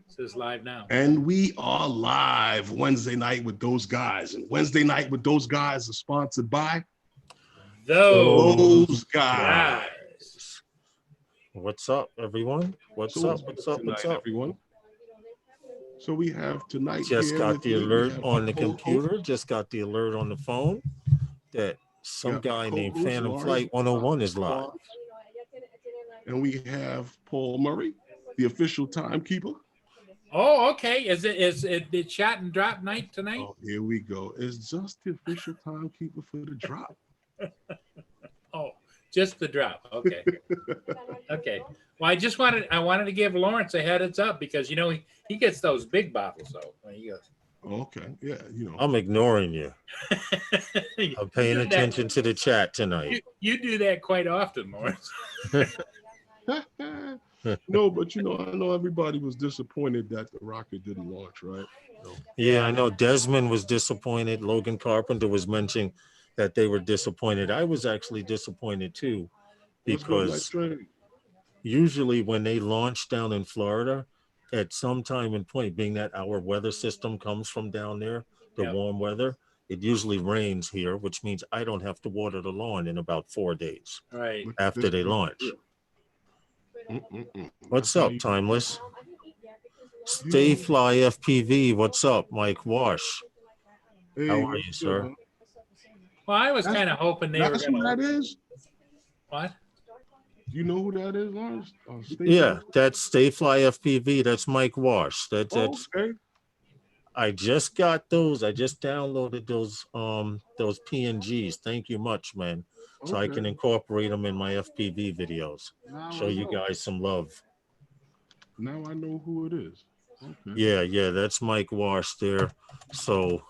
This is live now. And we are live Wednesday night with those guys. And Wednesday night with those guys is sponsored by Those guys. What's up, everyone? What's up, everyone? So we have tonight. Just here got the alert on the co-host. computer. Just got the alert on the phone that some guy named Phantom Flight 101 is live. And we have Paul Murray, the official timekeeper. Oh, okay. Is it shot and drop night tonight? Oh, here we go. It's just the official timekeeper for the drop. Oh, just the drop. Okay. Okay. Well, I wanted to give Lawrence a heads up because he gets those big bottles though when he goes. Okay. Yeah, I'm ignoring you. I'm paying attention to the chat tonight. You do that quite often, Lawrence. No, but I know everybody was disappointed that the rocket didn't launch, right? Yeah, I know Desmond was disappointed. Logan Carpenter was mentioning that they were disappointed. I was actually disappointed too, because usually when they launch down in Florida, at some time and point, being that our weather system comes from down there, the warm weather, it usually rains here, which means I don't have to water the lawn in about 4 days after they launch. What's up, Timeless? Stay Fly FPV. What's up, Mike Wash? How are you, sir? Well, I was kind of hoping they were going to. Who that is? What? Do you know who that is, Lawrence? Yeah, that's Stay Fly FPV. That's Mike Wash. That's okay. I just got those. I just downloaded those PNGs. Thank you much, man. So I can incorporate them in my FPV videos. Show you guys some love. Now I know who it is. Okay. Yeah, that's Mike Wash there. So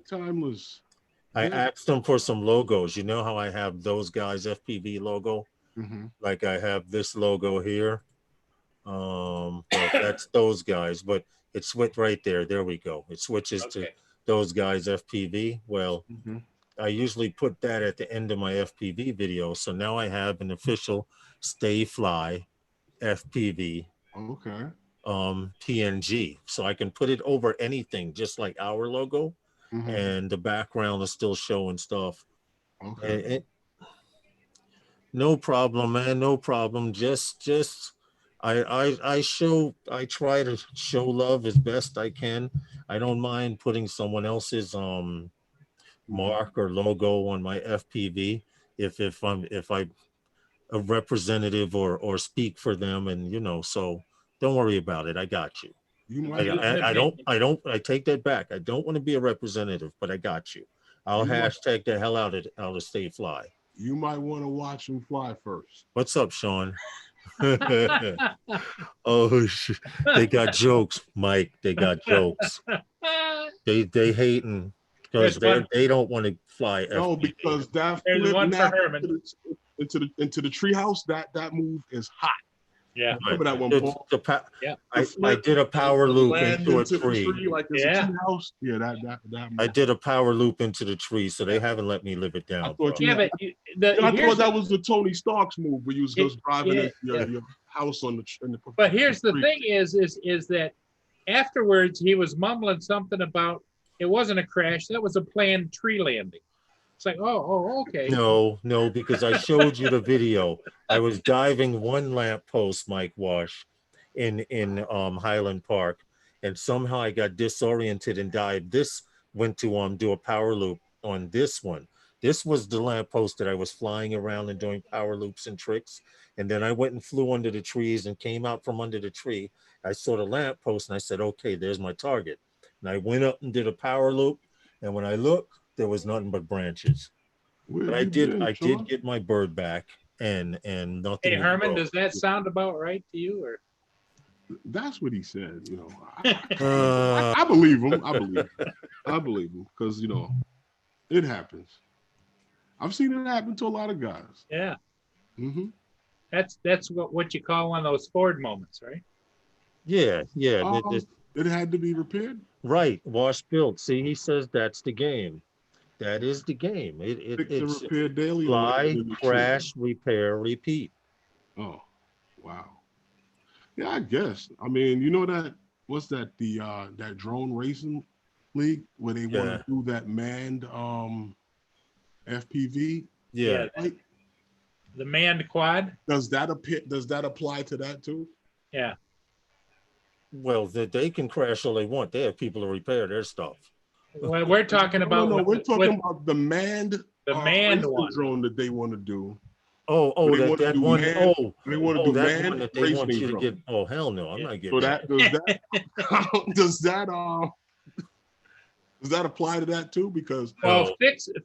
Timeless. I asked them for some logos. You know how I have those guys FPV logo? Mm-hmm. Like I have this logo here. Well, that's those guys, but it's right there. There we go. It switches to those guys FPV. Well, I usually put that at the end of my FPV video. So now I have an official Stay Fly FPV PNG. So I can put it over anything, just like our logo, and the background is still showing stuff. Okay. No problem, man. No problem. I try to show love as best I can. I don't mind putting someone else's mark or logo on my FPV if I'm a representative or speak for them, and so don't worry about it. I got you. I take that back. I don't want to be a representative, but I got you. I'll hashtag the hell out of Stay Fly. You might want to watch them fly first. What's up, Sean? Oh, they got jokes, Mike. They got jokes. They hating because they don't want to fly. No, because that flip into the treehouse, that move is hot. Yeah, remember that one, Paul? I did a power loop into a tree. Like a treehouse. Yeah, that. I did a power loop into the tree, so they haven't let me live it down. I thought that was the Tony Stark's move, where you was just driving into your house on the. But here's the thing: is that afterwards he was mumbling something about it wasn't a crash; that was a planned tree landing. It's like, okay. No, because I showed you the video. I was diving one lamppost, Mike Wash, in Highland Park, and somehow I got disoriented and dived. Went to do a power loop on this one. This was the lamppost that I was flying around and doing power loops and tricks. And then I went and flew under the trees and came out from under the tree. I saw the lamppost and I said, okay, there's my target. And I went up and did a power loop. And when I looked, there was nothing but branches. But I did get my bird back and nothing. Hey, Herman, does that sound about right to you? Or that's what he said, I believe him. I believe him because it happens. I've seen it happen to a lot of guys. Yeah. That's what you call one of those Ford moments, right? Yeah. It had to be repaired. Right. Wash built. See, he says that's the game. That is the game. It's repair daily. Fly, crash, repair, repeat. Oh, wow. Yeah, I guess. I mean, you know that what's that that drone racing league where they want Yeah. to do that manned FPV? Yeah. Like, The manned quad. does that apply to that too? Yeah. Well, they can crash all they want. They have people to repair their stuff. Well, we're talking No, about we're talking with about the manned the manned racing one. drone that they want to do. Oh, They want to that do one. manned. They want to do That one manned that they want racing you to get. drone. Oh, hell no, I'm not So getting that. does that does that apply to that too? Because Well, No.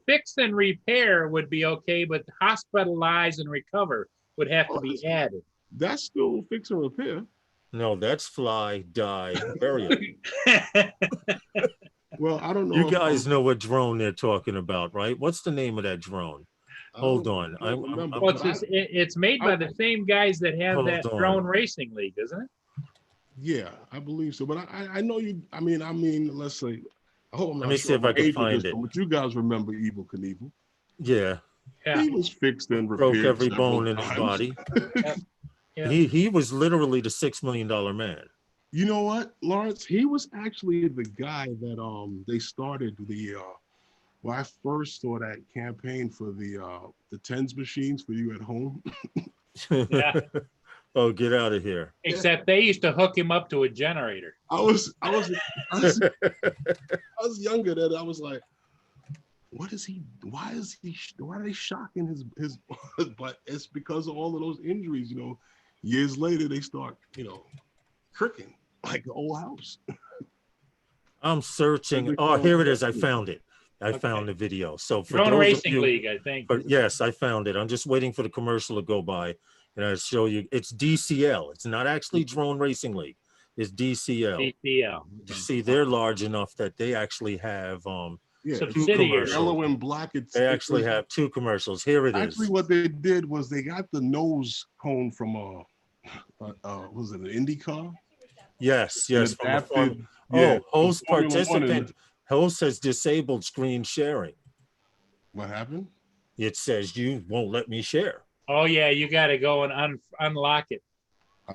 fix and repair would be okay, but hospitalize and recover would have to be added. that's still fix and repair. No, that's fly, die, burial. Well, I don't know. You guys know what drone they're talking about, right? What's the name of that drone? Hold on. I don't remember. Well, it's made by the same guys that have that Hold on. drone racing league, isn't it? Yeah, I believe so. But I know you. I mean, let's say. I hope I'm Let not me sure see if I my can age with find this, it. But you guys remember Evil Knievel? Yeah, Yeah. He was fixed and broke repaired every several bone in his times. body. Yeah. He was literally the $6 million man. You know what, Lawrence? He was actually the guy that they started the well, I first saw that campaign for the tens machines for you at home. Yeah. Oh, get out of here. Except they used to hook him up to a generator. I was younger then. I was like, what is he? Why are they shocking his but it's because of all of those injuries, years later they start, cricking like the old house. I'm searching. Oh, here it is. I found it. I found the video. So for Drone those racing of you, league, I think. but yes, I found it. I'm just waiting for the commercial to go by, and I'll show you. It's DCL. It's not actually Drone Racing League. It's DCL. DCL. You see, they're large enough that they actually have Yeah, two Subsidiary. commercials. yellow and black. They actually have two commercials. Here it Actually, is. what they did was they got the nose cone from was it an Indy car? Yes. And From the adapted, host Formula One participant. Host has disabled screen sharing. What happened? It says you won't let me share. Oh yeah, you got to go and unlock it.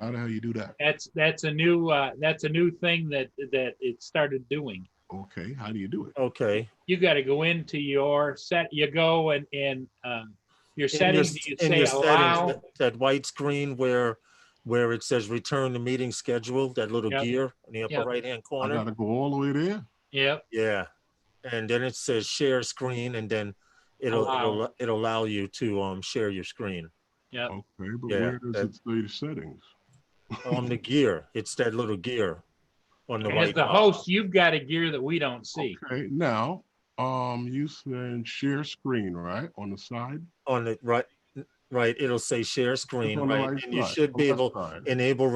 How the hell you do that? That's a new thing that it started doing. Okay, how do you do it? Okay. You got to go into your set. You go and your settings. You say allow. Settings, that white screen where it says return to meeting schedule, that little gear in the upper right hand I corner. gotta go all the way there. Yep. Yeah. And then it says share screen, and then it'll allow you to share your screen. Yep. Okay, but Yeah, where does it say the settings? On the gear. It's that little gear on the As white the box. host, you've got a gear that we don't see. Okay, now you said share screen, right? On the side? On the right, it'll say share screen, on the right? right And you side, should be left able side. enable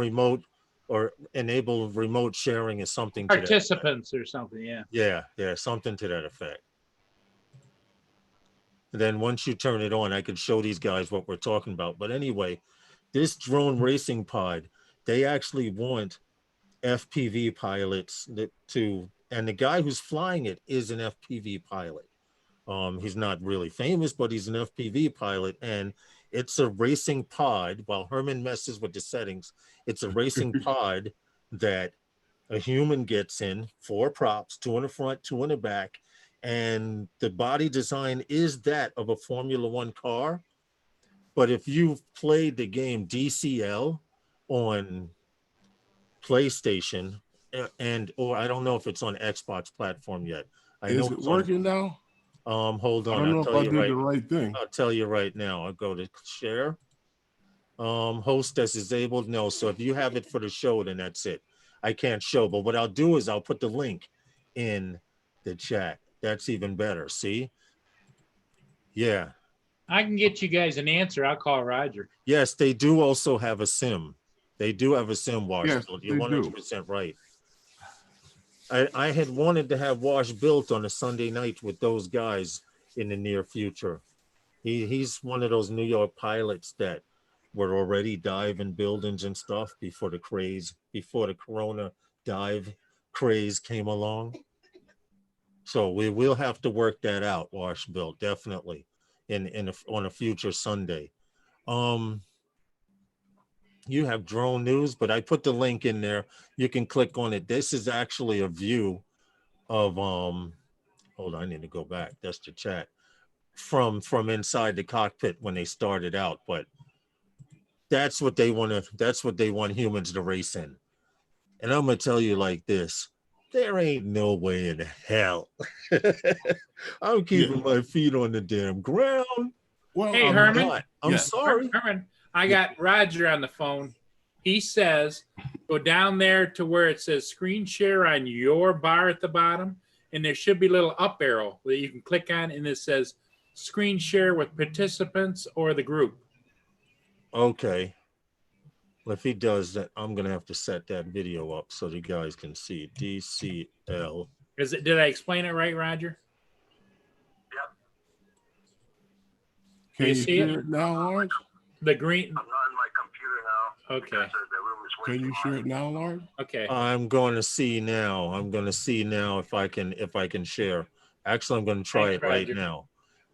remote sharing or something to that effect. Participants or something, yeah. Yeah, something to that effect. And then once you turn it on, I can show these guys what we're talking about. But anyway, this drone racing pod, they actually want FPV pilots and the guy who's flying it is an FPV pilot. He's not really famous, but he's an FPV pilot, and it's a racing pod. While Herman messes with the settings, it's a racing pod that a human gets in, 4 props, 2 in the front, 2 in the back, and the body design is that of a Formula One car. But if you've played the game DCL on PlayStation, or I don't know if it's on Xbox platform yet. I know Is it working now? Hold on. I don't know if I did the right thing. I'll tell you right now. I'll go to share. Host that's disabled. No. So if you have it for the show, then that's it. I can't show. But what I'll do is I'll put the link in the chat. That's even better. See? Yeah. I can get you guys an answer. I'll call Roger. Yes, they do also have a sim. They do have a sim, Wash. Yes, You're 100% right. I had wanted to have Wash built on a Sunday night with those guys in the near future. He's one of those New York pilots that were already diving buildings and stuff before the Corona dive craze came along. So we will have to work that out, Wash built, definitely on a future Sunday. you have drone news, but I put the link in there. You can click on it. This is actually a view of hold on, I need to go back. That's the chat from inside the cockpit when they started out. But that's what they want to. That's what they want humans to race in. And I'm gonna tell you like this: there ain't no way in hell I'm keeping my feet on the damn ground. Well, Hey, I'm Herman. not. I'm Yeah. sorry. Herman, I got Roger on the phone. He says, go down there to where it says screen share on your bar at the bottom, and there should be a little up arrow that you can click on, and it says screen share with participants or the group. Okay. Well, if he does that, I'm gonna have to set that video up so the guys can see DCL. Did I explain it right, Roger? Can you you see share it now, Lawrence? The green. I'm not in my computer now. Okay. Because the room is way Can you too share hot. it now, Lawrence? Okay. I'm going to see now. I'm going to see now if I can share. Actually, I'm going to try Thanks, it right Roger. now.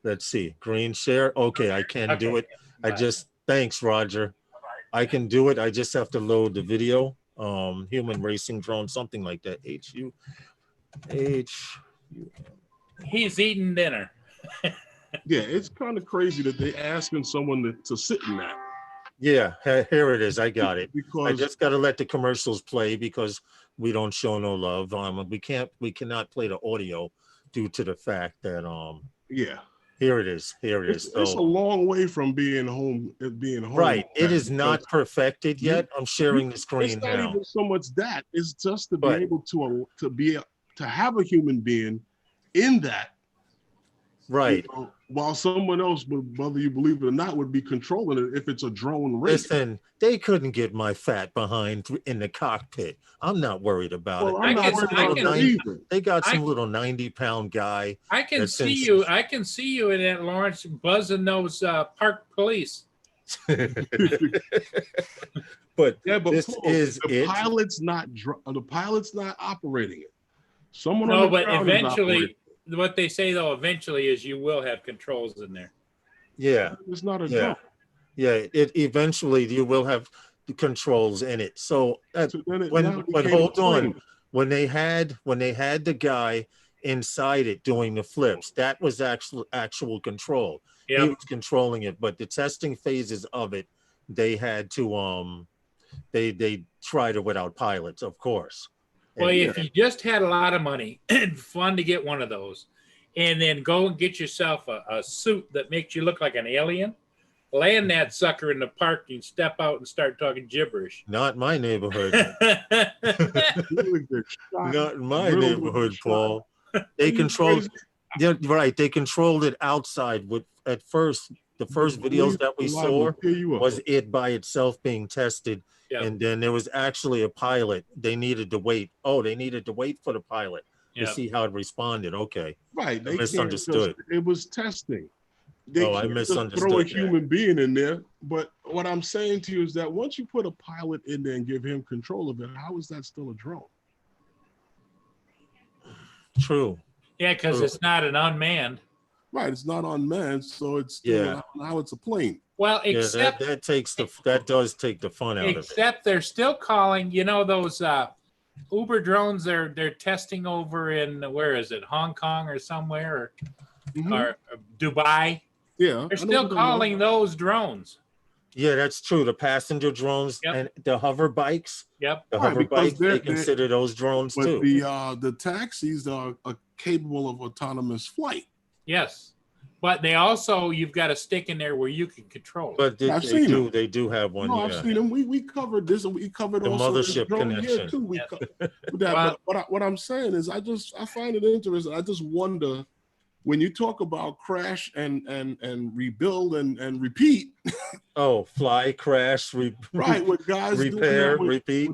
Let's see. Green share. Okay, I can do it. Bye. Thanks, Roger. I can do it. I just have to load the video. Human racing drone, something like that. He's eating dinner. Yeah, it's kind of crazy that they asking someone to sit in that. Yeah, here it is. I got it. I Because just got to let the commercials play because we don't show no love. We cannot play the audio due to the fact that yeah, here it is. Here it is. it's a long way from being home. Right. It is because not perfected yet. I'm sharing the it's screen not now. even so much that. It's just to But- be able to have a human being in that. Right. You know, while someone else, whether you believe it or not, would be controlling it if it's a drone race. Listen, they couldn't get my fat behind in the cockpit. I'm not worried about Well, it. I'm I not can- worried I about can- that either. They got some I- little 90-pound guy. I can That's see in- you. I can see you in that, Lawrence, buzzing those park police. But Yeah, but this Paul, is the it. pilot's not operating it. Someone on No, the but ground is operating eventually, what they say though, eventually, is you will have controls in there. Yeah. it. It's not a Yeah. drone. Yeah. It eventually you will have the controls in it. So So then it when now but became hold a on. plane. When they had the guy inside it doing the flips, that was actual control. He Yep. was controlling it, but the testing phases of it, they had to they tried it without pilots, of course. Well, And- if you just had a lot of money and fun to get one of those, and then go and get yourself a suit that makes you look like an alien, land that sucker in the park and step out and start talking gibberish. not my neighborhood. You would get shot. Not in my Riddled with neighborhood, shot. Paul. Are They you controlled. crazy? Yeah, right. They controlled it outside. With at first, the first videos that we Alive saw will tear you up. was it by itself being tested, Yeah. and then there was actually a pilot. They needed to wait. Oh, they needed to wait for the pilot to Yeah. see how it responded. Okay. Right. They misunderstood. It was testing. They Oh, I can't just throw a misunderstood that. human being in there. But what I'm saying to you is that once you put a pilot in there and give him control of it, how is that still a drone? True. Yeah, because it's not an unmanned. Right. It's not unmanned, so it's still now it's a plane. Well, Yeah, except that does take the fun out of it. except they're still calling, those Uber drones they're testing over in, where is it, Hong Kong or somewhere, Mhm. or Dubai. Yeah. I They're know still what calling those drones. Yeah, that's true. The passenger drones Yep. and the hover bikes. Yep. The Right, hover because bikes, they're- they consider those drones But too. the taxis are capable of autonomous flight. Yes. But they also, you've got a stick in there where you can control it. But I've seen them. they do have one. No, Yeah. I've seen them. We covered this, and we covered The also this mothership drone here connection. too. We Yeah. covered that. Well- But what I'm saying is, I find it interesting. I just wonder when you talk about crash and rebuild and repeat, Oh, fly, crash, right? With guys doing repair, that with- repeat.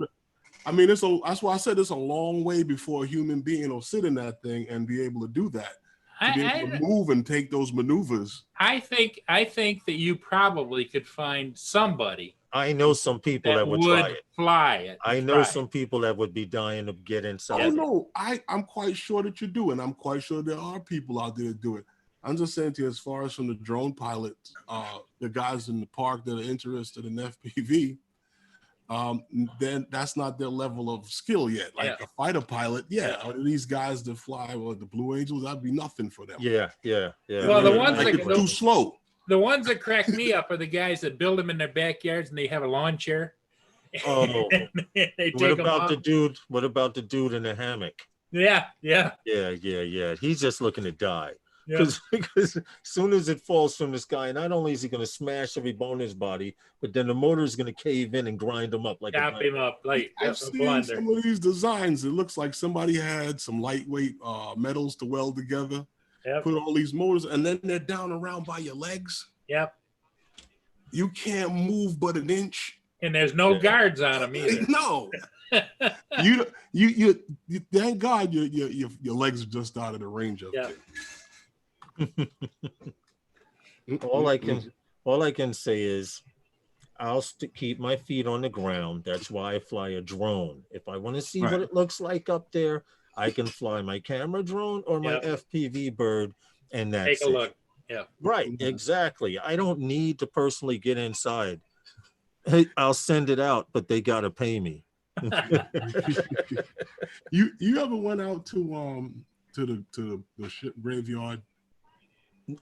I mean, that's why I said it's a long way before a human being will sit in that thing and be able to do that, to be able to move and take those maneuvers. I think that you probably could find somebody I know some people that would try it. fly it. I know try some people that would be dying to get inside. Oh it. no, I'm quite sure that you do, and I'm quite sure there are people out there that do it. I'm just saying to you, as far as from the drone pilots, the guys in the park that are interested in FPV, then that's not their level of skill yet. Like a fighter pilot, these guys that fly, well, the Blue Angels, that'd be nothing for them. Yeah. Well, the ones like that it's too slow. The ones that crack me up are the guys that build them in their backyards and they have a lawn chair. Oh, they what about the dude? What about the dude in the hammock? Yeah. He's just looking to die. Because as soon as it falls from the sky, not only is he going to smash every bone in his body, but then the motor is going to cave in and grind him up like Chop him up like I've seen some of these designs. It looks like somebody had some lightweight metals to weld together. Put all these motors, and then they're down around by your legs. Yep. You can't move but an inch. And there's no guards on them either. No. you thank God your legs are just out of the range of it. All I can say is I'll keep my feet on the ground. That's why I fly a drone. If I want to see what it looks like up there, I can fly my camera drone or my FPV bird, and that's take a look. Yeah. Right. Exactly. I don't need to personally get inside. Hey, I'll send it out, but they gotta pay me. You ever went out to the ship graveyard?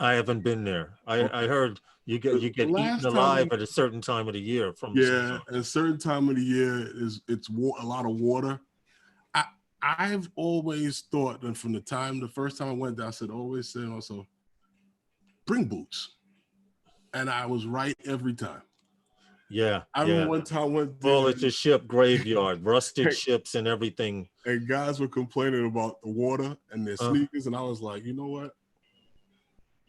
I haven't been there. I heard you get eaten alive at a certain time of the year. At a certain time of the year it's a lot of water. I've always thought, and from the first time I went there, I always said also, bring boots, and I was right every time. Yeah, I remember one time I went there. Well, it's a ship graveyard, rusted ships and everything. And guys were complaining about the water and their sneakers, and I was like, you know what?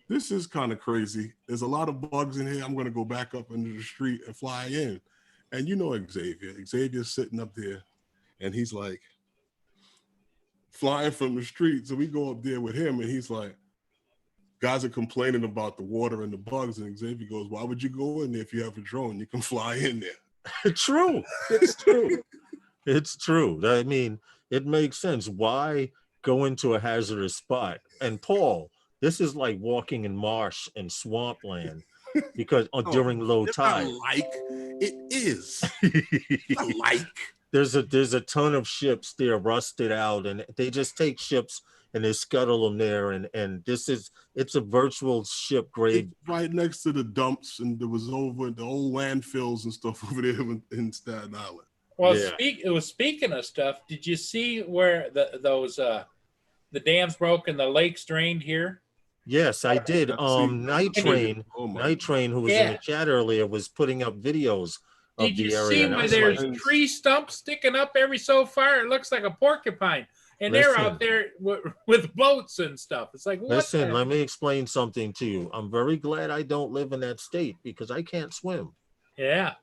This is kind of crazy. There's a lot of bugs in here. I'm going to go back up into the street and fly in. And you know Xavier. Xavier's sitting up there, and he's like flying from the street. So we go up there with him, and he's like, guys are complaining about the water and the bugs, and Xavier goes, why would you go in there if you have a drone? You can fly in there. True. It's true. It's true. I mean, it makes sense. Why go into a hazardous spot? And Paul, this is like walking in marsh and swampland because during low tide. It is. There's a ton of ships there rusted out, and they just take ships and they scuttle them there, and it's a virtual ship grave. It's right next to the dumps, and there was over the old landfills and stuff over there in Staten Island. Well, speaking of stuff, did you see where the dams broke and the lakes drained here? Yes, I did. Night Train, who was in the chat earlier, was putting up videos of the area. Did you see where there's tree stumps sticking up every so far? It looks like a porcupine. And they're out there with boats and stuff. It's like, what? Listen, let me explain something to you. I'm very glad I don't live in that state because I can't swim. Yeah.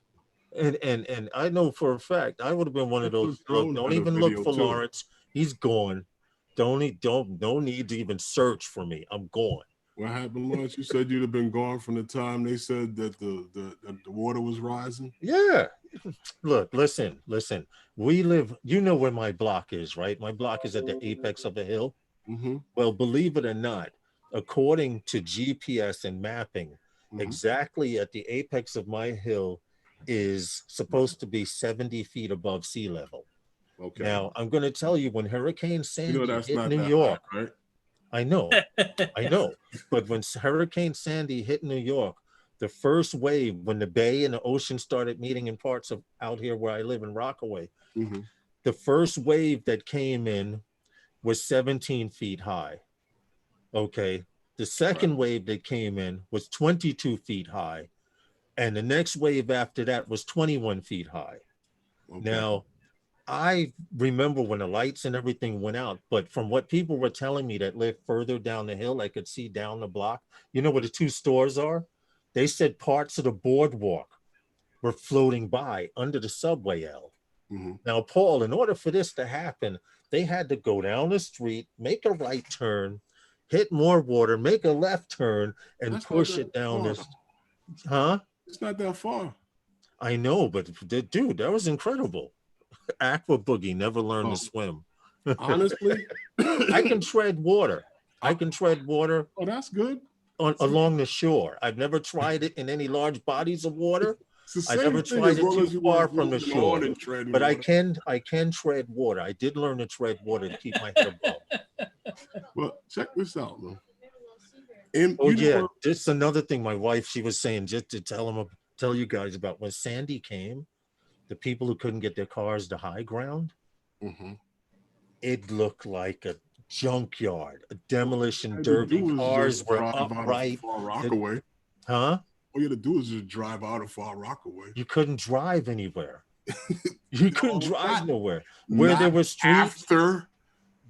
And I know for a fact I would have been one of those. Look, don't even look for Lawrence. He's gone. No need to even search for me. I'm gone. What happened, Lawrence? You said you'd have been gone from the time they said that the water was rising? Yeah. Look, listen. We live, you know where my block is, right? My block is at the apex of a hill. Mm-hmm. Well, believe it or not, according to GPS and mapping, exactly at the apex of my hill is supposed to be 70 feet above sea level. Okay. Now, I'm going to tell you, when Hurricane Sandy hit New York, high, right? I know. But when Hurricane Sandy hit New York, the first wave, when the bay and the ocean started meeting in parts of out here where I live in Rockaway, the first wave that came in was 17 feet high. Okay. The second wave that came in was 22 feet high. And the next wave after that was 21 feet high. Okay. Now, I remember when the lights and everything went out, but from what people were telling me that lived further down the hill, I could see down the block. You know where the two stores are? They said parts of the boardwalk were floating by under the subway L. Now, Paul, in order for this to happen, they had to go down the street, make a right turn, hit more water, make a left turn, and push it down this. Huh? It's not that far. I know, but dude, that was incredible. Aqua Boogie never learned to swim. Honestly, I can tread water. Oh, that's good. Along the shore. I've never tried it in any large bodies of water, It's the I same never thing tried as it long too as you far weren't from the moving shore, on and treading but water. I can tread water. I did learn to tread water to keep my head above. Well, check this out, man. And Oh you know yeah, what? this is another thing my wife, she was saying, just to tell you guys about when Sandy came, the people who couldn't get their cars to high ground, Mhm. it looked like a junkyard, a demolition All you had to derby. do is Cars just were drive out of upright. Far That- Rockaway. huh? All you had to do is just drive out of Far Rockaway. You couldn't drive anywhere. You couldn't No, drive nowhere. Where not there were streets. after,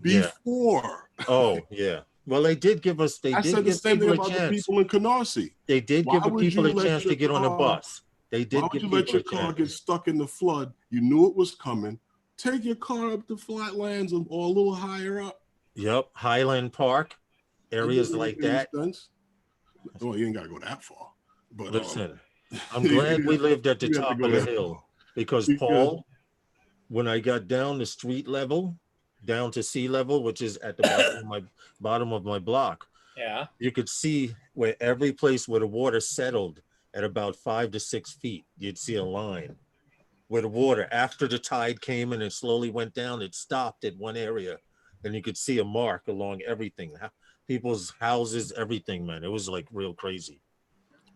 Yeah. before. Oh, yeah. Well, they did I said the give same thing people a about the chance. people in Canarsie. They did Why give would people you a let chance your to get on a car? bus. They Why did would give you let people your a car chance. get stuck in the flood? You knew it was coming. Take your car up the flatlands or a little higher up. Yep. Highland Park, That areas didn't like make any that. sense. Well, you ain't gotta go that far. But Listen, I'm you glad we lived at the have to top go of the that hill far. because Because Paul, when I got down to street level, down to sea level, which is at the bottom of my block, Yeah. you could see where every place where the water settled at about 5 to 6 feet, you'd see a line where the water, after the tide came and it slowly went down, it stopped at one area, and you could see a mark along everything, people's houses, everything, man. It was like real crazy.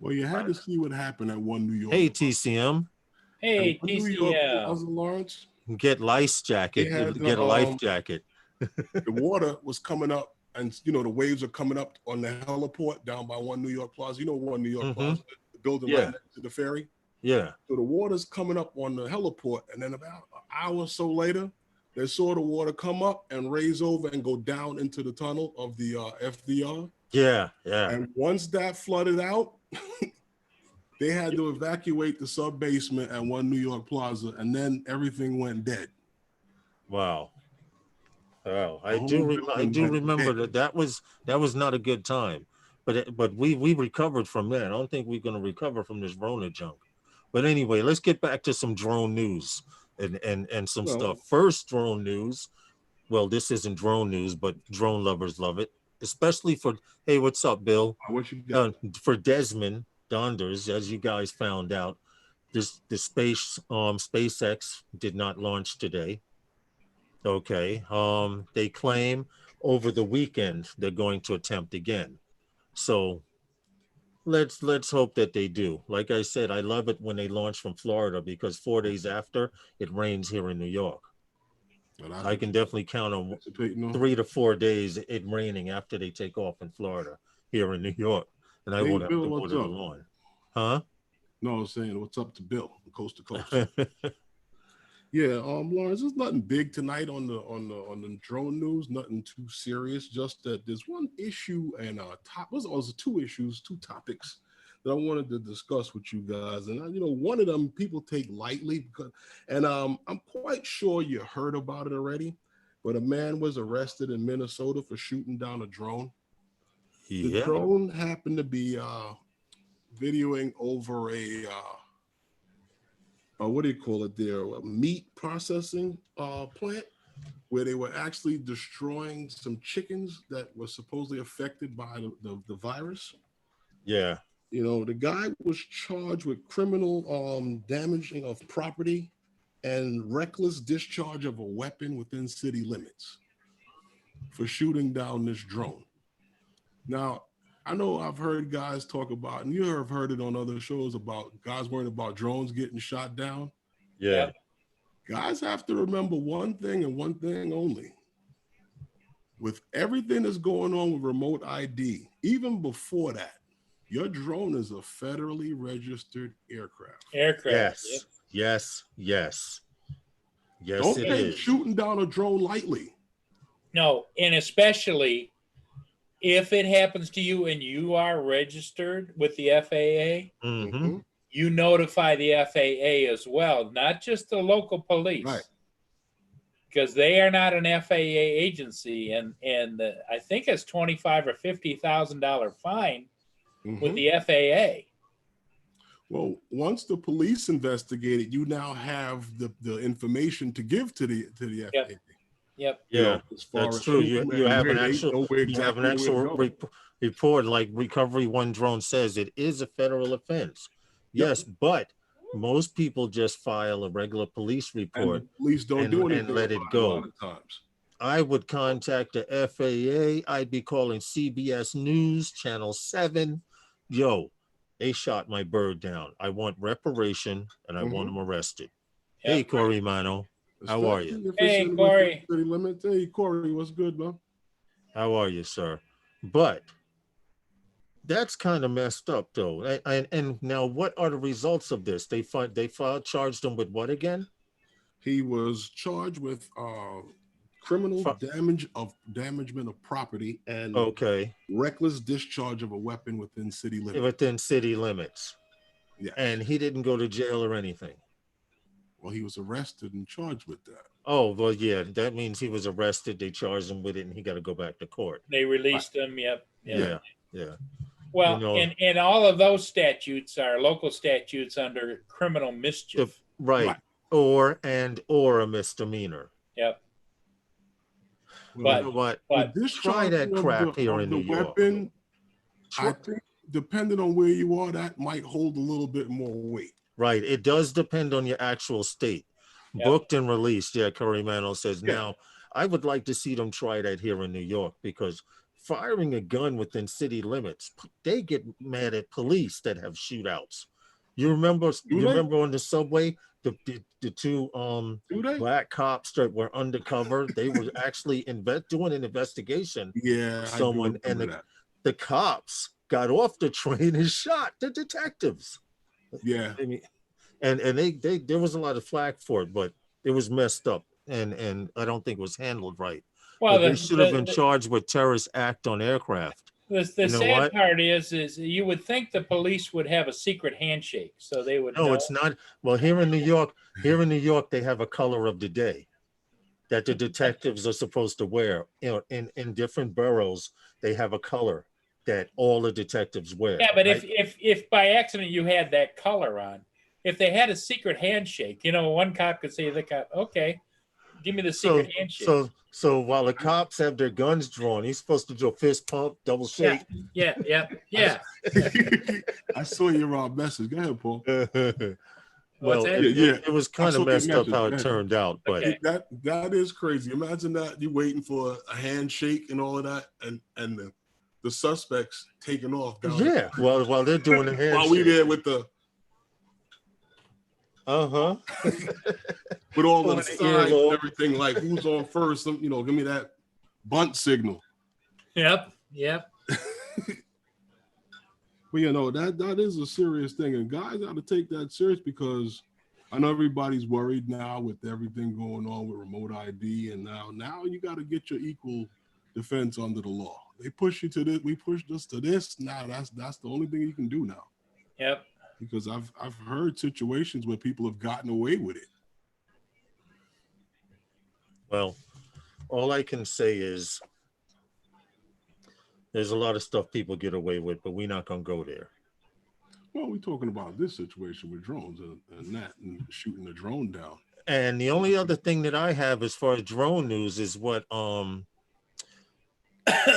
well, you had to see what happened at One New York. Hey, TCM, Hey, At One New York TCM. Plaza, Lawrence, get life jacket, they had get a life jacket. the water was coming up, and the waves are coming up on the heliport down by One New York Plaza. You know One New York Mhm. Plaza, the building Yeah. right next to the ferry. Yeah. So the water's coming up on the heliport, and then about an hour or so later, they saw the water come up and raise over and go down into the tunnel of the FDR. Yeah. Yeah. And once that flooded out, they had to evacuate the sub basement at One New York Plaza, and then everything went dead. Wow. Oh, The whole I building do went remember dead. that was not a good time, but we recovered from that. I don't think we're gonna recover from this Rona junk. But anyway, let's get back to some drone news and some Well, stuff. First drone news. Well, this isn't drone news, but drone lovers love it, especially for, hey, what's up, Bill? what you got? For Desmond Donders, as you guys found out, the SpaceX did not launch today. Okay. They claim over the weekend they're going to attempt again. So let's hope that they do. Like I said, I love it when they launch from Florida because 4 days after it rains here in New York. Well, I can definitely count on 3 to 4 days it raining after they take off in Florida here in New York, and I Hey, won't have Bill, to what's water the up? lawn. Huh? No, I was saying, what's up to Bill, coast to coast? Yeah, Lawrence, there's nothing big tonight on the drone news, nothing too serious. Just that there's one issue and two issues, two topics that I wanted to discuss with you guys. And one of them people take lightly and I'm quite sure you heard about it already. But a man was arrested in Minnesota for shooting down a drone. The Yeah. drone happened to be videoing over what do you call it there? A meat processing plant where they were actually destroying some chickens that were supposedly affected by the virus. Yeah. The guy was charged with criminal damaging of property and reckless discharge of a weapon within city limits for shooting down this drone. Now, I know I've heard guys talk about, and you have heard it on other shows about guys worrying about drones getting shot down. Yeah. Guys have to remember one thing and one thing only. With everything that's going on with remote ID, even before that, your drone is a federally registered aircraft. Yes. Yep. Yes. Yes. Yes, Don't it take is. shooting down a drone lightly. No, and especially if it happens to you and you are registered with the FAA, Mm-hmm. you notify the FAA as well, not just the local police. Right. Because they are not an FAA agency, and I think it's $25,000 or $50,000 fine with the FAA. Well, once the police investigate it, you now have the information to give to the FAA. Yep. Yeah, as far that's as true. who You have where an they actual know where you have an exactly where actual to go. report like Recovery One Drone says it is a federal offense. Yep. Yes, but Most people just file a regular police And report the police don't and, do and anything let about it it a go. lot of times. I would contact the FAA. I'd be calling CBS News, Channel 7. Yo, they shot my bird down. I want reparation and I want them arrested. Hey, Yep. Corey Mano, how are you? Especially if Hey, it's in Corey. city limits. Hey, Corey, what's good, man? How are you, sir? But that's kind of messed up, though. And now, what are the results of this? They charged him with what again? He was charged with criminal Fu- damagement of property and Okay, reckless discharge of a weapon within city limits. within city limits, Yes. and he didn't go to jail or anything. Well, he was arrested and charged with that. Oh, well, yeah, that means he was arrested. They charged him with it, and he got to go back to court. They released him. Yep. Yeah. Well, You know- and all of those statutes are local statutes under criminal mischief. Right. Or a misdemeanor. Yep. Well, You know what? but Try that crap here in New York. Weapon, I think, depending on where you are, that might hold a little bit more weight. Right. It does depend on your actual state. Yep. Booked and released. Yeah, Curry Mano says. Yeah. Now, I would like to see them try that here in New York because firing a gun within city limits, they get mad at police that have shootouts. You remember? Do they? Remember on the subway, the two Do they? black cops that were undercover. They were actually doing an investigation. Yeah, Someone I do and remember that. the cops got off the train and shot the detectives. Yeah, I mean, and they there was a lot of flack for it, but it was messed up, and I don't think it was handled right. well, But they should have been charged with terrorist act on aircraft. the You know sad what? part is you would think the police would have a secret handshake, so they would No, know. it's not. Well, here in New York, they have a color of the day that the detectives are supposed to wear. You know, in different boroughs, they have a color that all the detectives wear. Yeah, but right? if by accident you had that color on, if they had a secret handshake, one cop could say to the cop, "Okay, give me the secret handshake." So while the cops have their guns drawn, he's supposed to do a fist pump, double shake. Yeah. I saw your message. Go ahead, Paul. Well, that? it was kind saw of your messed up message. how Go it ahead. turned out, but Okay. That is crazy. Imagine that you waiting for a handshake and all of that, and the suspects taking off. Down yeah, while they're doing the handshake. while we there with the with all Pulling of the the signs earlobe. and everything, like who's on first? Give me that bunt signal. Yep. But that is a serious thing, and guys got to take that serious because I know everybody's worried now with everything going on with remote ID, and now you got to get your equal defense under the law. They push you to this, we pushed us to this. Now that's the only thing you can do now. Yep. Because I've heard situations where people have gotten away with it. Well, all I can say is there's a lot of stuff people get away with, but we're not gonna go there. Well, we're talking about this situation with drones and shooting the drone down. And the only other thing that I have as far as drone news is what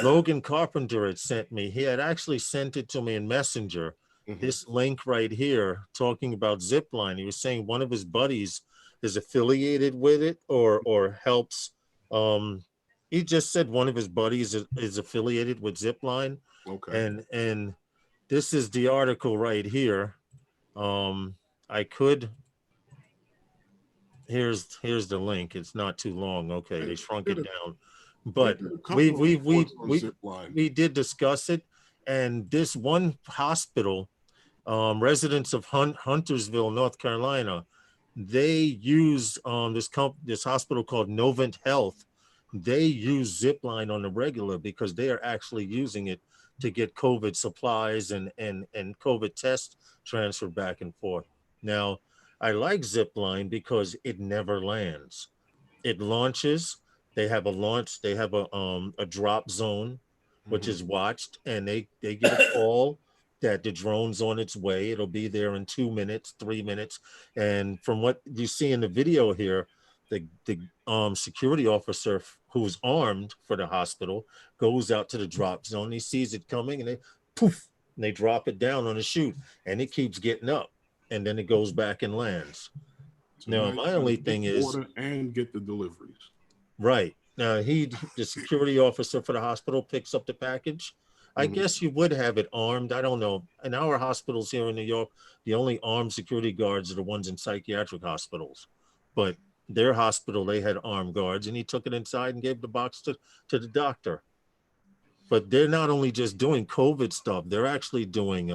Logan Carpenter had sent me. He had actually sent it to me in Messenger. This link right here talking about Zipline. He was saying one of his buddies is affiliated with it or helps. He just said one of his buddies is affiliated with Zipline. Okay. And this is the article right here. Here's the link. It's not too long. Okay, they shrunk it down. But we did discuss it, and this one hospital, residents of Huntersville, North Carolina, they use this hospital called Novant Health. They use Zipline on the regular because they are actually using it to get COVID supplies and COVID tests transferred back and forth. Now, I like Zipline because it never lands. It launches. They have a drop zone, which is watched, and they get a call that the drone's on its way. It'll be there in 2 minutes, 3 minutes. And from what you see in the video here, the security officer who's armed for the hospital goes out to the drop zone. He sees it coming and they drop it down on the chute, and it keeps getting up. and then it goes back and lands. So Now, you my gotta only get thing is, order and get the deliveries. right. Now, the security officer for the hospital picks up the package. I guess you would have it armed. I don't know. In our hospitals here in New York, the only armed security guards are the ones in psychiatric hospitals. But their hospital, they had armed guards, and he took it inside and gave the box to the doctor. But they're not only just doing COVID stuff, they're actually doing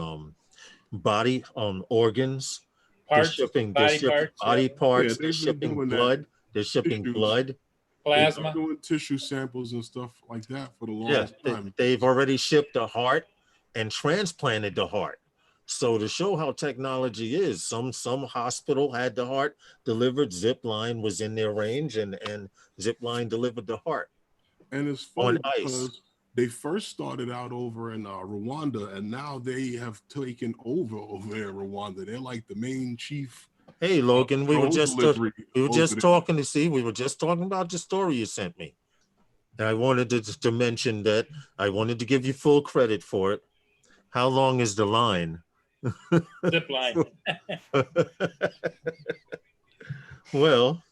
body organs. Parts, body parts, body Yeah, parts, they're they've been shipping doing that. blood, they're shipping Tissues. blood. They've been plasma. doing tissue samples and stuff like that for the Yeah, longest time. they've already shipped the heart and transplanted the heart. So to show how technology is, some hospital had the heart delivered, Zipline was in their range, and Zipline delivered the heart And it's on funny ice. because they first started out over in Rwanda, and now they have taken over there in Rwanda. They're like the main chief. Hey Logan, we were drone just delivery over there. talking to see, we were just talking about the story you sent me. And I wanted to mention that I wanted to give you full credit for it. How long is the line? Zip line. Well,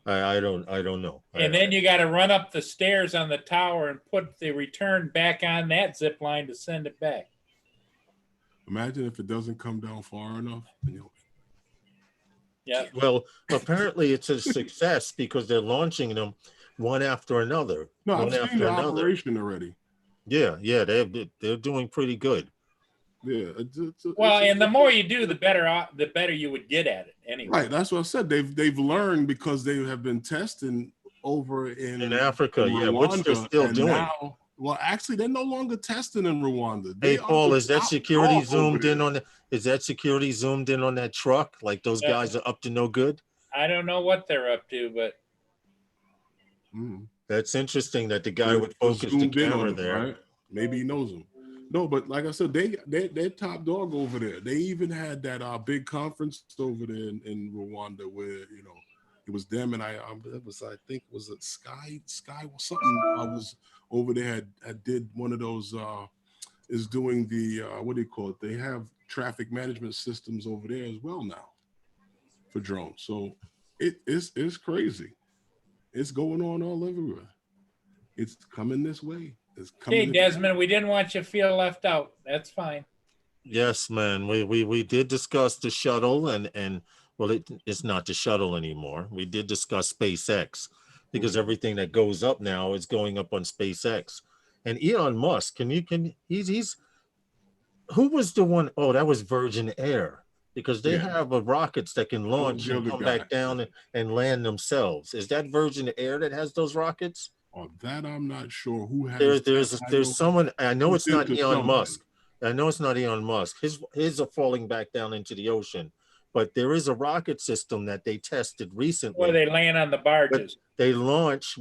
I don't know. And then you got to run up the stairs on the tower and put the return back on that zip line to send it back. Imagine if it doesn't come down far enough. Yeah. Well, apparently it's a success because they're launching them one after another. No, one I've seen after the another. operation already. Yeah, they're doing pretty good. Yeah. Well, and the more you do, the better you would get at it anyway. Right. That's what I said. They've learned because they have been testing over in Africa, Rwanda, which they're still doing. Now, well, actually, they're no longer testing in Rwanda. Hey, Paul, is that security zoomed in on? Is that security zoomed in on that truck? Like those guys are up to no good? I don't know what they're up to, but that's interesting that the guy would focus the camera there. Right? Maybe he knows them. No, but like I said, they're top dog over there. They even had that big conference over there in Rwanda where it was them and I think it was a Sky or something. I was over there had did one of those is doing the what do you call it? They have traffic management systems over there as well now for drones. So it's crazy. It's going on all everywhere. It's coming this way. Hey, Desmond, we didn't want you to feel left out. That's fine. Yes, man. We did discuss the shuttle and well, it's not the shuttle anymore. We did discuss SpaceX because everything that goes up now is going up on SpaceX. And Elon Musk, he's who was the one? Oh, that was Virgin Air because they have rockets that can launch and come back down and land themselves. Is that Virgin Air that has those rockets? Oh, that I'm not sure who has. There's someone. I know it's not Elon Musk. I know it's not Elon Musk. His are falling back down into the ocean, but there is a rocket system that they tested recently. Where they land on the barges. They launch,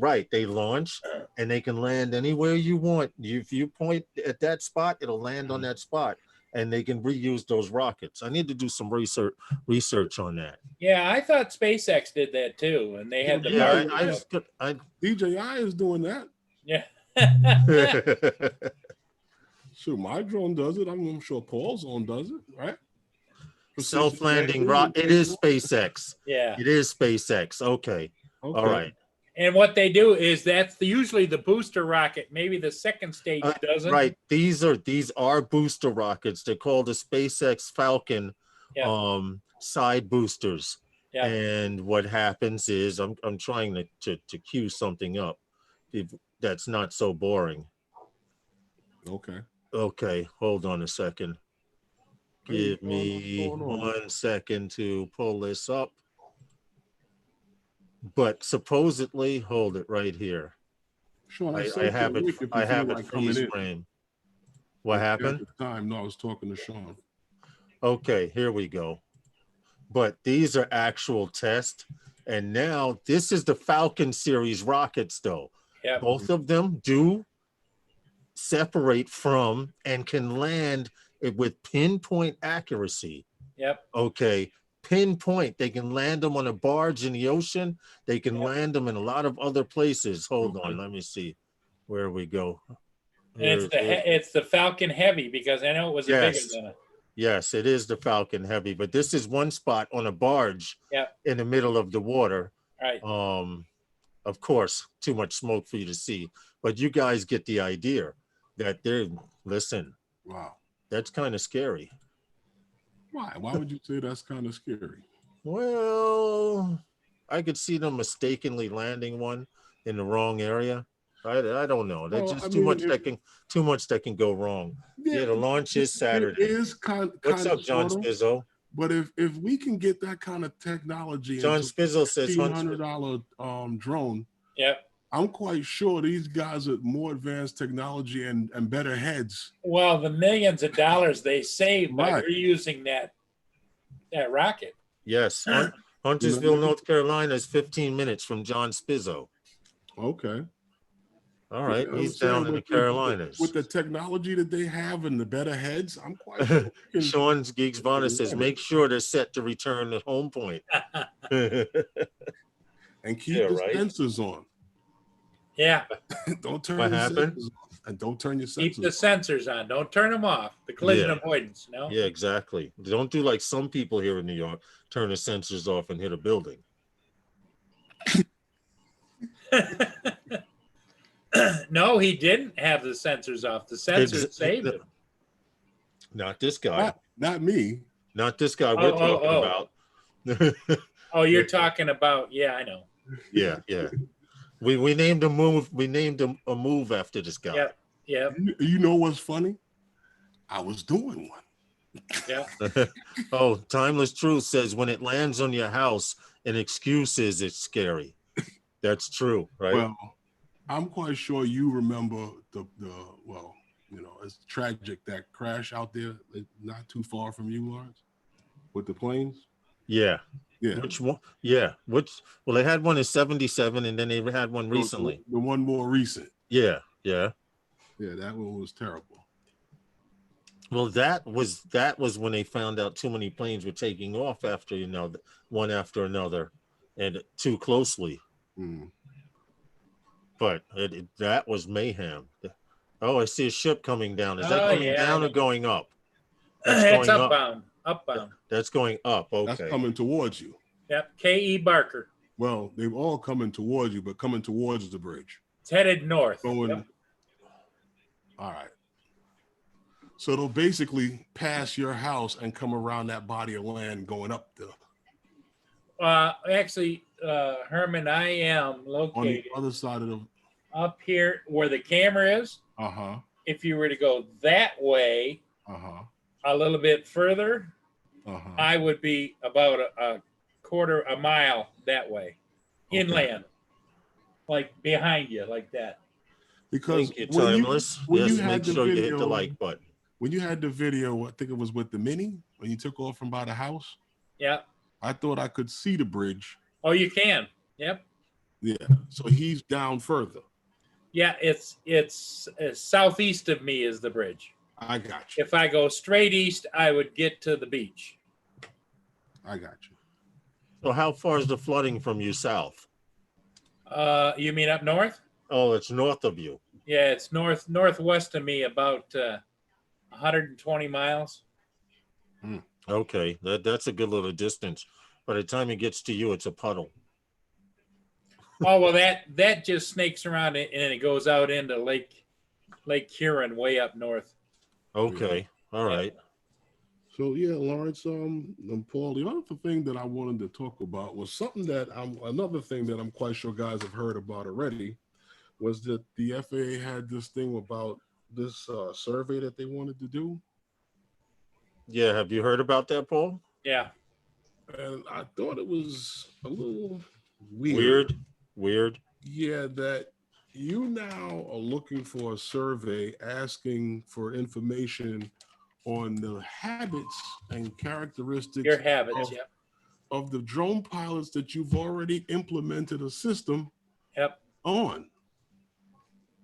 and they can land anywhere you want. If you point at that spot, it'll land on that spot, and they can reuse those rockets. I need to do some research on that. Yeah, I thought SpaceX did that too, and they had the DJI is doing that. Yeah. Sure, my drone does it. I'm sure Paul's own does it, right? Self-landing rocket. It is SpaceX. Yeah. It is SpaceX. Okay. All right. And what they do is that's usually the booster rocket. Maybe the second stage doesn't. Right. These are booster rockets. They're called the SpaceX Falcon side boosters. Yeah. And what happens is I'm trying to cue something up. That's not so boring. Okay. Hold on a second. Give me 1 second to pull this up. But supposedly, hold it right here. Sean, I have it freeze frame. What happened? No, I was talking to Sean. Okay, here we go. But these are actual tests. And now this is the Falcon series rockets, though. Yeah. Both of them do separate from and can land it with pinpoint accuracy. Yep. Okay. Pinpoint. They can land them on a barge in the ocean. They can land them in a lot of other places. Hold on. Let me see where we go. And it's the Falcon Heavy because I know it was bigger than it. Yes, it is the Falcon Heavy, but this is one spot on a barge in the middle of the water. Right. Of course, too much smoke for you to see, but you guys get the idea that listen. Wow. That's kind of scary. Why? Why would you say that's kind of scary? Well, I could see them mistakenly landing one in the wrong area. I don't know. That's just too much that can go wrong. Yeah, the launch is Saturday. It is What's up, John Spizzo? But if we can get that kind of technology, John Spizzo says $1,500 drone. Yep. I'm quite sure these guys with more advanced technology and better heads. Well, the millions of dollars they save by reusing that rocket. Yes. Huntersville, North Carolina is 15 minutes from John Spizzo. Okay. All right. He's down in the Carolinas. With the technology that they have and the better heads, I'm quite sure. Sean Geeks Bonner says, make sure they're set to return at home point. And keep the sensors on. Yeah. Don't turn what your happened? sensors on. And don't turn your sensors Keep the sensors on. Don't turn them off. The collision avoidance, you know? Yeah, exactly. Don't do like some people here in New York, turn the sensors off and hit a building. No, he didn't have the sensors off. The sensors saved him. Not this guy. Not me. Not this guy we're talking about. Oh, you're talking about, yeah, I know. Yeah. We named a move. We named a move after this guy. Yeah. You know what's funny? I was doing one. Yeah. Oh, Timeless Truth says when it lands on your house, an excuse is it's scary. That's true, right? Well, I'm quite sure you remember the it's tragic, that crash out there not too far from you, Lawrence, with the planes. Yeah. Which one? Yeah. Well, they had one in '77, and then they had one recently. The one more recent. Yeah. That one was terrible. Well, that was when they found out too many planes were taking off after one after another, and too closely. But that was mayhem. Oh, I see a ship coming down. Is that coming down or going up? It's upbound. Upbound. That's going up. Okay. That's coming towards you. Yep. K.E. Barker. Well, they've all coming towards you, but coming towards the bridge. It's headed north. All right. So they'll basically pass your house and come around that body of land going up the. Actually, Herman, I am located on the other side of the. Up here where the camera is. If you were to go that way, a little bit further, I would be about a quarter a mile that way, inland, like behind you, like that. Because Timeless. Yes, make sure you hit the like button. When you had the video, I think it was with the Mini, when you took off from by the house. Yeah. I thought I could see the bridge. Oh, you can. Yep. Yeah. So he's down further. Yeah, it's southeast of me is the bridge. I got you. If I go straight east, I would get to the beach. I got you. So how far is the flooding from you south? You mean up north? Oh, it's north of you. Yeah, it's northwest of me, about 120 miles. Okay, that's a good little distance. By the time it gets to you, it's a puddle. Oh, well, that just snakes around and it goes out into Lake Huron, way up north. Okay, all right. So yeah, Lawrence, Paul, the other thing that I wanted to talk about was something that another thing that I'm quite sure guys have heard about already, was that the FAA had this thing about this survey that they wanted to do. Yeah, have you heard about that, Paul? Yeah. And I thought it was a little weird. Yeah, that you now are looking for a survey asking for information on the habits and characteristics of the drone pilots that you've already implemented a system on.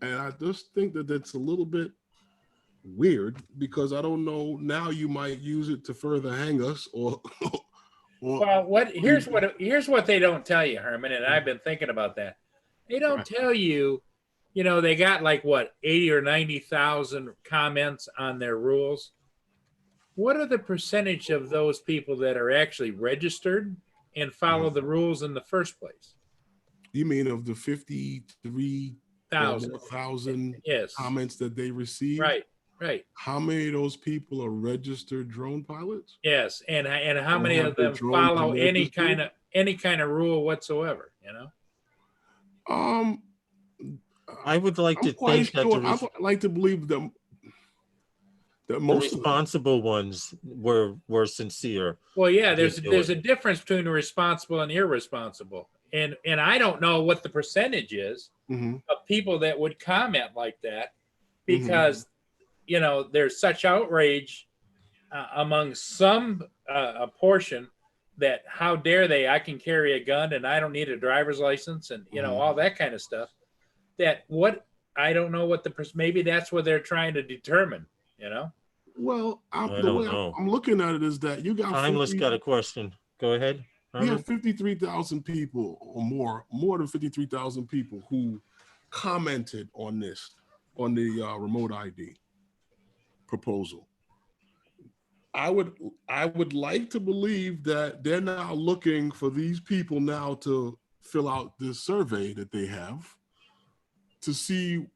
And I just think that that's a little bit weird, because I don't know, now you might use it to further hang us or well, here's what they don't tell you, Herman, and I've been thinking about that. They don't tell you, they got like 80 or 90,000 comments on their rules. what are the percentage of those people that are actually registered and follow the rules in the first place? You mean of the 53,000 Yes. comments that they received? Right. Right. How many of those people are registered drone pilots? Yes. And how Or many have of their them drones follow been any registered? kind of rule whatsoever? You know. Um, I would like I'm to quite think that sure. I would like to believe that the most of them. responsible ones were sincere. Well, yeah, Did do there's a it. difference between responsible and irresponsible. And I don't know what the percentage is Mhm, of people that would comment like that mhm. because you know there's such outrage among some a portion that how dare they, I can carry a gun and I don't need a driver's license and you know Mhm. all that kind of stuff. That what I don't know what maybe that's what they're trying to determine, you know. Well, I the don't way know. I'm looking at it is that Timeless got a question. Go ahead, you Herman. have 53,000 people or more than 53,000 people who commented on this, on the remote ID proposal. I would like to believe that they're now looking for these people now to fill out this survey that they have to see.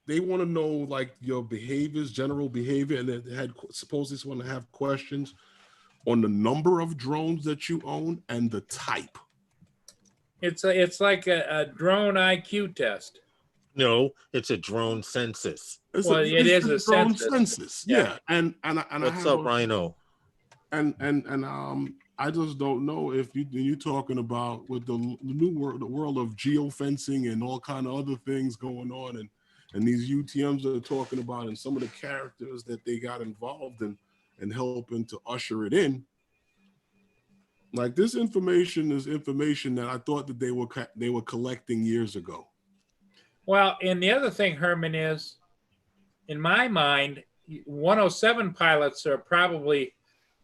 They want to know like your behaviors, general behavior, and they had supposedly want to have questions on the number of drones that you own and the type. It's like a drone IQ test. No, it's a drone census. It's Well, it is a it's drone census. census. Yeah. Yeah, and I What's have up, Rhino? and I just don't know if you're talking about with the new world, the world of geofencing and all kind of other things going on, and these UTMs that are talking about, and some of the characters that they got involved in and helping to usher it in. Like this information is information that I thought that they were collecting years ago. Well, and the other thing, Herman, is in my mind, 107 pilots are probably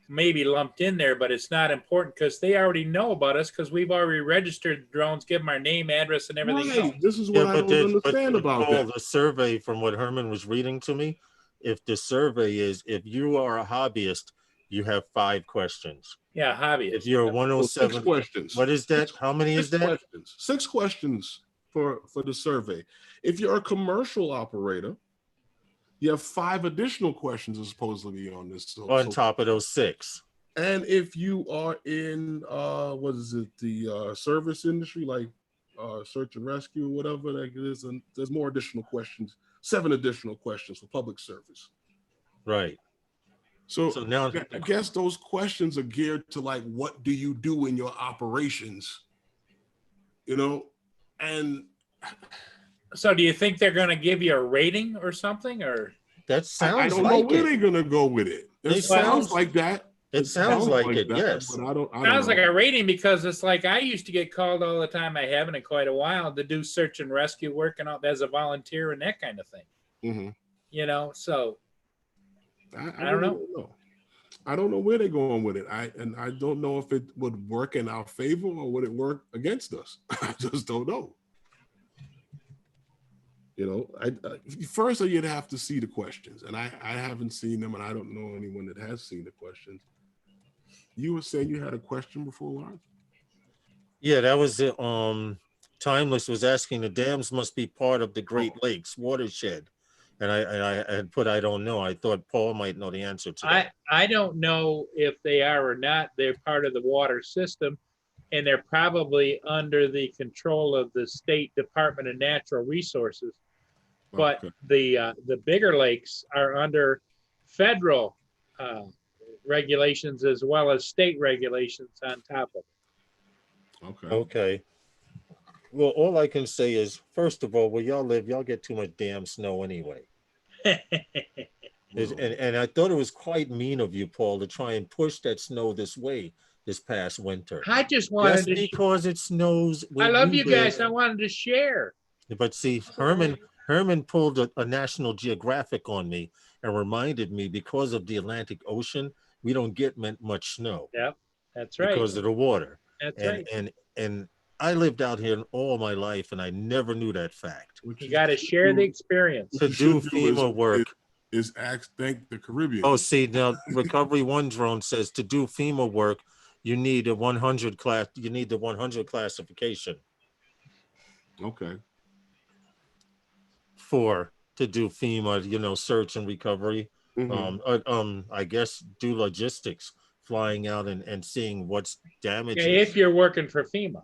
maybe lumped in there, but it's not important because they already know about us because we've already registered drones, give them our name, address, and everything else. This is what I don't understand about Paul, that. the survey from what Herman was reading to me, if the survey is if you are a hobbyist, you have 5 questions. Yeah, hobbyist. If you're a 107, 6 questions. what is that? How many is that? Questions. 6 questions for the survey. If you're a commercial operator, you have 5 additional questions supposedly on this. On top of those 6. And if you are in what is it, the service industry, like search and rescue or whatever that is, and there's more additional questions, 7 additional questions for public service. Right. So now I guess those questions are geared to like, what do you do in your operations? You know, and so do you think they're going to give you a rating or something, or that sounds? I don't like know where it. they're going to go with it. It sounds like that. It sounds like it. That, yes. but I don't sounds know. like a rating because it's like I used to get called all the time. I haven't in quite a while to do search and rescue work and all as a volunteer and that kind of thing. Mm-hmm. You know, so I don't know. I don't know where they're going with it. I don't know if it would work in our favor or would it work against us. I just don't know. You know, first you'd have to see the questions, and I haven't seen them, and I don't know anyone that has seen the questions. You were saying you had a question before, Lawrence? Yeah, that was it. Timeless was asking the dams must be part of the Great Lakes watershed. And I had put, I don't know. I thought Paul might know the answer to that. I don't know if they are or not. They're part of the water system, and they're probably under the control of the State Department of Natural Resources. But the bigger lakes are under federal regulations as well as state regulations on top of it. Okay. Well, all I can say is, first of all, where y'all live, y'all get too much damn snow anyway. And I thought it was quite mean of you, Paul, to try and push that snow this way this past winter. I just wanted to because it snows. I love you guys. I wanted to share. But see, Herman pulled a National Geographic on me and reminded me because of the Atlantic Ocean, we don't get much snow. Yep, that's right. Because of the water. That's right. And I lived out here all my life, and I never knew that fact. You got to share the experience. To do FEMA work, is thank the Caribbean. Oh, see, now Recovery One drone says to do FEMA work, you need a 100 class. You need the 100 classification Okay. to do FEMA, search and recovery. I guess do logistics, flying out and seeing what's damages. Yeah, if you're working for FEMA.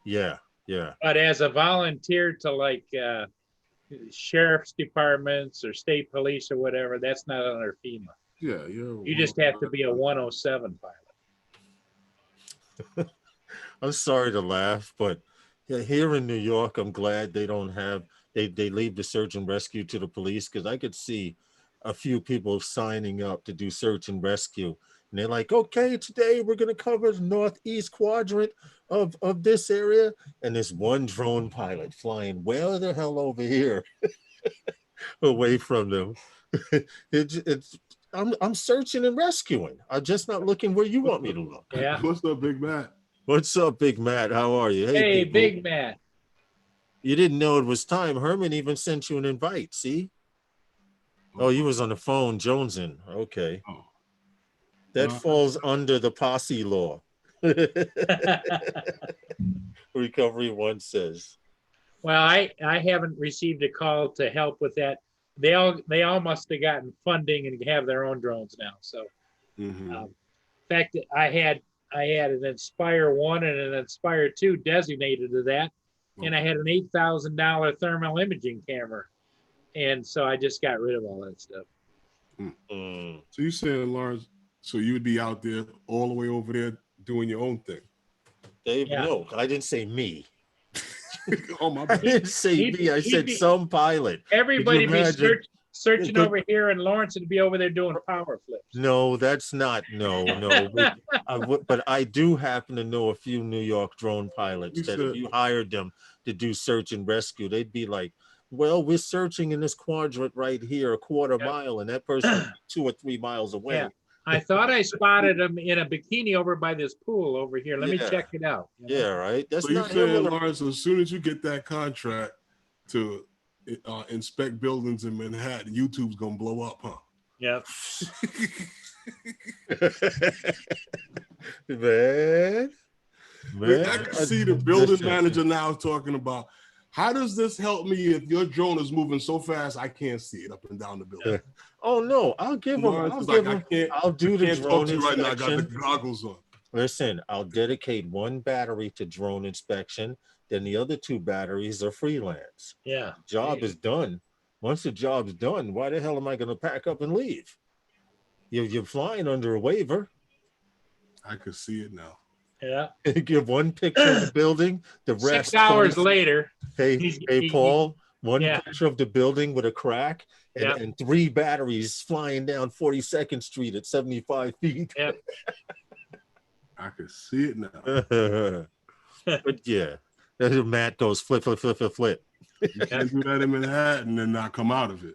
Yeah. But as a volunteer to like sheriff's departments or state police or whatever, that's not under FEMA. Yeah. You just have to be a 107 pilot. I'm sorry to laugh, but here in New York, I'm glad they don't have they leave the search and rescue to the police, because I could see a few people signing up to do search and rescue. And they're like, okay, today we're going to cover the northeast quadrant of this area. And there's one drone pilot flying well the hell over here away from them. I'm searching and rescuing. I'm just not looking where you want me to look. Yeah. What's up, Big Matt? What's up, Big Matt? How are you? Hey, people. Big Matt. You didn't know it was time. Herman even sent you an invite. See? Oh, you was on the phone jonesing. Okay. Oh. That falls under the posse law. Recovery One says. Well, I haven't received a call to help with that. They all must have gotten funding and have their own drones now. So, in fact, I had an Inspire 1 and an Inspire 2 designated to that, and I had an $8,000 thermal imaging camera, and so I just got rid of all that stuff. So you saying, Lawrence? So you would be out there all the way over there doing your own thing? Dave, no, I didn't say me. Oh my bad. I didn't say me. I said some pilot. Everybody be searching over here, and Lawrence would be over there doing power flips. No, that's not. No. But I do happen to know a few New York drone pilots that if you hired them to do search and rescue, they'd be like, well, we're searching in this quadrant right here, a quarter mile, and that person 2 or 3 miles away. Yeah. I thought I spotted him in a bikini over by this pool over here. Let me check it out. Yeah, right. That's so not you saying, Lawrence, as soon as you get that contract to inspect buildings in Manhattan, YouTube's gonna blow up, huh? Yep. Man, I can see the building manager now talking about, how does this help me if your drone is moving so fast I can't see it up and down the building? Oh no, I'll give him. I'll do the drone inspection. Right now, I got the goggles on. Listen, I'll dedicate one battery to drone inspection. Then the other 2 batteries are freelance. Yeah. Job is done. Once the job's done, why the hell am I going to pack up and leave? You're flying under a waiver. I could see it now. Yeah. Give one picture of the building. The rest. 6 hours later. Hey, Paul. One picture of the building with a crack and 3 batteries flying down 42nd Street at 75 feet. Yep. I could see it now. But yeah, Matt goes flip. You can't do that in Manhattan and not come out of it.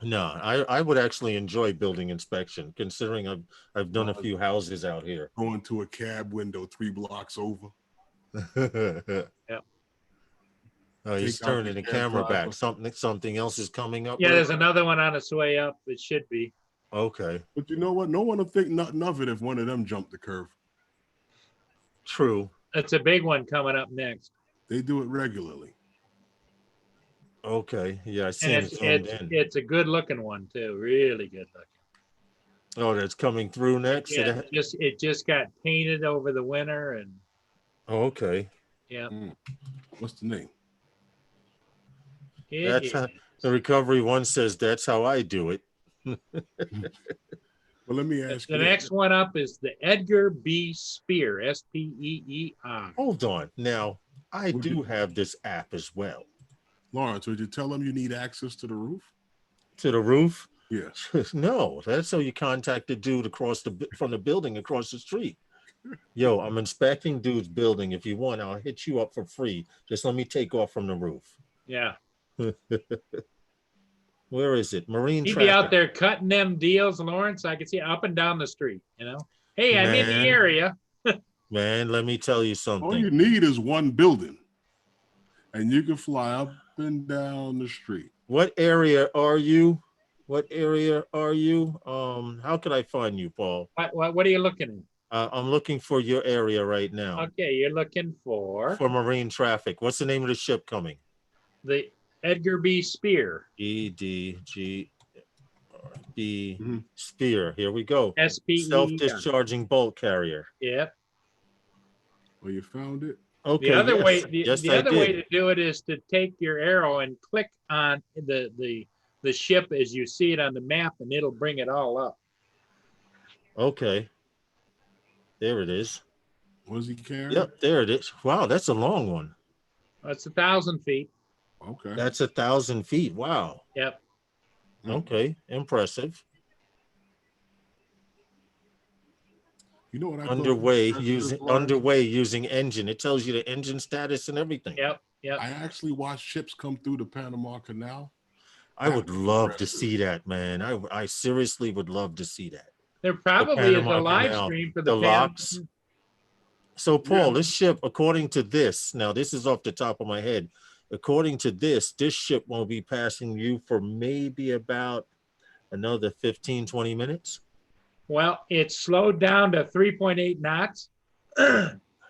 No, I would actually enjoy building inspection, considering I've done a few houses out here. Going to a cab window 3 blocks over. Yep. Oh, he's turning the camera back. Something else is coming up. Yeah, there's another one on its way up. It should be. Okay. But you know what? No one will think nothing of it if one of them jumped the curve. True. It's a big one coming up next. They do it regularly. Okay. Yeah, I see it's a good looking one too. Really good looking. Oh, that's coming through next. Yeah, it just got painted over the winter and. Oh, okay. Yeah. What's the name? That's how the Recovery One says. That's how I do it. Well, let me ask you. The next one up is the Edgar B. Speer, S-P-E-E-R. Hold on. Now, I do have this app as well. Lawrence, would you tell them you need access to the roof? To the roof? Yes. No, that's how you contact the dude from the building across the street. Yo, I'm inspecting dude's building. If you want, I'll hit you up for free. Just let me take off from the roof. Yeah. Where is it? Marine He'd traffic. be out there cutting them deals, Lawrence. I can see up and down the street, Hey, I'm in the area. Man, let me tell you something. All you need is one building, and you can fly up and down the street. What area are you? What area are you? How could I find you, Paul? What are you looking I'm looking for your area right now at? Okay, you're looking for for marine traffic. What's the name of the ship coming? the Edgar B. Spear, EDGB Mhm. Spear. Here we go. SPER. Self-discharging bulk carrier. Yep. Oh, you found it? The Okay, other way, yes. Yes, the I other way did. to do it is to take your arrow and click on the ship as you see it on the map, and it'll bring it all up. Okay. There it is. Was he carrying? Yep, there it is. Wow, that's a long one. That's 1,000 feet. Okay. That's 1,000 feet. Wow. Yep. Okay, impressive. You know what I Underway thought? using engine. It tells you the engine status and everything. Yep. Yep. I actually watched ships come through the Panama Canal. I would love to see that, man. I seriously would love to see that. There The probably is a Panama live Canal, stream for the the Pan. locks. So, Paul, Yeah. this ship, according to this, now this is off the top of my head. According to this ship won't be passing you for maybe about another 15, 20 minutes. Well, it's slowed down to 3.8 knots.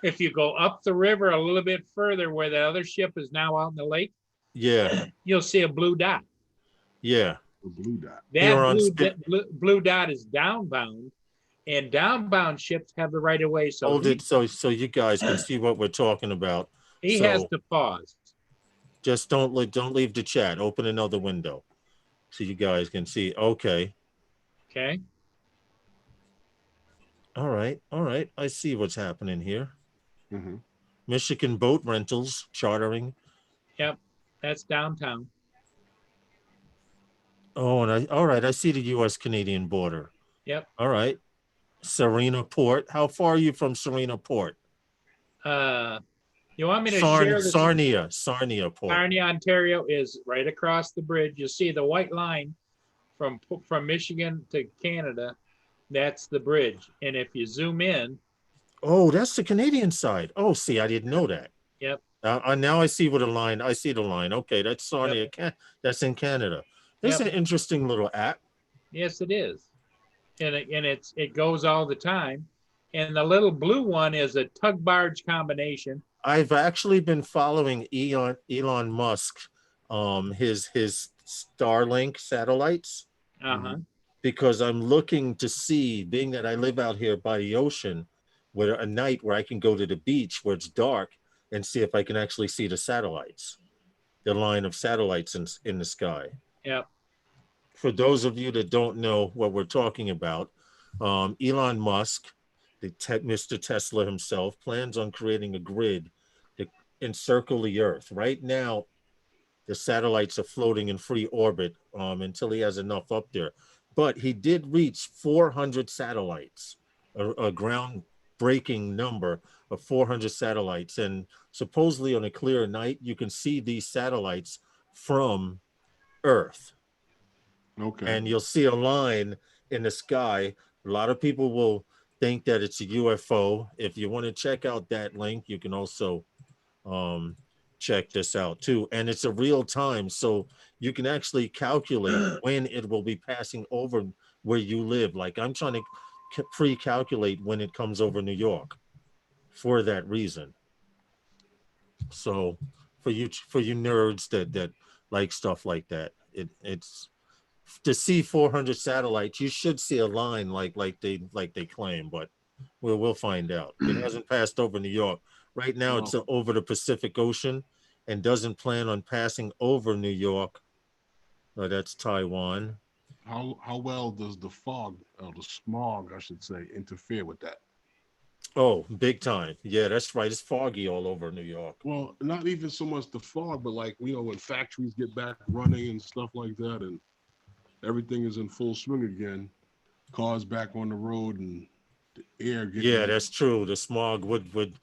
If you go up the river a little bit further where the other ship is now out in the lake, Yeah, you'll see a blue dot. yeah. The blue dot. Here That on blue dot is downbound, and downbound ships have the right of way. So Hold it so you guys can see what we're talking about. he has So to pause. just don't leave the chat. Open another window so you guys can see. Okay. Okay. All right. All right. I see what's happening here. Mm-hmm. Michigan boat rentals, chartering. Yep. That's downtown. Oh, and all right. I see the U.S. Canadian border. Yep. All right. Serena Port. How far are you from Serena Port? You want me to share this? Sarnia Port. Sarnia, Ontario is right across the bridge. You see the white line from Michigan to Canada. That's the bridge. And if you zoom in, Oh, that's the Canadian side. Oh, see, I didn't know that. yep. Now I see what a line. I see the line. Okay, that's Sarnia. Yep. That's in Canada. It's Yep. an interesting little app. Yes, it is. And it goes all the time. And the little blue one is a tug barge combination. I've actually been following Elon Musk, his Starlink satellites, because I'm looking to see, being that I live out here by the ocean, where a night where I can go to the beach where it's dark and see if I can actually see the satellites, the line of satellites in the sky. Yep. For those of you that don't know what we're talking about, Elon Musk, Mr. Tesla himself, plans on creating a grid to encircle the Earth. Right now, the satellites are floating in free orbit until he has enough up there. But he did reach 400 satellites, a groundbreaking number of 400 satellites. And supposedly on a clear night, you can see these satellites from Earth. Okay. And you'll see a line in the sky. A lot of people will think that it's a UFO. If you want to check out that link, you can also check this out too. And it's a real time, so you can actually calculate when it will be passing over where you live. Like I'm trying to pre-calculate when it comes over New York for that reason. So for you nerds that like stuff like that, it's to see 400 satellites. You should see a line like they claim, but we'll find out. It hasn't passed over New York. Right now, it's over the Pacific Ocean and doesn't plan on passing over New York. That's Taiwan. How well does the fog, or the smog, I should say, interfere with that? Oh, big time. Yeah, that's right. It's foggy all over New York. Well, not even so much the fog, but like, when factories get back running and stuff like that, and everything is in full swing again, cars back on the road and the air getting... Yeah, that's true. The smog would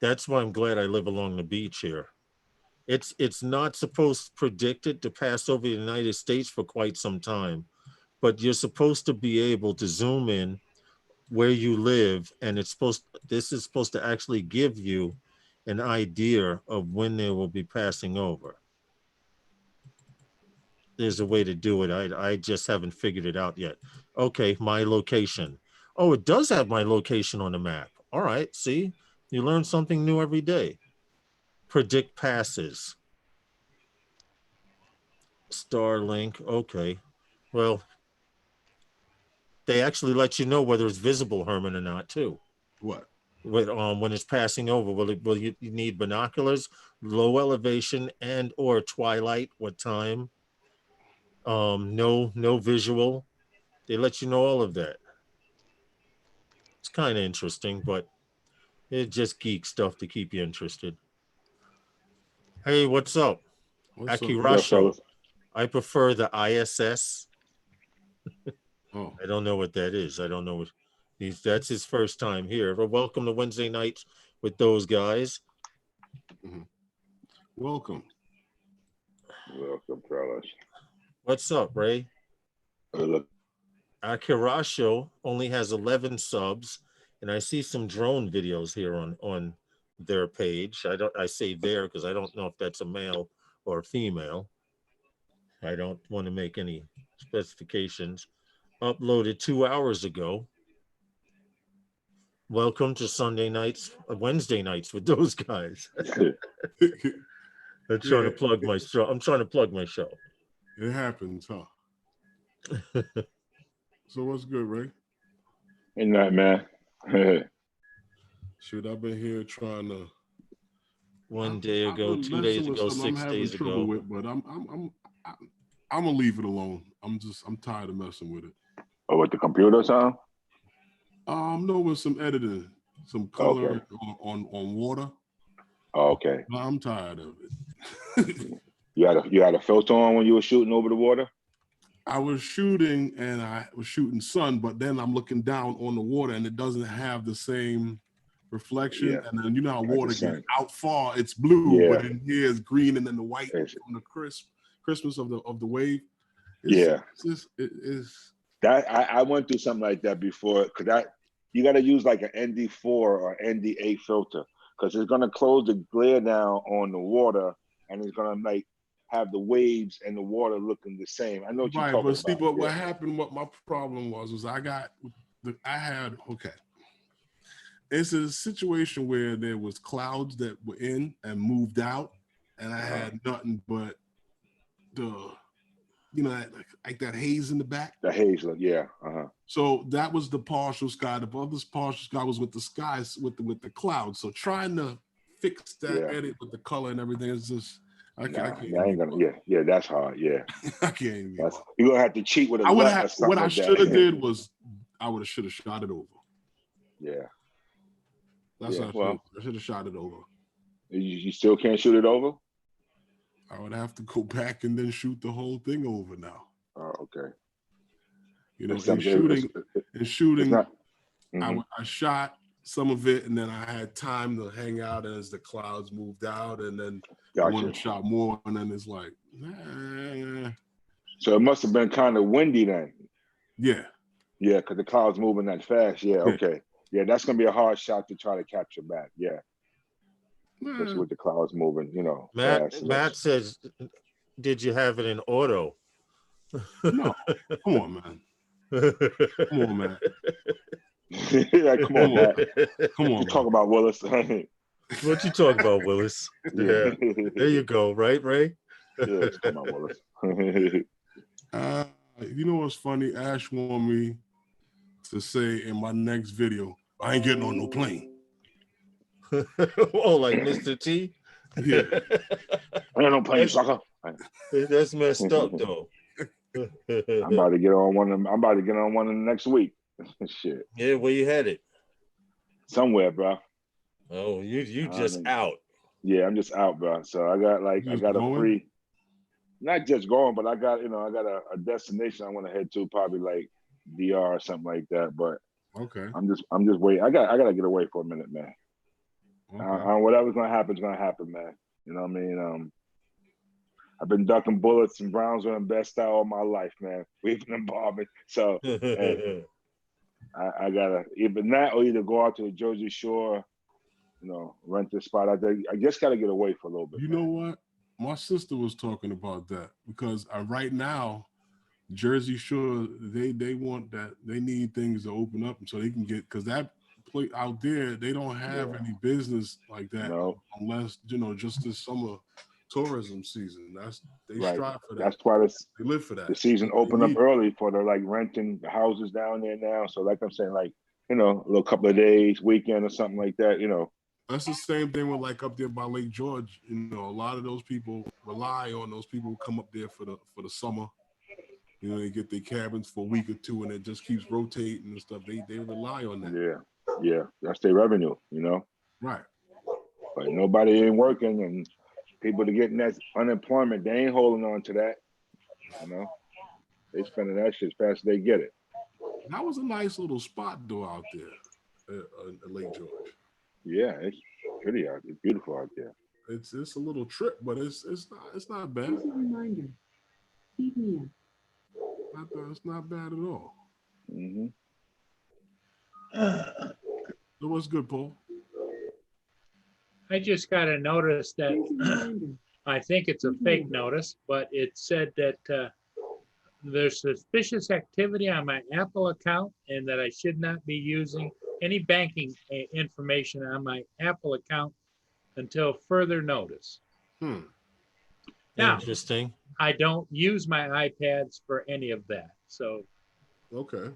that's why I'm glad I live along the beach here. It's not supposed predicted to pass over the United States for quite some time, but you're supposed to be able to zoom in where you live, and this is supposed to actually give you an idea of when they will be passing over. there's a way to do it. I just haven't figured it out yet. Okay, my location. Oh, it does have my location on the map. All right, see, you learn something new every day. Predict passes. Starlink. Okay, well, they actually let you know whether it's visible, Herman, or not too. What? When it's passing over, will you need binoculars, low elevation, and or twilight? What time? No visual. They let you know all of that. It's kind of interesting, but it's just geek stuff to keep you interested. Hey, what's up? What's up? Akirasho. I prefer the ISS. Oh, I don't know what that is. I don't know what that's his first time here. But welcome to Wednesday nights with those guys. welcome. Welcome, fellas. What's up, Ray? Look, Akirasho only has 11 subs, and I see some drone videos here on their page. I say there because I don't know if that's a male or a female. I don't want to make any specifications. Uploaded 2 hours ago. Welcome to Wednesday nights with those guys. I'm trying to plug my show. It happens, huh? So what's good, Ray? ain't that, man? Shoot, I've been here trying to. 1 day ago, 2 days ago, 6 days ago. With, but I'm gonna leave it alone. I'm tired of messing with it. Oh, with the computer, son? No, with some editing, some color on water. Oh, okay. No, I'm tired of it. You had a filter on when you were shooting over the water? I was shooting and I was shooting sun, but then I'm looking down on the water and it doesn't have the same reflection. Yeah. And then you know how water the gets out far, it's blue, Yeah. but in here it's green, and then the white It's- from the crispness of the wave. Yeah. It is. That I went through something like that before, because you got to use like an ND4 or ND8 filter, because it's gonna close the glare down on the water, and it's gonna like have the waves and the water looking the same. I know what you're Right, talking but see, about. but what happened? What my problem was it's a situation where there was clouds that were in and moved out, and I had nothing but like that haze in the back. The haze, yeah. So that was the partial sky. The other partial sky was with the skies with the clouds. So trying to fix that edit with the color and everything is just I can't. Yeah, that's hard. Yeah, I can't even. You're gonna have to cheat with a what like I should have did was I should have shot it over. Yeah. That's what I should have shot it over. You still can't shoot it over? I would have to go back and then shoot the whole thing over now. Oh, okay. You know, in shooting, I shot some of it, and then I had time to hang out as the clouds moved out, and then I went and shot more, and then it's like, nah. So it must have been kind of windy then. Yeah. Yeah, because the clouds moving that fast. Yeah, okay. Yeah, that's gonna be a hard shot to try to capture back. Yeah. Especially with the clouds moving, Matt says, did you have it in auto? No. Come on, man. Come on, man. Come on, Matt. Come on. Talk about Willis. What you talk about, Willis? Yeah. There you go, right, Ray? Yeah, come on, Willis. You know what's funny? Ash wanted me to say in my next video, I ain't getting on no plane. Oh, like Mr. T? Yeah. I ain't no plane, sucker. That's messed up, though. I'm about to get on one in the next week. Shit. Yeah, where you headed? Somewhere, bro. Oh, you just out. Yeah, I'm just out, bro. So I got a free, not just going, but I got a destination I want to head to, probably like DR or something like that. But okay, I'm just waiting. I gotta get away for a minute, man. Okay. Whatever's gonna happen is gonna happen, man. You know what I mean? I've been ducking bullets and Brownsville and Best Style all my life, man. Weaving and bombing. So hey, I gotta either that or either go out to the Jersey Shore, rent a spot out there. I just gotta get away for a little bit. You know what? My sister was talking about that because right now, Jersey Shore, they want that. They need things to open up so they can get, because that place out there, they don't have any business like that No. unless, just this summer tourism season. They Right. strive for that. That's why They live for that. the season They opened up need- early for the like renting the houses down there now. So like I'm saying, like, a little couple of days, weekend or something like that, That's the same thing with like up there by Lake George. A lot of those people rely on those people who come up there for the summer. They get their cabins for a week or two, and it just keeps rotating and stuff. They rely on that. Yeah. That's their revenue, Right. But nobody ain't working, and people that getting that unemployment, they ain't holding on to that. They spending that shit as fast as they get it. That was a nice little spot though out there at Lake George. Yeah, it's pretty out there, beautiful out there. It's a little trip, but it's not bad. Here's a reminder. Feed me up. It's not bad at all. Mm-hmm. So what's good, Paul? I just got a notice that Here's a reminder. I think it's a fake notice, but it said that there's suspicious activity on my Apple account and that I should not be using any banking information on my Apple account until further notice. Now, Interesting. I don't use my iPads for any of that. So, Okay.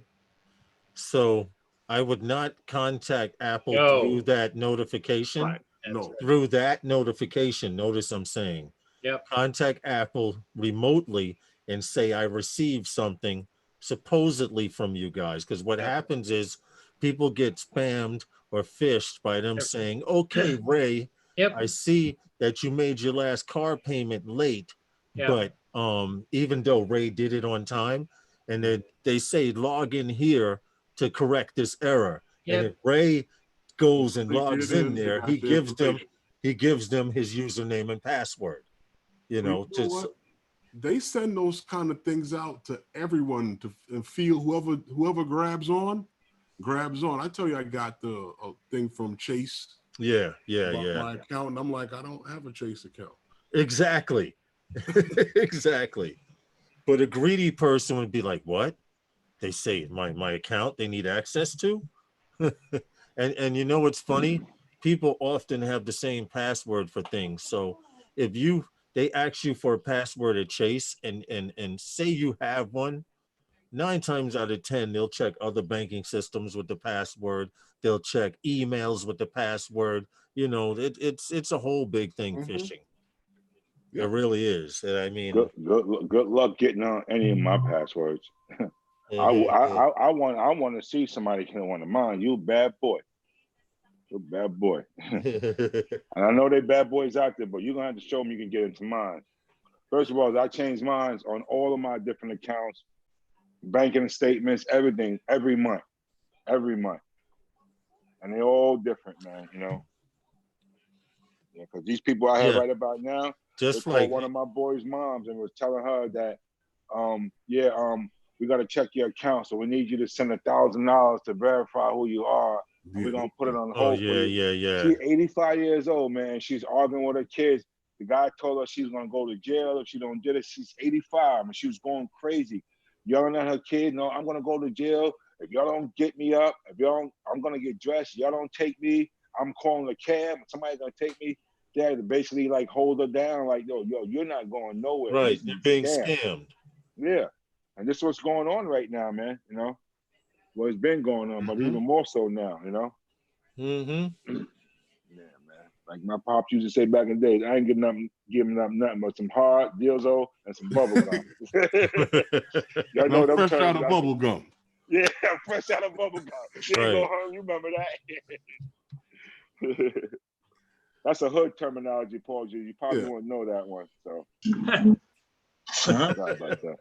So I would not contact Apple No. through that notification. Right. No. Through that notification, notice I'm saying. Yep. Contact Apple remotely and say I received something supposedly from you guys. Because what happens is people get spammed or phished by them saying, okay, Ray, I see that you made your last car payment late, but even though Ray did it on time, and they say log in here to correct this error. And if Ray goes and logs in there, he gives them his username and password. They send those kind of things out to everyone and feel whoever grabs on. I tell you, I got the thing from Chase. Yeah. My account, and I'm like, I don't have a Chase account. Exactly. Exactly. But a greedy person would be like, what? They say my account they need access to? and you know what's funny? People often have the same password for things. So if they ask you for a password at Chase and say you have one, 9 times out of 10, they'll check other banking systems with the password. They'll check emails with the password. It's a whole big thing, phishing. It really is. I mean, good luck getting on any of my passwords. I want to see somebody kill one of mine. You bad boy. You're a bad boy. And I know they bad boys out there, but you're gonna have to show me you can get into mine. First of all, I changed mine on all of my different accounts, banking statements, everything, every month. And they're all different, man, Yeah, because these people I have right about now, just like one of my boys' moms and was telling her that, we got to check your account, so we need you to send $1,000 to verify who you are. And we're gonna put it on hold for you. Yeah. She's 85 years old, man. She's arguing with her kids. The guy told her she's gonna go to jail if she don't get it. She's 85 and she was going crazy, yelling at her kid. No, I'm gonna go to jail if y'all don't get me up. If y'all don't, I'm gonna get dressed. Y'all don't take me. I'm calling a cab. Somebody's gonna take me. They had to basically like hold her down, like yo, you're not going nowhere. Right, you're being scammed. Yeah, and this is what's going on right now, man. Well, it's been going on, but even more so now, Mm-hmm. Yeah, man. Like my pops used to say back in the day, I ain't giving up nothing but some hard Dilzo and some bubble gum. Y'all know them fresh out of bubble gum. Yeah, fresh out of bubble gum. You go home, you remember that? That's a hood terminology, Paul G. You probably won't know that one. So sorry about that.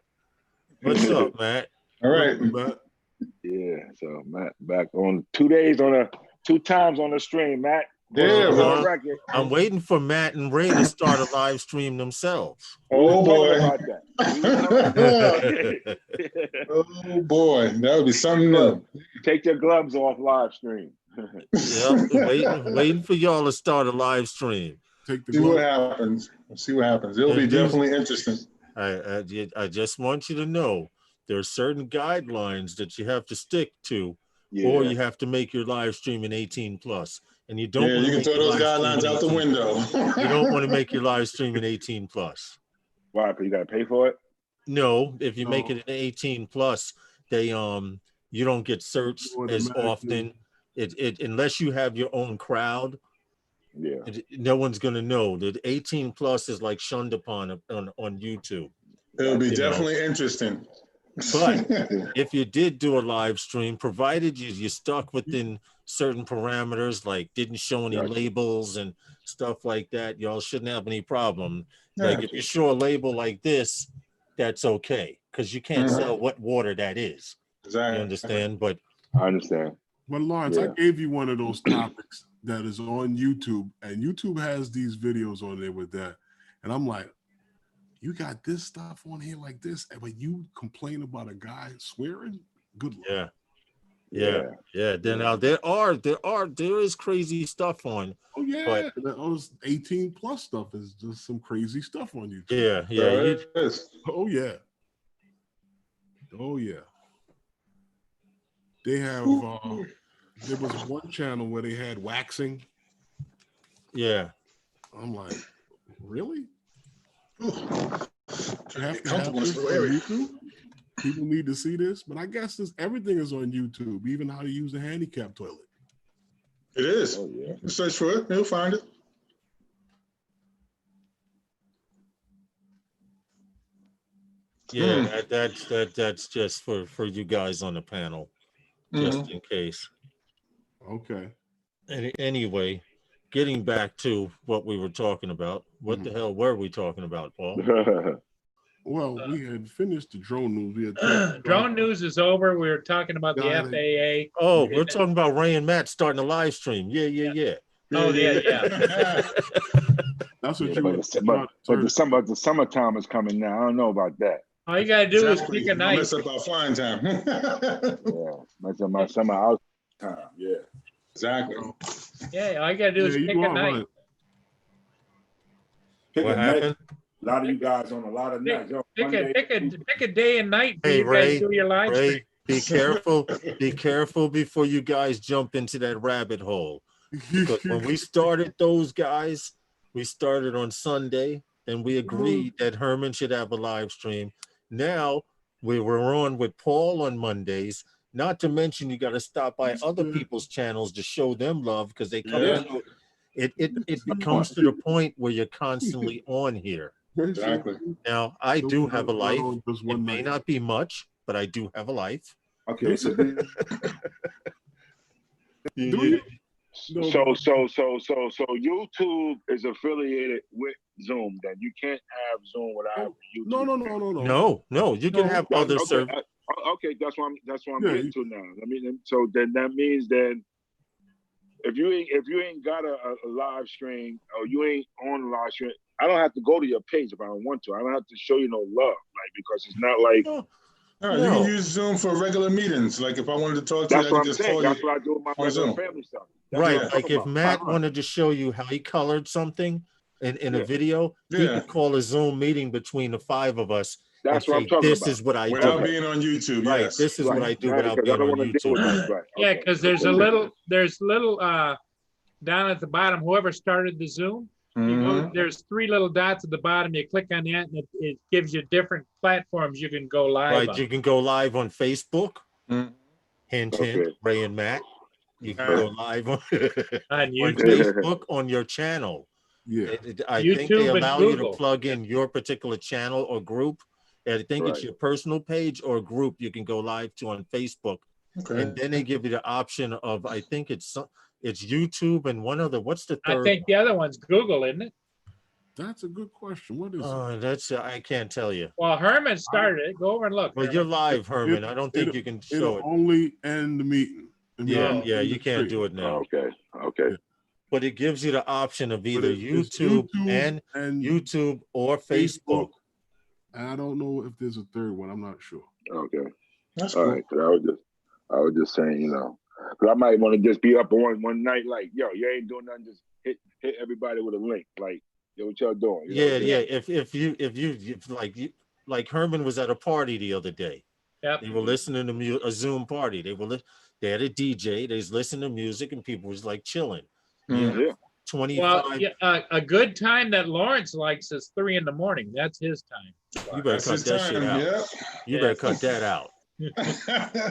What's up, Matt? All right. Matt. Yeah, so Matt back on 2 times on the stream, Matt. Yeah, I'm waiting for Matt and Ray to start a live stream themselves. Oh boy. About that. Oh boy, that would be something new. Take your gloves off live stream. Yep, waiting for y'all to start a live stream. take the See what glove. happens. See what happens. It'll be And these- definitely interesting. I just want you to know there are certain guidelines that you have to stick to, or you have to make your live stream in 18 plus. And you don't Yeah, want you to can make throw your those live stream guidelines in out the 18 window. You don't want to make your live stream in 18 plus. Why? Because you got to pay for it. No, if you make No. it an 18 plus, they you don't get searched as Automatically. often. It unless you have your own crowd, Yeah. no one's gonna know. The 18 plus is like shunned upon on YouTube. It'll be You know. definitely interesting. But if you did do a live stream, provided you stuck within certain parameters, like didn't show any Gotcha. labels and stuff like that, y'all shouldn't have any problem. Yeah. Like if you show a label like this, that's okay, because you can't sell what water that is. Exactly. You understand? But I understand. But Lawrence, I Yeah. gave you one of those topics that is on YouTube, and YouTube has these videos on there with that. And I'm like, you got this stuff on here like this, but you complain about a guy swearing? Good luck. yeah. Then now there is crazy stuff on. Oh yeah, But- that those 18 plus stuff is just some crazy stuff on YouTube. Yeah. It is. Oh yeah. Oh yeah. They have there was one channel where they had waxing. Yeah. I'm like, really? You have to have Comfortable this in on the area. YouTube? People need to see this, but I guess everything is on YouTube, even how to use the handicap toilet. It is. Oh yeah. Search for it. You'll find it. Yeah, that's just for you guys on the panel, just in case. Okay. Anyway, getting back to what we were talking about, what the hell were we talking about, Paul? Well, we had finished the drone news. We had talked about- Drone news is over. We were talking about the Got it. FAA. Oh, we're talking about Ray and Matt starting a live stream. Yeah. Oh, yeah. That's what Yeah, you but, were. the summertime is coming now. I don't know about that. All you gotta do Exactly. is pick a Don't night. mess up our flying time. Yeah, my summer out time. Yeah. Exactly. Yeah, all you gotta do is Yeah, pick you a are night. right. Pick What a night. happened? A lot of you guys on a lot of nights. Yo, Pick a day and night for Hey, you Ray, guys do your live stream. Ray, be careful. Be careful before you guys jump into that rabbit hole. Because when we started those guys, we started on Sunday, and we agreed that Herman should have a live stream. Now we were on with Paul on Mondays. Not to mention, you got to stop by other people's channels to show them love because they come. Yeah. To it becomes to the point where you're constantly on here. Exactly. Now I do have a life. Just It one may night. not be much, but I do have a life. Okay, so Do you? No. So YouTube is affiliated with Zoom. Then you can't have Zoom without YouTube. No, you can have other Okay, services. okay, that's what I'm Yeah, getting to now. I mean, so then that means then if you ain't got a live stream or you ain't on live stream, I don't have to go to your page if I don't want to. I don't have to show you no love, like, because it's not like. No, you can use Zoom for regular meetings. Like if I wanted to talk to That's you, I what can I'm just saying. call That's you. what I do with my on regular Zoom. family stuff. Right, what I'm like talking if about. Matt wanted to show you how he colored something in a Yeah. video, he Yeah. could call a Zoom meeting between the five of us That's and what say, I'm talking this about. is what I Without do. being on YouTube, Right, yes. this is what I do Right, without because I being don't on want to deal with YouTube. that. Right. Yeah, Okay. because there's little down at the bottom, whoever started the Zoom, you go, there's three little dots at the bottom. You click on that, and it gives you different platforms you can go live Right, on. you can go live on Facebook. Mhm. Hint, Okay. hint, Ray and Matt. You can go live on, On on YouTube. Facebook on your channel. Yeah. I think they YouTube and allow you to Google. plug in your particular channel or group. I think it's Right. your personal page or group you can go live to on Facebook. Okay. And then they give you the option of, I think it's YouTube and one other. What's the I third? think the other one's Google, isn't it? That's a good question. What is it? That's I can't tell you. Well, Herman started it. Go over and look. Well, Herman. you're live, Herman. I don't think It'll- you can It'll show it. only end the meeting. Yeah, you can't do it now. Okay. But it gives you the option of either it's YouTube and and YouTube or Facebook. And I don't know if there's a third one. I'm not sure. Okay. That's All cool. right. 'Cause I was just saying, Cause I might want to just be up one night, like, yo, you ain't doing nothing, just hit everybody with a link, like, yo, what y'all doing? You know what I'm Yeah. saying? If you like Herman was at a party the other day. Yep. They were listening to a Zoom party. They had a DJ. They was listening to music, and people was like chilling. Yeah, Yeah. 25. Well, yeah, a good time that Lawrence likes is 3 in the morning. That's his time. You better That's cut his that time. shit out. Yep. You better cut that out.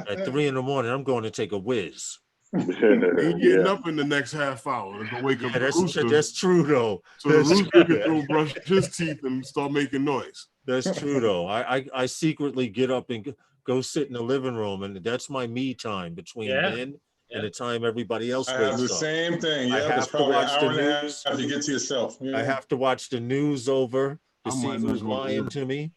At 3 in the morning, I'm going to take a whiz. He getting Yeah. up in the next half hour to go wake up Yeah, the rooster. that's true though. So the That's rooster true. can go brush his teeth and start making noise. That's true though. I secretly get up and go sit in the living room, and that's my me time between then and the time everybody else I wakes have the up. same thing. I Yep, have it's to probably an watch hour the and a news. half to get to yourself. Yeah. I have to watch the news over to I see might not who's go to lying work. to me.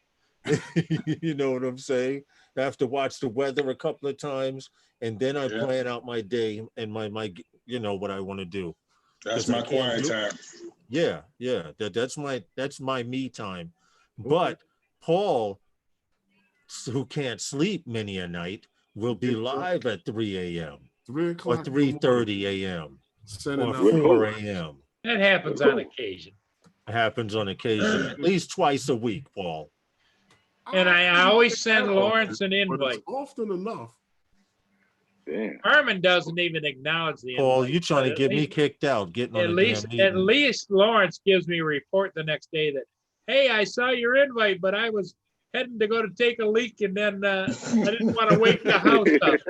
You know what I'm saying? I have to watch the weather a couple of times, and then I plan out my day and my you know what I want to do. That's my quiet time. Yeah. That's my me time. But Paul, who can't sleep many a night, will be live at 3 a.m. 3 or o'clock 3:30 a.m. Sending or out 4 a.m. That happens on occasion. It happens on occasion, at least twice a week, Paul. And I always send Lawrence an but invite. it's often enough. Damn. Herman doesn't even acknowledge the invite. Paul, you trying to But get me kicked out, getting on At a least, damn at meeting. least Lawrence gives me a report the next day that, hey, I saw your invite, but I was heading to go to take a leak, and then I didn't want to wake the house up.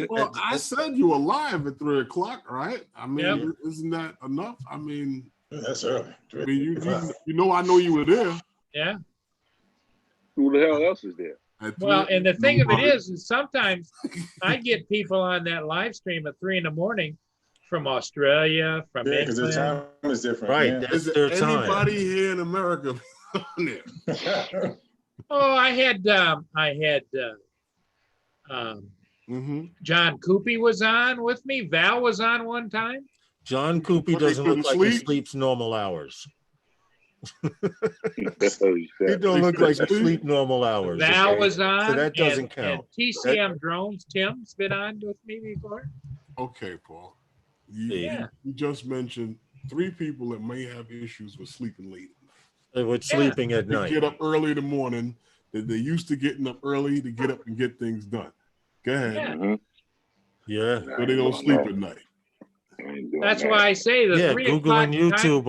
Well, I said you were live at 3 o'clock, right? I mean, Yep. isn't that enough? I mean, That's early. I mean, you know, I know you were there. Yeah. Who the hell else is there? At Well, 3. and the thing of it Nobody. is sometimes I get people on that live stream at 3 in the morning from Australia, from Yeah, because their England. time is different. Right, Yeah. that's Is their there time. anybody here in America on there? Oh, I had John Coopy was on with me. Val was on one time. John Coopy But they doesn't look couldn't like he sleep? sleeps normal hours. Oh, He shit. don't look like he sleep normal hours. Val okay? was on. So that doesn't and count. TCM Drones, Tim's been on with me before. Okay, Paul. Yeah. You just mentioned 3 people that may have issues with sleeping late. With sleeping at They night. get up early in the morning. They're used to getting up early to get up and get things done. Go ahead. Yeah. Mm-hmm. Yeah. So they don't sleep at night. That's why I say the Yeah, 3 Google o'clock and time, YouTube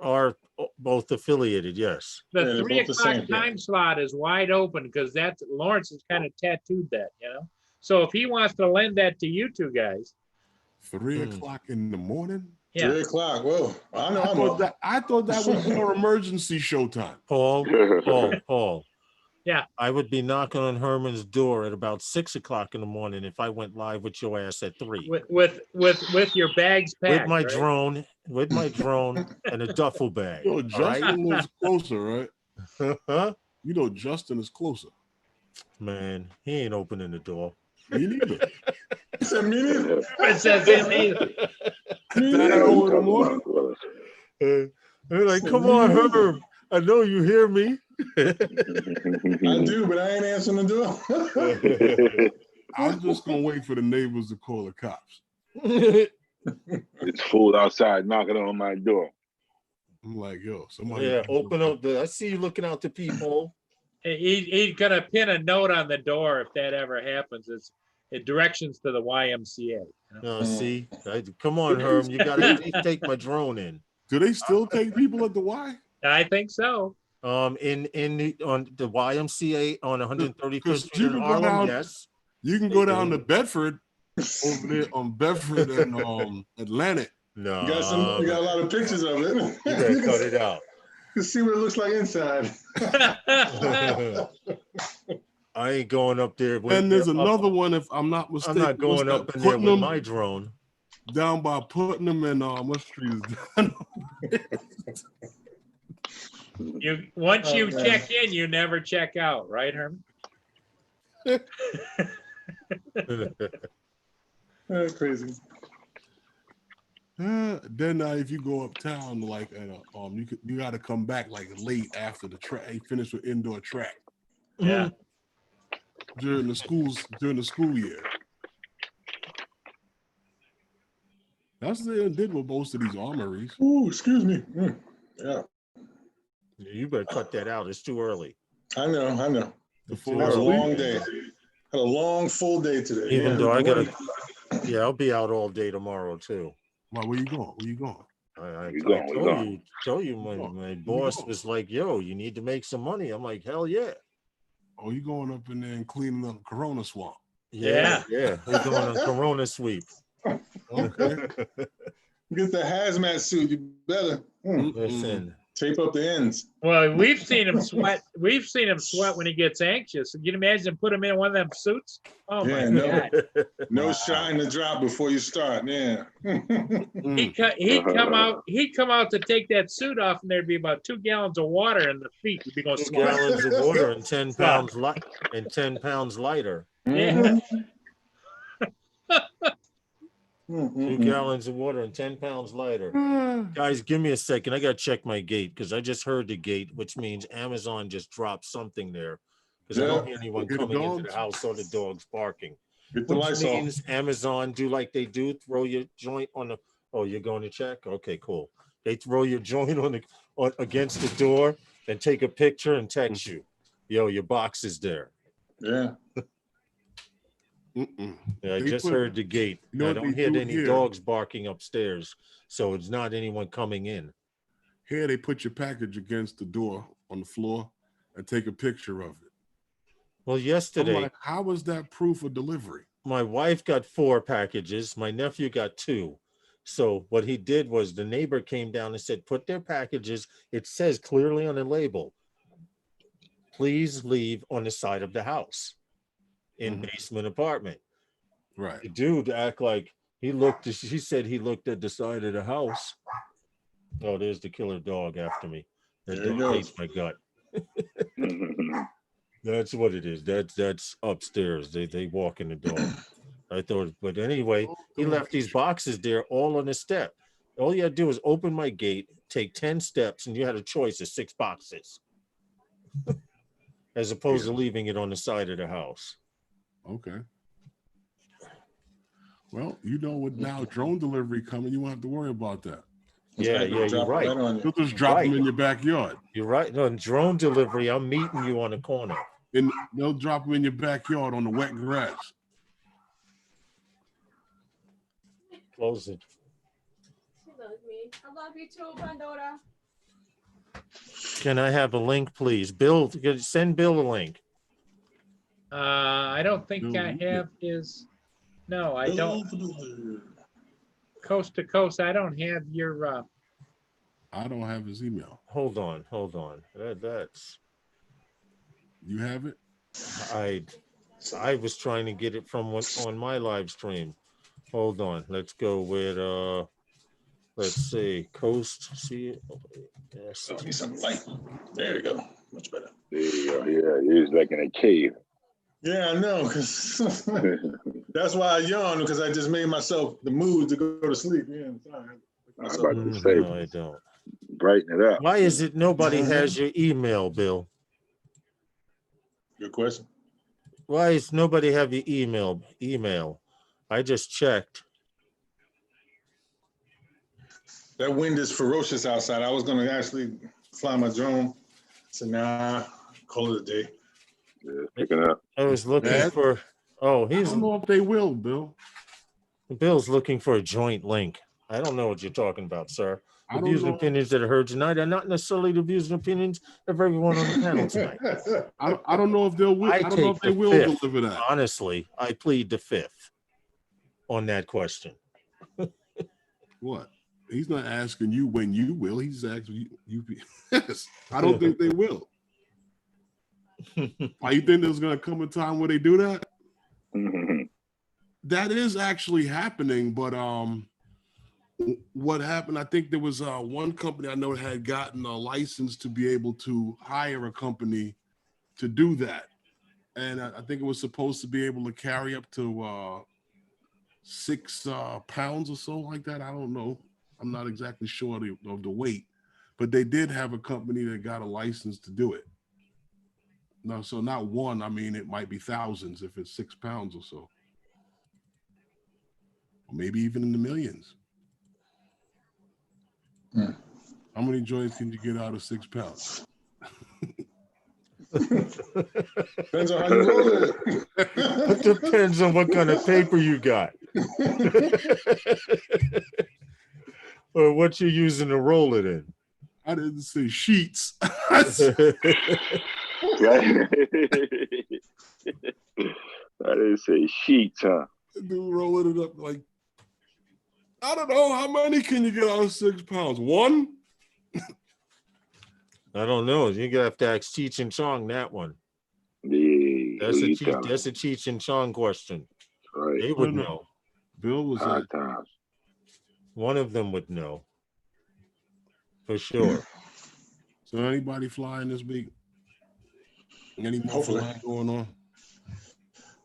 are both affiliated, yes. the Yeah, they're 3 both the o'clock same time thing. slot is wide open because that's Lawrence has kind of tattooed that, you know. So if he wants to lend that to you two guys, 3 o'clock in the morning? yeah. 3 o'clock. Whoa. I know I'm up. I thought that was your emergency showtime. Paul. Yeah. I would be knocking on Herman's door at about 6 o'clock in the morning if I went live with your ass at 3. With your bags packed. With my right? drone and a duffel bag. You know, Justin lives closer, right? Huh? You know, Justin is closer. Man, he ain't opening the door. Me neither. He said, me neither. It says in me. That hour in the morning? They're like, come on, Herb. I know you hear me. I do, but I ain't answering the door. I'm just gonna wait for the neighbors to call the cops. It's fool outside knocking on my door. I'm like, yo, somebody. Yeah, open up I see you looking out the peephole. He's gonna pin a note on the door if that ever happens. It directions to the YMCA. You know? See, come on, Herm. You gotta at least take my drone in. Do they still take people at the Y? I think so. On the YMCA on 135th Street you in can go Harlem, down. yes. You can go down to Bedford, over there on Bedford and Atlantic. No, You got a lot of pictures of it. you better cut it out. You can see what it looks like inside. I ain't going up there. And there's another one, if I'm not mistaken. I'm not going up in there with my drone. Down by Putnam and what street is that? Once you check in, you never check out, right, Herman? Crazy. Then if you go uptown, like you got to come back like late after the track. Finish with indoor track Yeah. during the school year. That's what they did with most of these armories. Ooh, excuse me. Yeah, You better cut that out. It's too early. I know. The Too fall Had a early, long man. day. Had a long, full day today. Even Yeah. though I gotta, yeah, I'll be out all day tomorrow too. Why, where you going? Where you going? I We going, we told you going? my Where you boss going? was like, yo, you need to make some money. I'm like, hell yeah. Oh, you going up in there and cleaning up Corona swamp? Yeah. We're going on Corona sweep. Okay. Get the hazmat suit. You better Listen, tape up the ends. Well, we've seen him sweat. We've seen him sweat when he gets anxious. Can you imagine put him in one of them suits? Oh my Yeah, God. no shine to drop before you start. Yeah. He'd come out to take that suit off, and there'd be about 2 gallons of water in the feet. He'd be going 2 sweat. gallons of water and 10 pounds light and 10 pounds lighter. Yeah. 2 gallons of water and 10 pounds lighter. Guys, give me a second. I gotta check my gate because I just heard the gate, which means Amazon just dropped something there. Because I don't hear anyone Hear the coming into dogs? the house or the dogs barking. Get the Which lights off. means Amazon do like they do, throw your joint on the. Oh, you're going to check? Okay, cool. They throw your joint against the door and take a picture and text you. Yo, your box is there. Yeah. Yeah, I just heard the gate. You know I what don't they hear do any here? dogs barking upstairs, so it's not anyone coming in. Here they put your package against the door on the floor and take a picture of it. Well, I'm yesterday, like, how was that proof of delivery? my wife got 4 packages. My nephew got 2. So what he did was the neighbor came down and said, put their packages. It says clearly on the label, please leave on the side of the house in basement apartment. Right. The dude act like he said he looked at the side of the house. Oh, there's the killer dog after me. That There he dog goes. hates my gut. That's what it is. That's upstairs. They walk in the dog. I thought, but anyway, he left these boxes there all on the step. All you had to do is open my gate, take 10 steps, and you had a choice of 6 boxes. As opposed to leaving it on the side of the house. Okay. Well, you know, with now drone delivery coming, you won't have to worry about that. Yeah, you're right. You'll just drop them in your backyard. You're right. No, in drone delivery, I'm meeting you on the corner. And they'll drop them in your backyard on the wet grass. Close it. She loves me. I love you too, Pandora. Can I have a link, please? Bill, send Bill a link. I don't think I have his. No, I don't. Coast to coast, I don't have your. I don't have his email. Hold on. That's. You have it? I was trying to get it from on my live stream. Hold on. Let's go with let's see. Coast. See. Yes. Give me some light. There you go. Much better. There you go. Yeah, he was like in a cave. Yeah, I know. Cause that's why I yawn, because I just made myself the mood to go to sleep. Yeah, I'm sorry. I was about to say, No, I don't. Brighten it up. Why is it nobody has your email, Bill? Good question. Why is nobody have your email? I just checked. That wind is ferocious outside. I was going to actually fly my drone. So nah, call it a day. Yeah, picking up. I was looking for. Oh, I don't know if they will, Bill. Bill's looking for a joint link. I don't know what you're talking about, sir. The I don't views and know. opinions that are heard tonight are not necessarily the views and opinions of everyone on the panel tonight. I don't know if they'll. I don't know if they will deliver that. Honestly, I plead the 5th on that question. What? He's not asking you when you will. He's asking you. Yes, I don't think they will. Why you think there's going to come a time where they do that? That is actually happening, but what happened? I think there was one company I know had gotten a license to be able to hire a company to do that, and I think it was supposed to be able to carry up to 6 pounds or so like that. I don't know. I'm not exactly sure of the weight, but they did have a company that got a license to do it. No, so not one. I mean, it might be thousands if it's 6 pounds or so. Or maybe even in the millions. How many joints can you get out of 6 pounds? Depends on how you roll it. It depends on what kind of paper you got. Or what you're using to roll it in. I didn't say sheets. I didn't say sheets, huh? Dude rolling it up like, I don't know, how many can you get out of 6 pounds? 1? I don't know. You're gonna have to ask Cheech and Chong that one. Yeah, That's a Cheech and Chong question. Right. They would know. Bill was Hard like, times. One of them would know. For sure. so anybody flying this week? Any more Hopefully. flying going on?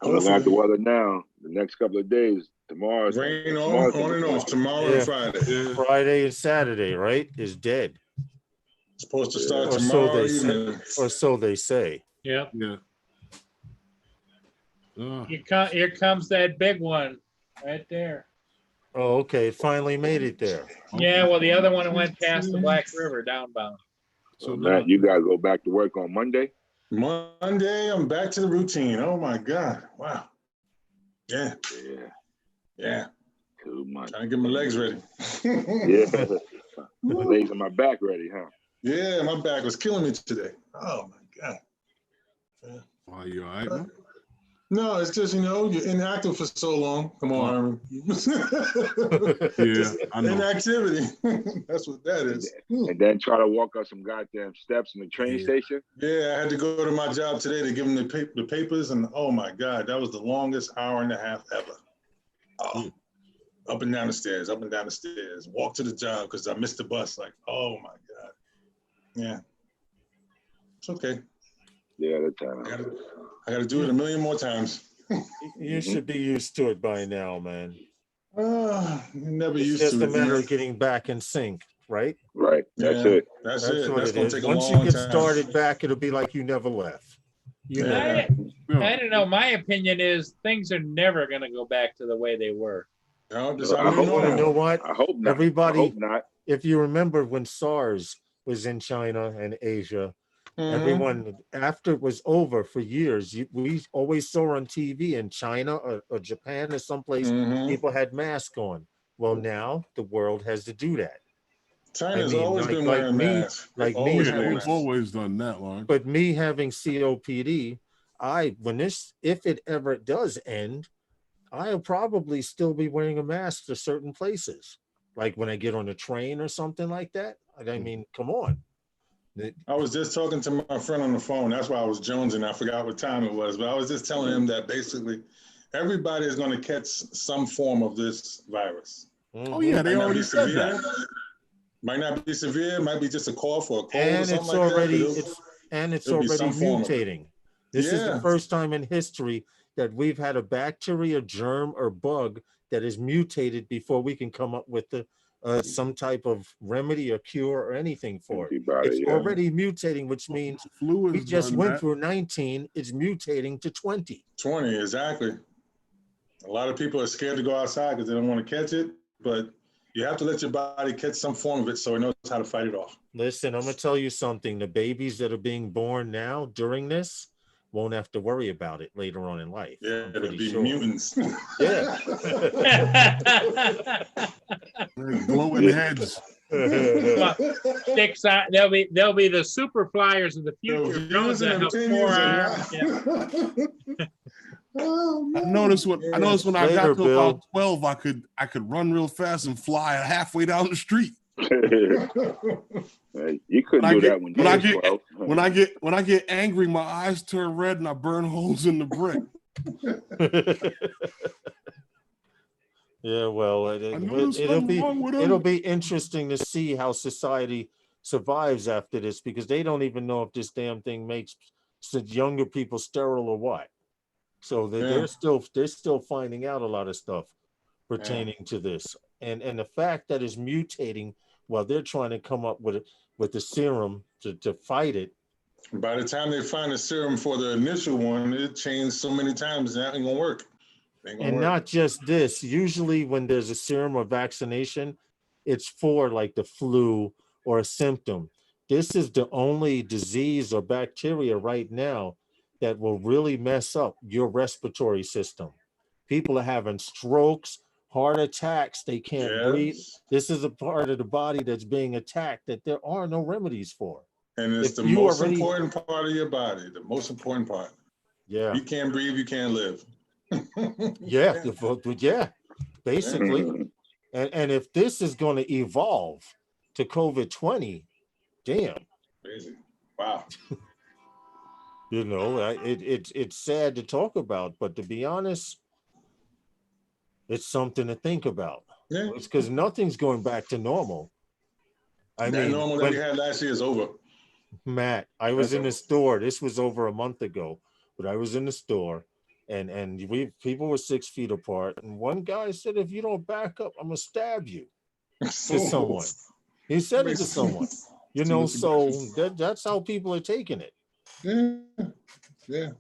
I'm looking at the weather now. The next couple of days, tomorrow. Rain on and off tomorrow and Friday. Yeah. Friday and Saturday, right? Is dead. Supposed to start Or so tomorrow they say. evening. Or so they say. Yep. Yeah. Here comes that big one right there. Oh, okay. It finally made it there. Yeah, well, the other one went past the Black River downbound. So Matt, you gotta go back to work on Monday. Monday, I'm back to the routine. Oh my God. Wow. Yeah. Yeah. Too much. Trying to get my legs ready. Yeah. My legs and my back ready, huh? Yeah, my back was killing me today. Oh my God. Yeah. Are you all right, man? No, it's just, you're inactive for so long. Come on. Yeah, I know. Inactivity. That's what that is. And then try to walk up some goddamn steps in the train station. Yeah, I had to go to my job today to give them the papers, and oh my God, that was the longest hour and a half ever. Oh, up and down the stairs, walk to the job because I missed the bus. Like, oh my God. Yeah. It's okay. Yeah, that's time. I got to do it a million more times. You should be used to it by now, man. Never It's used just to a it. matter of getting back in sync, right? Right. That's Yeah, it. That's What it. That's it going is. to take a Once long you get time. started back, it'll be like you never left. You know. I don't know. My opinion is things are never going to go back to the way they were. No, I hope You know what? I hope not. Everybody, I hope not. if you remember when SARS was in China and Asia, everyone, after it was over for years, we always saw on TV in China or Japan or someplace, people had masks on. Well, now the world has to do that. China's always been wearing masks. Like me, We've always done that, Lawrence. but me having COPD, if it ever does end, I'll probably still be wearing a mask to certain places. Like when I get on a train or something like that. I mean, come on. I was just talking to my friend on the phone. That's why I was jonesing. I forgot what time it was, but I was just telling him that basically everybody is going to catch some form of this virus. Oh yeah, they already said that. Might not be severe. Might be just a cough or a cold And or something it's like already that. it's already some form of it. mutating. This is the first time in history that we've had a bacteria, germ, or bug that is mutated before we can come up with some type of remedy or cure or anything for it. It's already mutating, which means we just went through 19. It's mutating to 20. 20, exactly. A lot of people are scared to go outside because they don't want to catch it, but you have to let your body catch some form of it so it knows how to fight it off. Listen, I'm going to tell you something. The babies that are being born now during this won't have to worry about it later on in life. Yeah, they'll be mutants. Yeah. Glowing heads. Sticks out. They'll be the super flyers of the future. Drones that have 4 arms. I noticed when I got to about 12, I could run real fast and fly halfway down the street. You couldn't do that when you were 12. When I get angry, my eyes turn red and I burn holes in the brick. Yeah, well, it'll be interesting to see how society survives after this, because they don't even know if this damn thing makes younger people sterile or what. So they're still finding out a lot of stuff pertaining to this, and the fact that it's mutating while they're trying to come up with the serum to fight it. By the time they find a serum for the initial one, it changed so many times that ain't gonna work. And not just this. Usually, when there's a serum or vaccination, it's for like the flu or a symptom. This is the only disease or bacteria right now that will really mess up your respiratory system. People are having strokes, heart attacks, they can't breathe. Yes. This is a part of the body that's being attacked that there are no remedies for. And it's If the you most already- important part of your body, the most important part. Yeah. You can't breathe, you can't live. Yeah, yeah, basically. Mhm. And if this is going to evolve to COVID-20, damn, Crazy. Wow. you know, it's sad to talk about, but to be honest, it's something to think about. Yeah. It's because nothing's going back to normal. I That mean, normal that we had last year is over. Matt, I was That's in the over. store. This was over a month ago, but I was in the store, and we people were 6 feet apart, and one guy said, "If you don't back up, I'm gonna stab you." To someone, he said it to someone. You know, so that's how people are taking it. Yeah, yeah.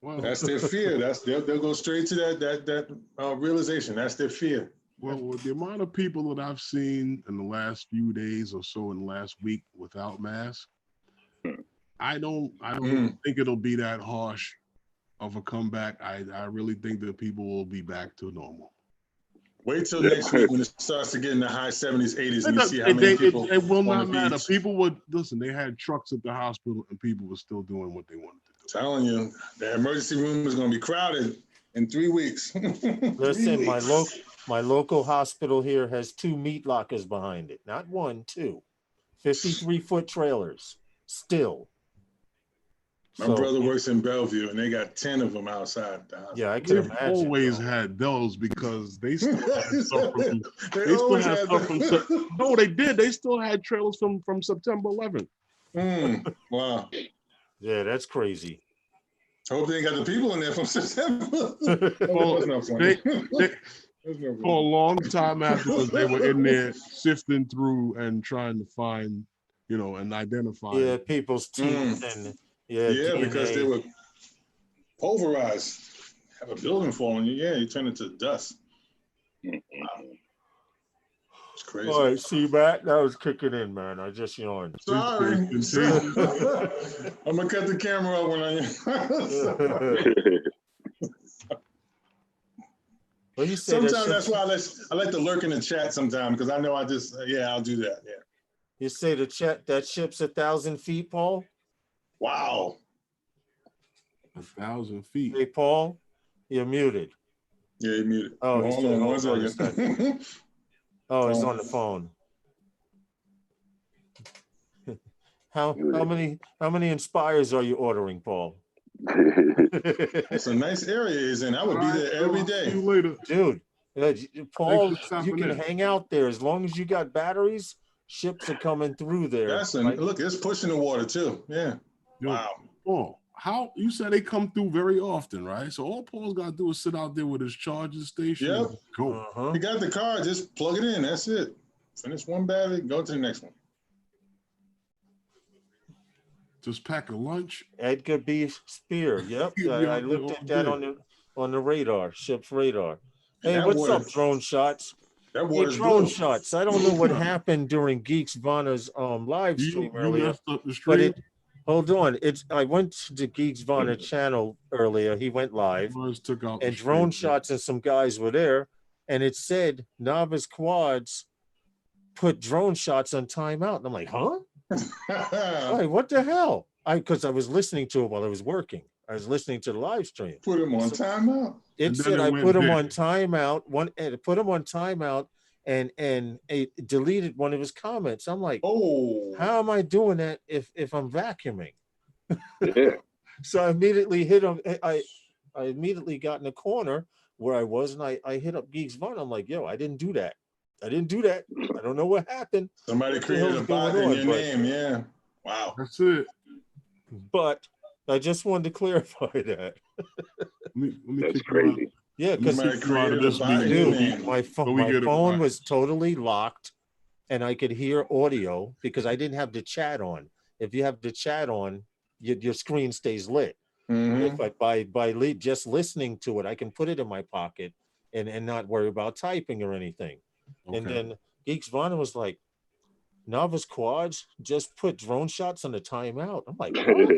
Well, That's their fear. They'll go straight to that realization. That's their fear. well, with the amount of people that I've seen in the last few days or so in the last week without masks, I don't think it'll be that harsh of a comeback. I really think that people will be back to normal. Wait till next week when it starts to get in the high 70s, 80s, and you see how many people It will on not the matter. beach. People would listen. They had trucks at the hospital, and people were still doing what they wanted to do. Telling you, the emergency room is going to be crowded in 3 weeks. Listen, my local hospital here has 2 meat lockers behind it, not 1, 2, 53-foot trailers. Still, My brother works in Bellevue, and they got 10 of them outside the house. Yeah, I can They've imagine. always bro. had those because they still had stuff from. They They still always had had stuff from. them. No, they did. They still had trailers from September 11th. Wow. Yeah, that's crazy. Hope they ain't got the people in there from September. Well, That's not funny. That's not For a funny. long time afterwards, they were in there sifting through and trying to find, and identify. Yeah, people's teeth and Yeah, DNA. because they were pulverized. Have a building fall on you, yeah, you turn into dust. Wow. It's crazy. All right, see, Matt, that was kicking in, man. I just yawned. Sorry. I'm gonna cut the camera off when Well, you say sometimes that that's why I like to lurk in the chat sometimes because I know I'll do that. Yeah. You say that ship's 1,000 feet, Paul? Wow. 1,000 feet. Hey, Paul, you're muted. Yeah, you're muted. Oh, Hold on one second. Oh, he's on the phone. How many Inspires are you ordering, Paul? It's a nice area he's in. I would be there every day. See you later. Dude, Paul, Thanks for stopping you can in. hang out there as long as you got batteries. Ships are coming through there. Look, it's pushing the water too. Yeah. Yo, Wow. Paul, how you said they come through very often, right? So all Paul's got to do is sit out there with his charging station. Yep. And go. Uh-huh. You got the car, just plug it in. That's it. Finish one battery, go to the next one. Just pack a lunch. Edgar B. Spear. Yep. You'll be I out there looked all at that day. on the radar, ship's radar. And Hey, that what's water- up, drone shots? That Hey, water's drone blue. shots. I don't know what happened during Geeks Vana's live stream You earlier. messed up the But stream. hold on. I went to Geeks Vana channel earlier. He went live, Mars took out and the drone stream. shots and some guys were there, and it said Novice Quads put drone shots on timeout. And I'm like, huh? Like, what the hell? Because I was listening to it while I was working. I was listening to the live stream. Put him on timeout. It And then said it I went put him dead. on timeout. Put him on timeout, and it deleted one of his comments. I'm like, Oh. how am I doing that if I'm vacuuming? Yeah. So I immediately hit him. I immediately got in a corner where I was, and I hit up Geeks Vaughn. I'm like, yo, I didn't do that. I don't know what happened. Somebody What the created hell's a bot going in on, your but- name. Yeah. Wow. That's it. But I just wanted to clarify that. Let me That's kick you out. crazy. Yeah, because Somebody you out of created a this bot in meeting. your dude, name. my So we get it phone right. was totally locked, and I could hear audio because I didn't have the chat on. If you have the chat on, your screen stays lit. Mhm. If just listening to it, I can put it in my pocket and not worry about typing or anything. And Okay. then Geeks Vana was like, Novice Quads just put drone shots on the timeout. I'm like, what?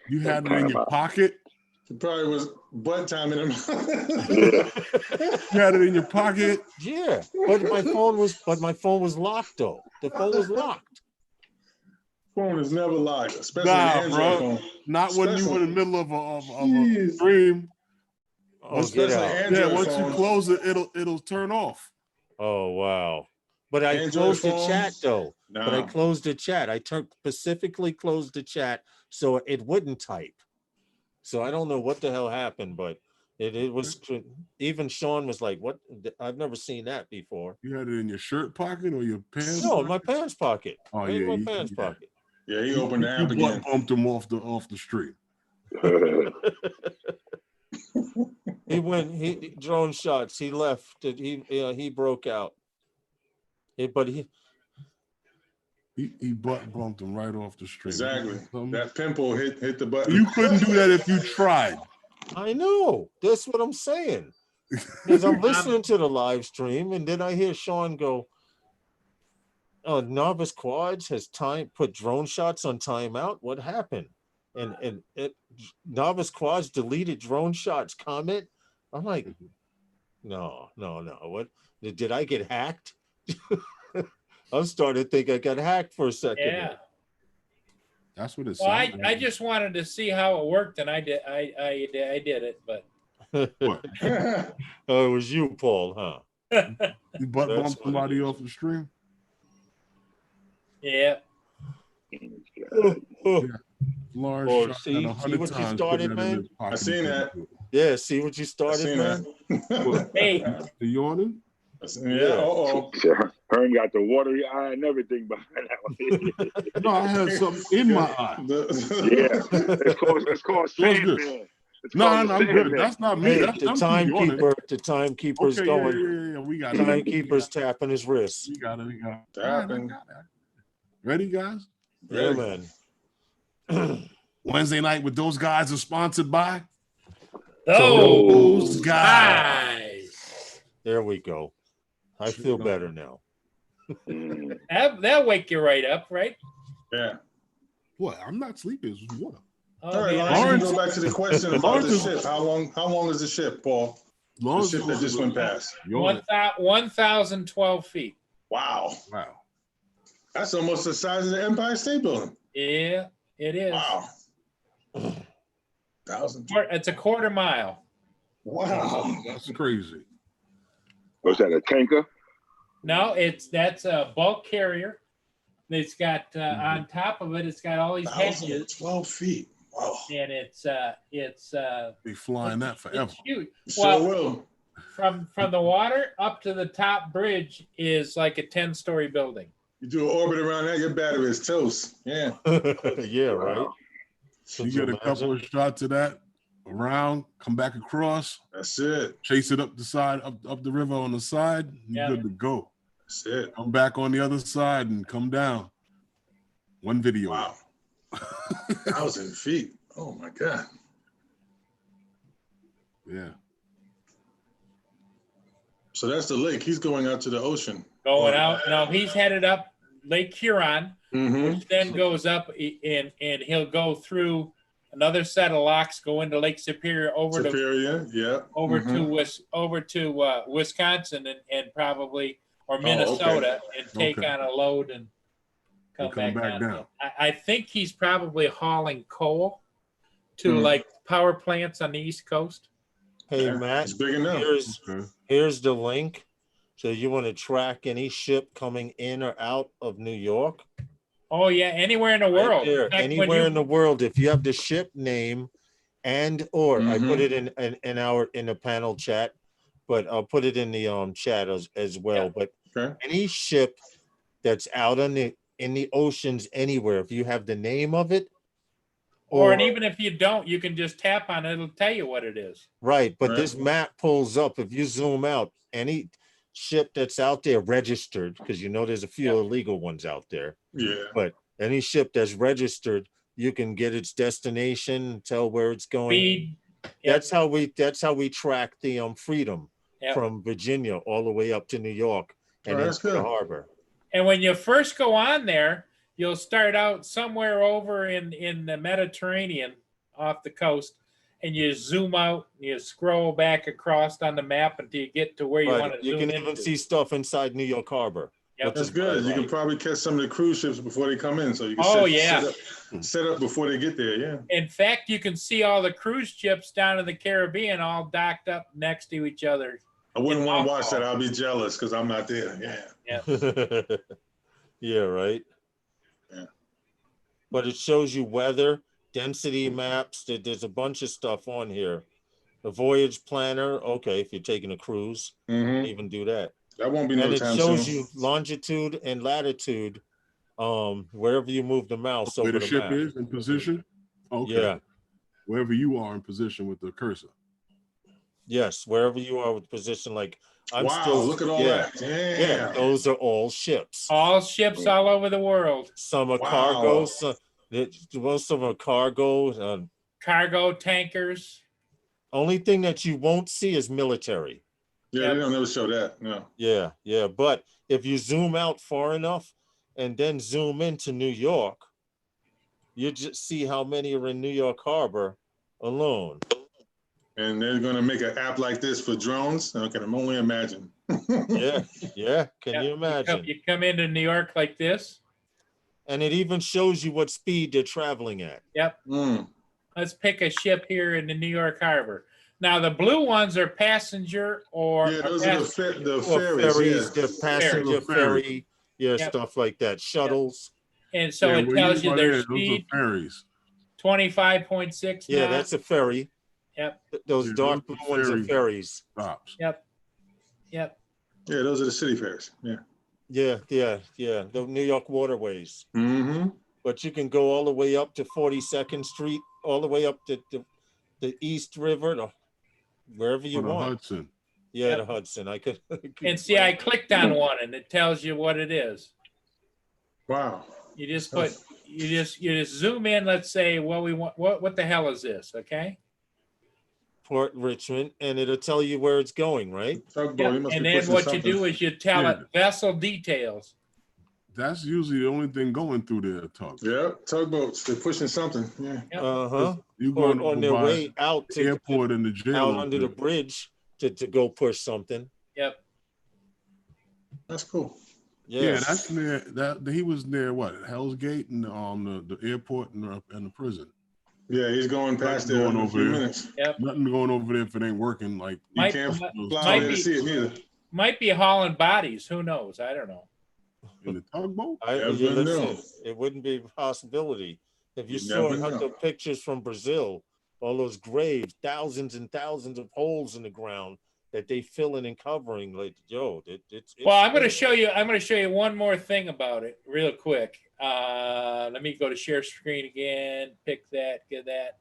You had it in your pocket. It probably was butt timing him. You had it in your pocket. Yeah, but my phone was locked though. The phone was locked. Phone is never locked, especially Nah, an Android bro. phone. Not when you were in the middle of a stream. Oh, Especially get out. Android Yeah, once phones. you close it, it'll turn off. Oh, wow. But I Android closed the phones? chat though. Nah. But I closed the chat. I specifically closed the chat so it wouldn't type. So I don't know what the hell happened, but it was, even Sean was like, what? I've never seen that before. You had it in your shirt pocket or your pants? No, in pocket? my pants pocket. Oh, Right in yeah, my you- pants yeah. pocket. Yeah, he opened the app You again. bumped him off the street. He went, drone shots. He left. He broke out. But he bumped him right off the street. Exactly. That pimple hit the button. You couldn't do that if you tried. I know. That's what I'm saying. Because I'm listening to the live stream, and then I hear Sean go, Novice Quads has put drone shots on timeout. What happened? And Novice Quads deleted drone shots comment. I'm like, no. What? Did I get hacked? I'm starting to think I got hacked for a second. Yeah. That's what it Well, sounded I like. just wanted to see how it worked, and I did it, but Oh, it was you, Paul, huh? You bumped somebody off the stream? yeah. Lawrence Oh, shot see that 100 what you times, started, put that in man? his pocket. I seen that. Yeah, see what you started, man? Hey, The yawning? Yeah. Herm got the watery eye and everything behind that one. No, I had something in my eye. Yeah, it's called Sandman. No, I'm good. That's not me. Hey, That's the timekeeper's okay, going. Yeah. We got it. Timekeeper's tapping his wrist. We got it. Tapping. Ready, guys? Yeah, man. Wednesday night with those guys are sponsored by those guys. There we go. I feel better now. That'll wake you right up, right? Yeah. What? I'm not sleeping. It's water. All right, Lawrence, go back to the question about the ship. How long is the ship, Paul? The ship that just went past. 1,012 feet. Wow. That's almost the size of the Empire State Building. Yeah, it is. Wow. 1,000. It's a quarter mile. Wow. That's crazy. Was that a tanker? No, that's a bulk carrier. It's got on top of it. It's got all these hedges. 12 feet. Wow. And it's be flying that forever. It's huge. Sure will. From the water up to the top bridge is like a 10-story building. You do an orbit around that, your battery is toast. Yeah. Yeah, right. You get a couple of shots of that around, come back across. That's it. Chase it up the side, up the river on the side. You're good to go. That's it. Come back on the other side and come down. One video. Wow. 1,000 feet. Oh my God. Yeah. So that's the lake. He's going out to the ocean. Going out. No, he's headed up Lake Huron, Mm-hmm. which then goes up and he'll go through another set of locks, go into Lake Superior over to Wisconsin and probably or Minnesota and take on a load and come back down. I think he's probably hauling coal to like power plants on the East Coast. Hey, Matt, it's big enough. Here's the link. So you want to track any ship coming in or out of New York? Oh yeah, anywhere in the world. Right there, anywhere in the world. If you have the ship name and or I put it in the panel chat, but I'll put it in the chat as well. Yeah. But any ship that's out in the oceans anywhere, if you have the name of it, and even if you don't, you can just tap on it. It'll tell you what it is. Right, but this map pulls up. If you zoom out, any ship that's out there registered, because there's a few illegal ones out there. Yeah. But any ship that's registered, you can get its destination, tell where it's going. Speed. That's how we track the Freedom from Virginia all the way up to New York and into the harbor. And when you first go on there, you'll start out somewhere over in the Mediterranean off the coast, and you zoom out, and you scroll back across on the map until you get to where you want Right. to You zoom can even into. see stuff inside New York Harbor. Yep. which That's is what I good. You can like. probably catch some of the cruise ships before they come in, so you can Oh, yeah. set up before they get there. Yeah. In fact, you can see all the cruise ships down in the Caribbean all docked up next to each other. I wouldn't want to watch that. I'll be jealous because I'm not there. Yeah. Yeah. Yeah, right. Yeah. But it shows you weather, density maps. There's a bunch of stuff on here. The voyage planner. Okay, if you're taking a cruise, you can even do that. That won't be no And it time shows soon. you longitude and latitude, wherever you move the mouse Where over the the ship map. is in position? Okay. Yeah. Wherever you are in position with the cursor. Yes, wherever you are with position. Like I'm Wow, still. look at all yeah, that. Damn. Yeah, those are all ships. All ships all over the world. Some are Wow. cargo. Most of them are cargo. Cargo tankers. Only thing that you won't see is military. Yeah, they don't never show that. No. Yeah, yeah. But if you zoom out far enough and then zoom into New York, you just see how many are in New York Harbor alone. And they're going to make an app like this for drones. I can only imagine. Yeah, yeah. Can you imagine? You come into New York like this. And it even shows you what speed they're traveling at. Yep. Let's pick a ship here in the New York Harbor. Now the blue ones are passenger or those are the ferries, yeah. the passenger ferry, stuff like that, shuttles. And so it tells you their speed. Those are ferries. 25.6. Yeah, that's a ferry. Yep. Those dark blue ones are ferries. Stops. Yep. Yep. Yeah, those are the city ferries. Yeah. Yeah. The New York waterways. Mm-hmm. But you can go all the way up to 42nd Street, all the way up to the East River, wherever you want. Hudson. Yeah, the Hudson. I could. And see, I clicked on one, and it tells you what it is. Wow. You just put, you just zoom in. Let's say what we want. What the hell is this? Okay. Port Richmond, and it'll tell you where it's going, right? Yep. And then what you do is you tell it vessel details. That's usually the only thing going through there, tug. Yeah, tugboats. They're pushing something. Yeah. Yep. You going on their way out to the airport and the jail out under the bridge to go push something. Yep. That's cool. Yeah, that's near that. He was near what? Hell's Gate and the airport and the prison. Yeah, he's going past there in a few minutes. Yep. Nothing going over there if it ain't working. Like you can't fly over there to see it neither. Might be hauling bodies. Who knows? I don't know. In the tugboat? It wouldn't be a possibility. If you saw the pictures from Brazil, all those graves, thousands and thousands of holes in the ground that they filling and covering, like it's well, I'm going to show you. I'm going to show you one more thing about it, real quick. Let me go to share screen again. Pick that. Get that.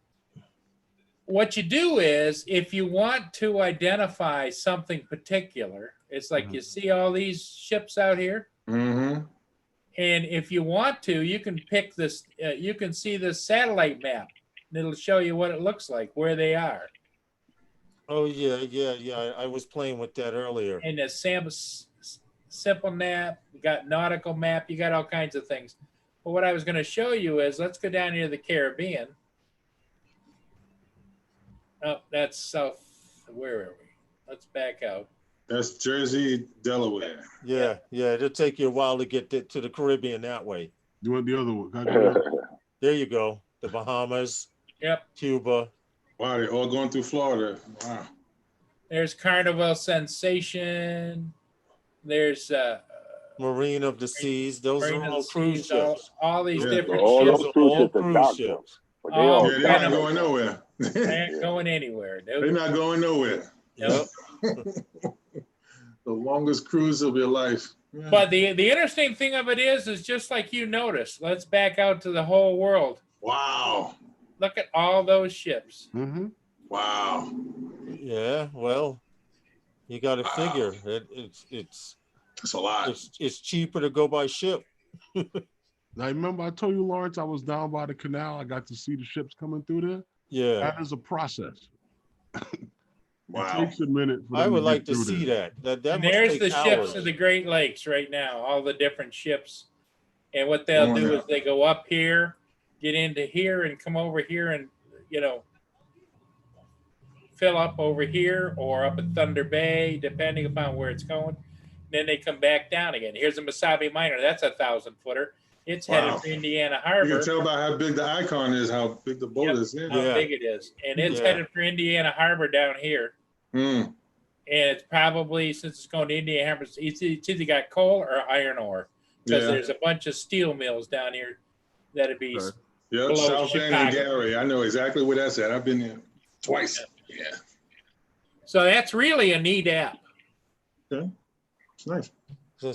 What you do is, if you want to identify something particular, it's like you see all these ships out here. Mm-hmm. And if you want to, you can pick this. You can see this satellite map. And it'll show you what it looks like, where they are. Oh yeah. I was playing with that earlier. And the simple map, you got nautical map, you got all kinds of things. But what I was going to show you is, let's go down here to the Caribbean. Oh, that's south. Where are we? Let's back out. That's Jersey, Delaware. Yeah. It'll take you a while to get to the Caribbean that way. You want the other one? There you go. The Bahamas. Yep. Cuba. Wow, they're all going through Florida. Wow. There's Carnival Sensation. There's Marine of the Seas. Those are all cruise ships. All these different all ships. Those cruise cruise ships. They're not going nowhere. They ain't going anywhere. They're not going nowhere. Yep. The longest cruise of your life. Yeah. But the interesting thing of it is just like you noticed. Let's back out to the whole world. Wow. Look at all those ships. Mm-hmm. Wow. Yeah, well, you got to figure it's a lot. It's cheaper to go by ship. Now, remember I told you, Lawrence, I was down by the canal. I got to see the ships coming through there. Yeah. That is a process. Wow. It takes a minute for I them would get like to through see there. that And must there's take the ships hours. of the Great Lakes right now, all the different ships. And what they'll Oh, do yeah. is they go up here, get into here, and come over here and, fill up over here or up at Thunder Bay, depending upon where it's going. Then they come back down again. Here's a Masabi Minor. That's a 1,000-footer. It's Wow. headed for Indiana You can Harbor. tell by how big the icon is, how big the boat Yep. is. Yeah. How Yeah. big it is. And it's Yeah. headed for Indiana Harbor down here. Mm. And it's probably, since it's going to Indiana Harbor, it's either got coal or iron ore. Because Yeah. there's a bunch of steel mills down here that'd be Okay. Yep. below South Bend and Chicago. Gary. I know exactly where that's at. I've been there twice. Yeah. So that's really a neat app. Okay. It's nice.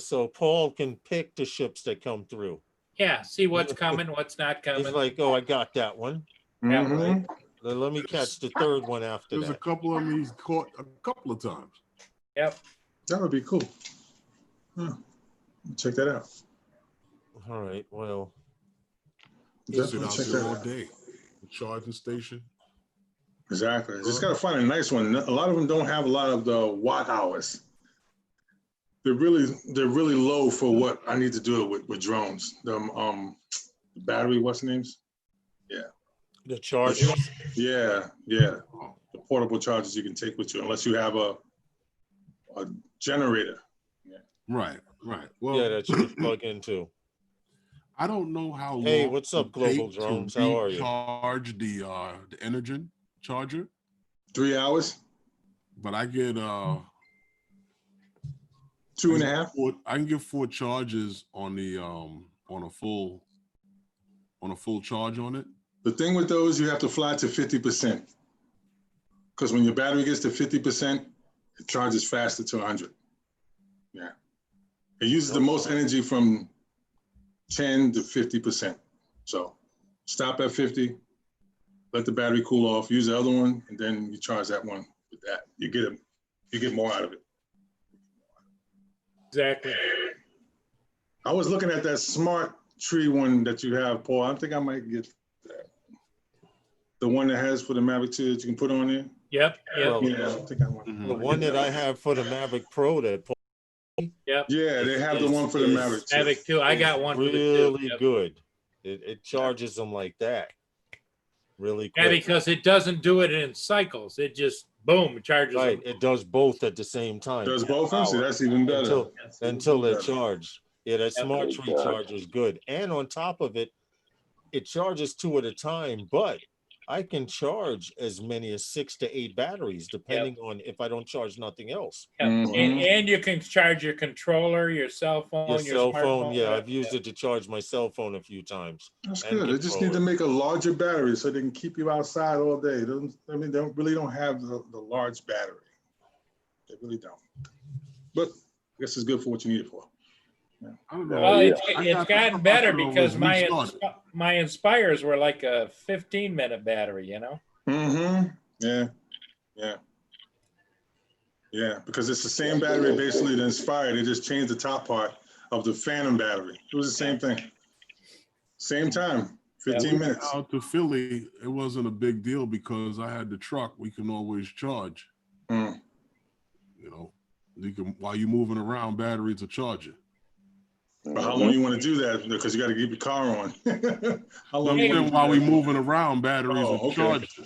So Paul can pick the ships that come through. Yeah, see what's coming, what's not coming. He's like, oh, I got that one. Yeah, Mhm. Then let me catch the third one after There's a that. couple of them he's caught a couple of times. Yep. That would be cool. Huh. Check that out. All right. Well, Sit Definitely out check there that all out. day. The charging station. Exactly. Just gotta find a nice one. A lot of them don't have a lot of the watt hours. They're really low for what I need to do with drones. The battery, what's the names? the chargers. Yeah. The portable chargers you can take with you, unless you have a generator. Right. Well, Yeah, that you can plug into. I don't know how long. Hey, what's up, it Global take Drones? to How are you? recharge the Energen charger, 3 hours, but I get 2.5. I can get 4 charges on the on a full charge on it. The thing with those, you have to fly to 50%. Because when your battery gets to 50%, it charges faster to 100. Yeah. It uses the most energy from 10 to 50%. So stop at 50, let the battery cool off, use the other one, and then you charge that one with that. You get more out of it. Exactly. I was looking at that smart tree one that you have, Paul. I think I might get that. The one that has for the Mavic 2 that you can put on there. Yep. Well, Yeah, I think I want. The one that I have for the Mavic Pro that Yep. Yeah, they have the is- one for the is- Mavic 2. Mavic 2. I got one for the 2. really Yep. good. It charges them like that. Really Yeah, quick. because it doesn't do it in cycles. It just boom, it charges Right. them. It does both at the same time. Does both of them? See, that's even better. Until they're charged. Yeah, that Yep. smart tree charger is good. And on top of it, it charges 2 at a time, but I can charge as many as 6 to 8 batteries, depending on if I don't charge nothing else. Yep. Mhm. And you can charge your controller, your cell phone, Your cell phone, smartphone. yeah, I've used it to charge my cell phone a few times. That's And good. They just need to controller. make a larger battery so they can keep you outside all day. They don't have the large battery. They really don't. But I guess it's good for what you need it for. I don't know. Well, Yeah. it's gotten better because my restarted. my Inspires were like a 15-minute battery, you know? Mm-hmm. Yeah, because it's the same battery basically the Inspire. They just changed the top part of the Phantom battery. It was the same thing. Same time, 15 minutes. Out to Philly, it wasn't a big deal because I had the truck. We can always charge. Mm. You know, you can while you're moving around, battery to charge it. But how long you want to do that? Because you got to keep your car on. How long No, you wanna then do while we that? moving around, batteries Oh, are okay. charged.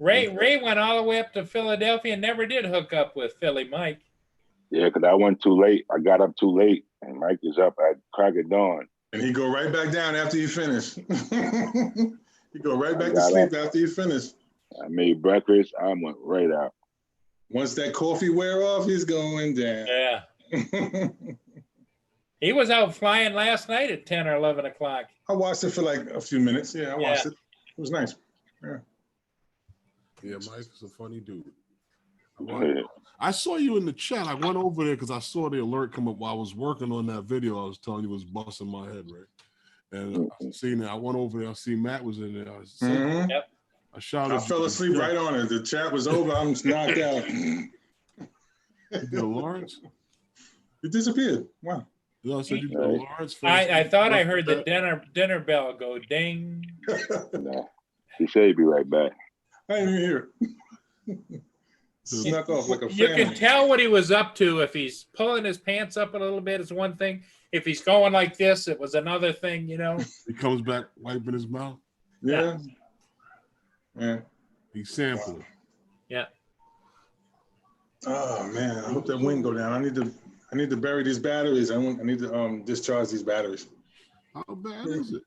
Ray went all the way up to Philadelphia and never did hook up with Philly Mike. Yeah, because I went too late. I got up too late, and Mike is up at crack of dawn. And he go right back down after you finish. He go right back to got sleep up. after you finish. I made breakfast. I went right out. Once that coffee wear off, he's going down. Yeah. He was out flying last night at 10 or 11 o'clock. I watched it for like a few minutes. Yeah, I watched Yeah. it. It was nice. Yeah, Mike's a funny dude. Yeah. I saw you in the chat. I went over there because I saw the alert come up while I was working on that video. I was telling you was busting my head, right? And I seen it. I went over there. I see Matt was in there. Mhm. Yep. I shouted. I fell asleep right on it. The chat was over. I'm just knocked out. You did a Lawrence? It disappeared. Wow. Yeah, I said you did a Right. Lawrence. I thought I heard the dinner bell go ding. No. He said he'd be right back. I didn't even hear it. Snuck off like a You can family. tell what he was up to. If he's pulling his pants up a little bit, is one thing. If he's going like this, it was another thing. You know. He comes back wiping his mouth. Yeah. Yeah. He's sampling. Yeah. Oh man, I hope that wind go down. I need to bury these batteries. I need to discharge these batteries. How bad is it?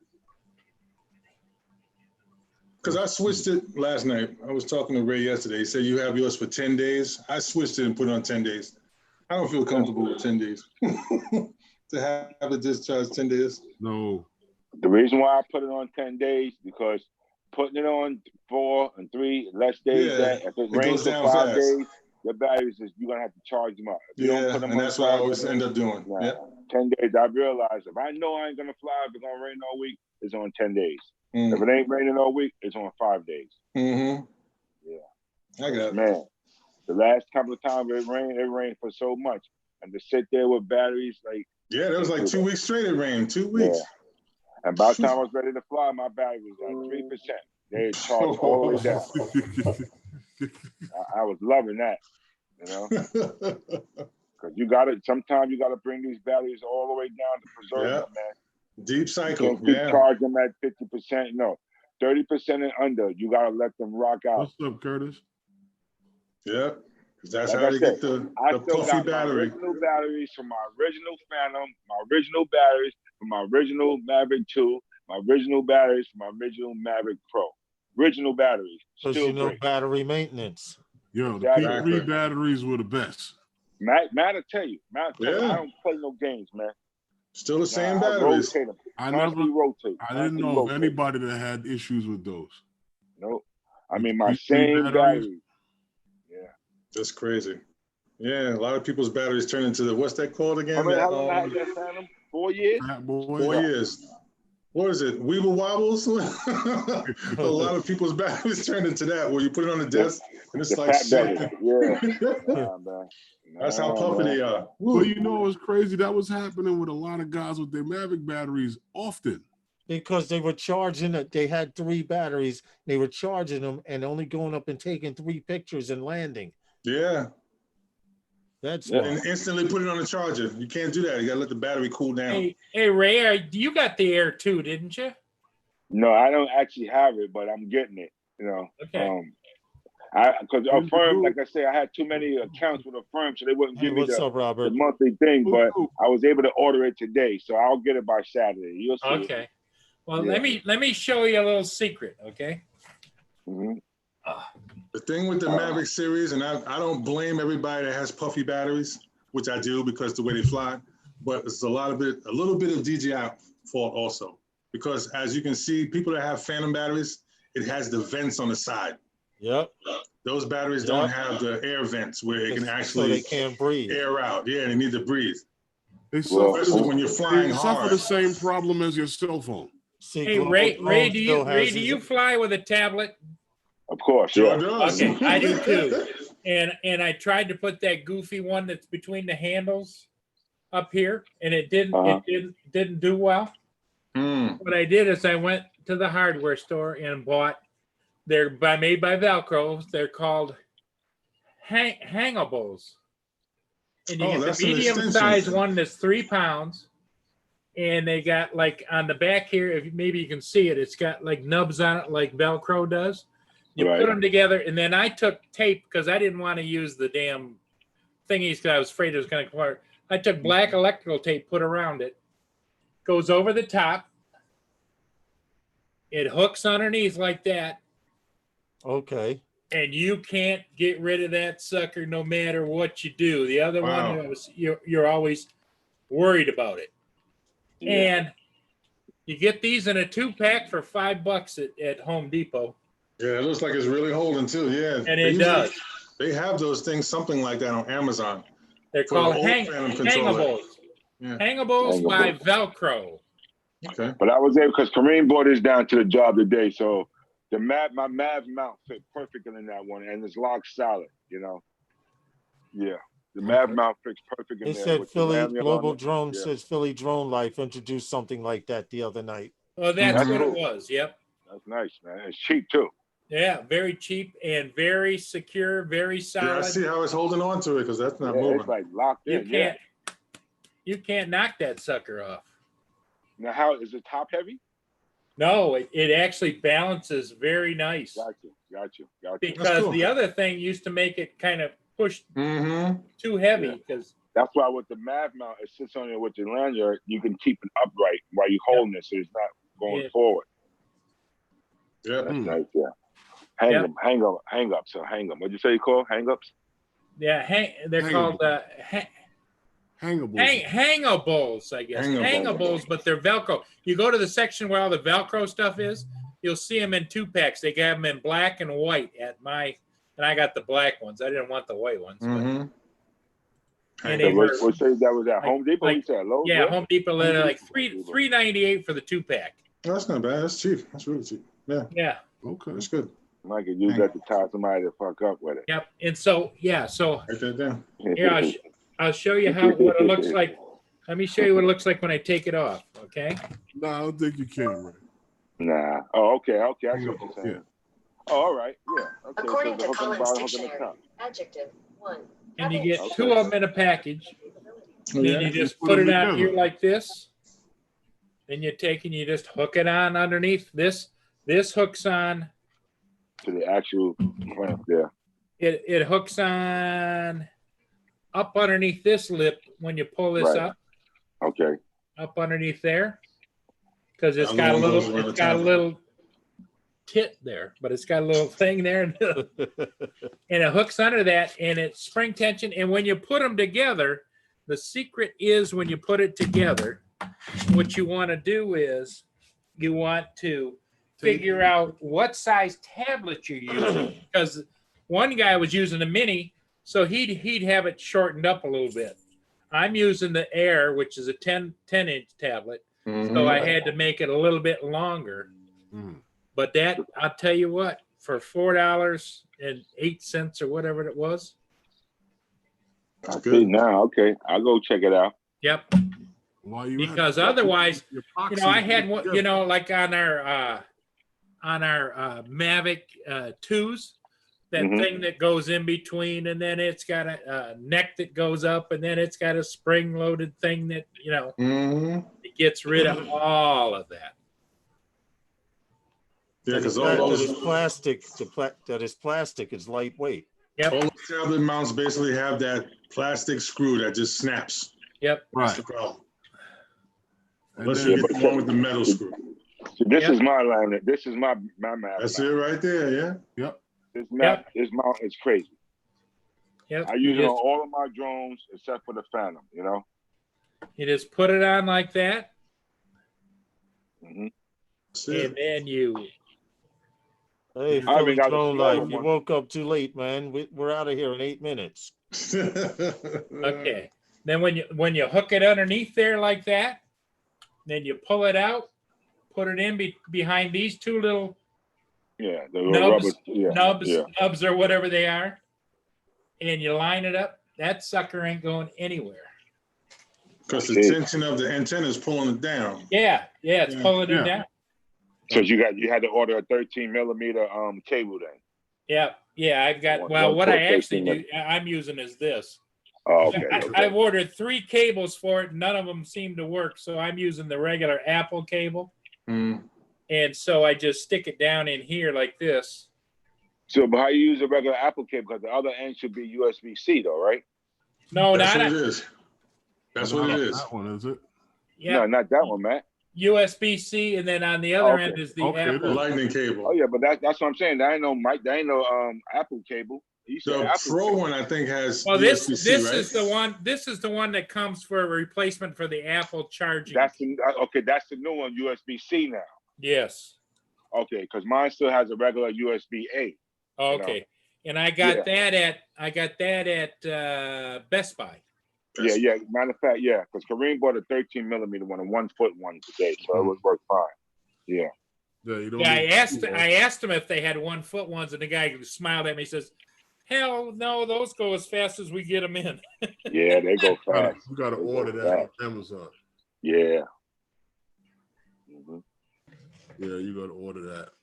Because I switched it last night. I was talking to Ray yesterday. He said you have yours for 10 days. I switched it and put it on 10 days. I don't feel comfortable with 10 days. To have it discharged 10 days. No. The reason why I put it on 10 days because putting it on 4 and 3 less days. Yeah, if it it rains goes for down 5 fast. days, your batteries you're gonna have to charge them up. If you don't Yeah, put them and on that's what I charge, always end up doing. nah, Yeah. 10 days. I realized if I know I ain't gonna fly, if it's gonna rain all week, it's on 10 days. Mm. If it ain't raining all week, it's on 5 days. Mm-hmm. Yeah. I got it. Man, the last couple of times it rained for so much, and to sit there with batteries like. Yeah, that was like 2 weeks straight. It rained 2 weeks. Yeah. And by the time I was ready to fly, my battery was at 3%. They had charged all the way down. I was loving that, you know, because sometimes you gotta bring these batteries all the way down to preserve them, man. Deep cycle. You can't keep charging them at 50%. No, 30% and under. You gotta let them rock out. What's up, Curtis? Yeah, because that's Like how I they said, get the I still puffy got battery. my original batteries from my original Phantom, my original batteries from my original Maverick 2, my original batteries from my original Maverick Pro. Original batteries. Because Still you know great. battery maintenance. Yo, the Exactly. P3 batteries were the best. Matt will tell you. I Yeah. don't play no games, man. Still the same I batteries. rotate them. I Constantly rotate. I didn't Constantly know of rotate. anybody that had issues with those. Nope. I mean, my P3 same batteries? batteries. Yeah. That's crazy. Yeah, a lot of people's batteries turn into the, what's that called again? How long I had that Phantom? 4 years? Fat boy. 4 years. What is it? Weeble wobbles? A lot of people's batteries turn into that, where you put it on the desk and it's The like fat shit. belly. Yeah. Nah, man. That's how Nah, puffy man. they are. Well, Woo. you know what's crazy? That was happening with a lot of guys with their Mavic batteries often. Because they were charging it, they had 3 batteries, they were charging them and only going up and taking 3 pictures and landing. Yeah. That's And instantly put it on the charger. You can't do that. You gotta let the battery cool down. Hey, Ray, you got the Air 2, didn't you? No, I don't actually have it, but I'm getting it. You know. Okay. Because a firm, like I say, I had too many accounts with a firm, so they wouldn't Hey, give me what's up, the Robert? monthly thing. But I was able to order it today, so I'll get it by Saturday. You'll see. Okay. Well, Yeah. let me show you a little secret, okay? Mm-hmm. The thing with the Maverick series, and I don't blame everybody that has puffy batteries, which I do because the way they fly, but it's a little bit of DJI fault also. Because as you can see, people that have Phantom batteries, it has the vents on the side. Yep. Those batteries don't have the air vents where it can So actually they can't breathe. air out. Yeah, they need to breathe. They suffer, Especially when you're flying they suffer hard. the same problem as your cell phone. See, Hey, Global Ray, Drone do still has you his- fly with a tablet? Of course, Sure yeah. does. Okay, I do too. And I tried to put that goofy one that's between the handles up here, and it didn't do well. What I did is I went to the hardware store and bought. They're made by Velcro. They're called hangables, and you get that's the an medium-sized extension. one that's 3 pounds. And they got like on the back here, if maybe you can see it, it's got like nubs on it like Velcro does. You put them together, and then I took tape because I didn't want to use the damn thingies because I was afraid it was going to come apart. I took black electrical tape, put around it, goes over the top. It hooks underneath like that, Okay. and you can't get rid of that sucker no matter what you do. The other one, you're always worried about it. Yeah. And you get these in a 2-pack for $5 at Home Depot. Yeah, it looks like it's really holding too. Yeah, and it does. They have those things, something like that on Amazon. They're called hangables. Yeah. Hangables by Velcro. Okay. But I was able because Kareem brought this down to the job today, so my Mav mount fit perfectly in that one, and it's locked solid. You know. Yeah. The Mav mount fits perfect in They there. said Philly Global Drone Yeah. says Philly Drone Life introduced something like that the other night. Oh, that's what it was. Yep. That's nice, man. It's cheap too. Yeah, very cheap and very secure, very Yeah, solid. I see how it's holding on to it because that's not Yeah, moving. it's like locked in. You can't knock that sucker off. Now, how is it top heavy? No, it actually balances very nice. Got you. Because cool. the other thing used to make it kind of push Mm-hmm. too heavy. Because That's why with the Mav mount, it sits on it with the lanyard. You can keep it upright while you're holding it, so it's not going forward. Yeah. That's nice. Yeah. Hang them. Hang-ups. What'd you say you call hang-ups? Yeah, they're called Hangables. hangables, I guess. Hangables, but they're Velcro. You go to the section where all the Velcro stuff is, you'll see them in 2-packs. They got them in black and white and I got the black ones. I didn't want the white ones. Mm-hmm. And they were, What say that was at Home Depot? like, You said Lowe's? yeah, right? Home Depot, like $3.98 for the 2-pack. Oh, that's not bad. That's cheap. That's really cheap. Yeah. Yeah. Okay. That's good. I could use that to tie somebody to fuck up with it. Yep. And so Write that down. here I'll show you what it looks like. Let me show you what it looks like when I take it off. Okay. No, I don't think you can, Ray. Nah. Oh, okay. I see what you're saying. Yeah. Oh, all right. Yeah. Okay. According so to Collins the Dictionary, adjective 1. And you get 2 of them in a package. And then Yeah. you just put it on here like this. Then you take and you just hook it on underneath this. This hooks on. To the actual clamp there. It hooks on up underneath this lip when you pull this up. Okay. Up underneath there. Because it's How got a long goes little around the top? little tit there, but it's got a little thing there. And it hooks under that and it's spring tension. And when you put them together, the secret is when you put it together, what you want to do is you want to figure out what size tablet you're using. Because one guy was using a mini, so he'd have it shortened up a little bit. I'm using the Air, which is a 10-inch tablet, so I had to make it a little bit longer. But that, I'll tell you what, for $4.08 or whatever it was. I see now. Okay, I'll go check it out. Yep. Because otherwise, I had one, like on our Mavic 2s, that thing that goes in between, and then it's got a neck that goes up, and then it's got a spring-loaded thing that, it gets rid of all of that. Yeah, because all that those is plastic. That is plastic. It's lightweight. Yep. all the tablet mounts basically have that plastic screw that just snaps. Yep. That's the problem. Unless you get the one with the metal screw. So this is my line. This is my map. That's it right there. Yeah. Yep. This map, this mount is crazy. Yep. I use it on all of my drones except for the Phantom. You just put it on like that, and then you. Hey, Philly Drone Life, you woke up too late, man. We're out of here in 8 minutes. Okay. Then when you hook it underneath there like that, then you pull it out, put it in behind these 2 little the nubs, rubber, nubs or whatever they are, and you line it up. That sucker ain't going anywhere. Because the tension of the antenna is pulling it down. Yeah, it's pulling it down. So you had to order a 13mm cable then. Yeah. I've got. Well, what I actually do, I'm using is this. Oh, okay. I've ordered 3 cables for it. None of them seem to work, so I'm using the regular Apple cable. And so I just stick it down in here like this. So, but how you use a regular Apple cable? Because the other end should be USB-C, though, right? No, that's what it is. That's what it is. That one is it? Yeah. No, not that one, Matt. USB-C, and then on the other end is the Apple. The lightning cable. Oh yeah, but that's what I'm saying. That ain't no mic. That ain't no Apple cable. The Pro one, I think, has. Well, this USB-C, right? is the one. This is the one that comes for a replacement for the Apple charging. That's the new one, USB-C now. Yes. Okay, because mine still has a regular USB-A. Okay, and I got that at Best Buy. Yeah. Matter of fact, because Kareem bought a 13mm one, a 1-foot one today, so it would work fine. Yeah. I asked him if they had 1-foot ones, and the guy smiled at me. He says, "Hell no, those go as fast as we get them in." Yeah, they go fast. You got to order that on Amazon. Yeah. Yeah, you got to order that.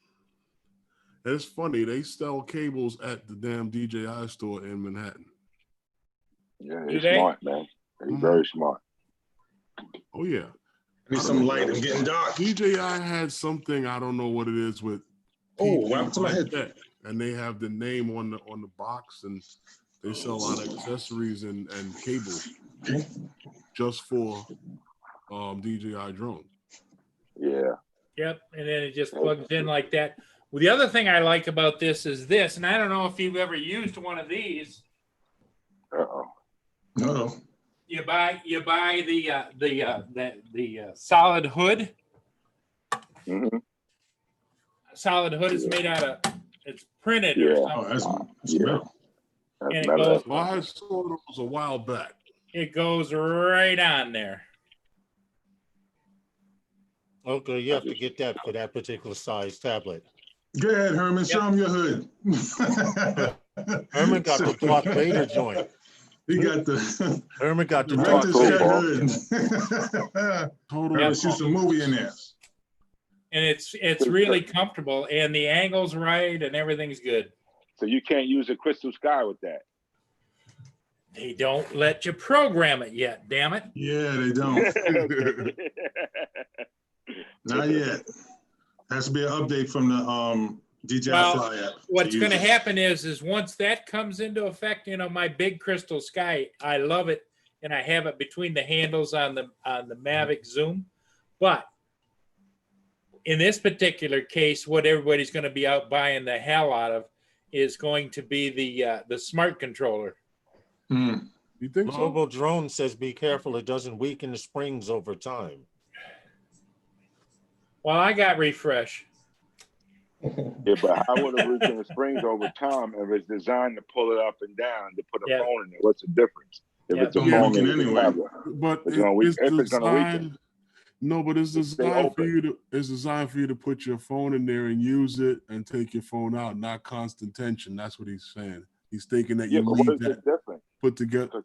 It's funny. They sell cables at the damn DJI store in Manhattan. Yeah, Do they're they? smart, man. They're very smart. Oh yeah. I need some light. I'm getting dark. DJI had something, I don't know what it is, with Oh, what happened to my head? tech, and they have the name on the box, and they sell a lot of accessories and cables just for DJI drones. Yeah. Yep, and then it just plugs in like that. Well, the other thing I like about this is this, and I don't know if you've ever used one of these. No. You buy the solid hood. Mm-hmm. Solid hood is made out of, it's printed Yeah. or something. That's metal. And it goes. Well, I saw those a while back. It goes right on there. Okay, you have to get that for that particular size tablet. Go ahead, Herman. Show him your hood. Herman got the Darth Vader joint. He got the Herman got the director's Darth cut hood. Totally. Let's shoot some movie in there. And it's really comfortable, and the angle's right, and everything's good. So you can't use a crystal sky with that. They don't let you program it yet, damn it. Yeah, they don't. Not yet. Has to be an update from the DJI Fly app. What's going to happen is once that comes into effect, you know, my big crystal sky, I love it, and I have it between the handles on the Mavic Zoom. But in this particular case, what everybody's going to be out buying the hell out of is going to be the smart controller. You think Global Drone says be careful it doesn't weaken the springs over time. Well, I got refresh. Yeah, but how would it weaken the springs over time if it's designed to pull it up and down to put a phone in there? What's the difference? If it's a phone anyway. But it's gonna weaken. No, but it's designed for you to. It's designed for you to put your phone in there and use it and take your phone out, not constant tension. That's what he's saying. He's thinking that you need that different? Put together. Because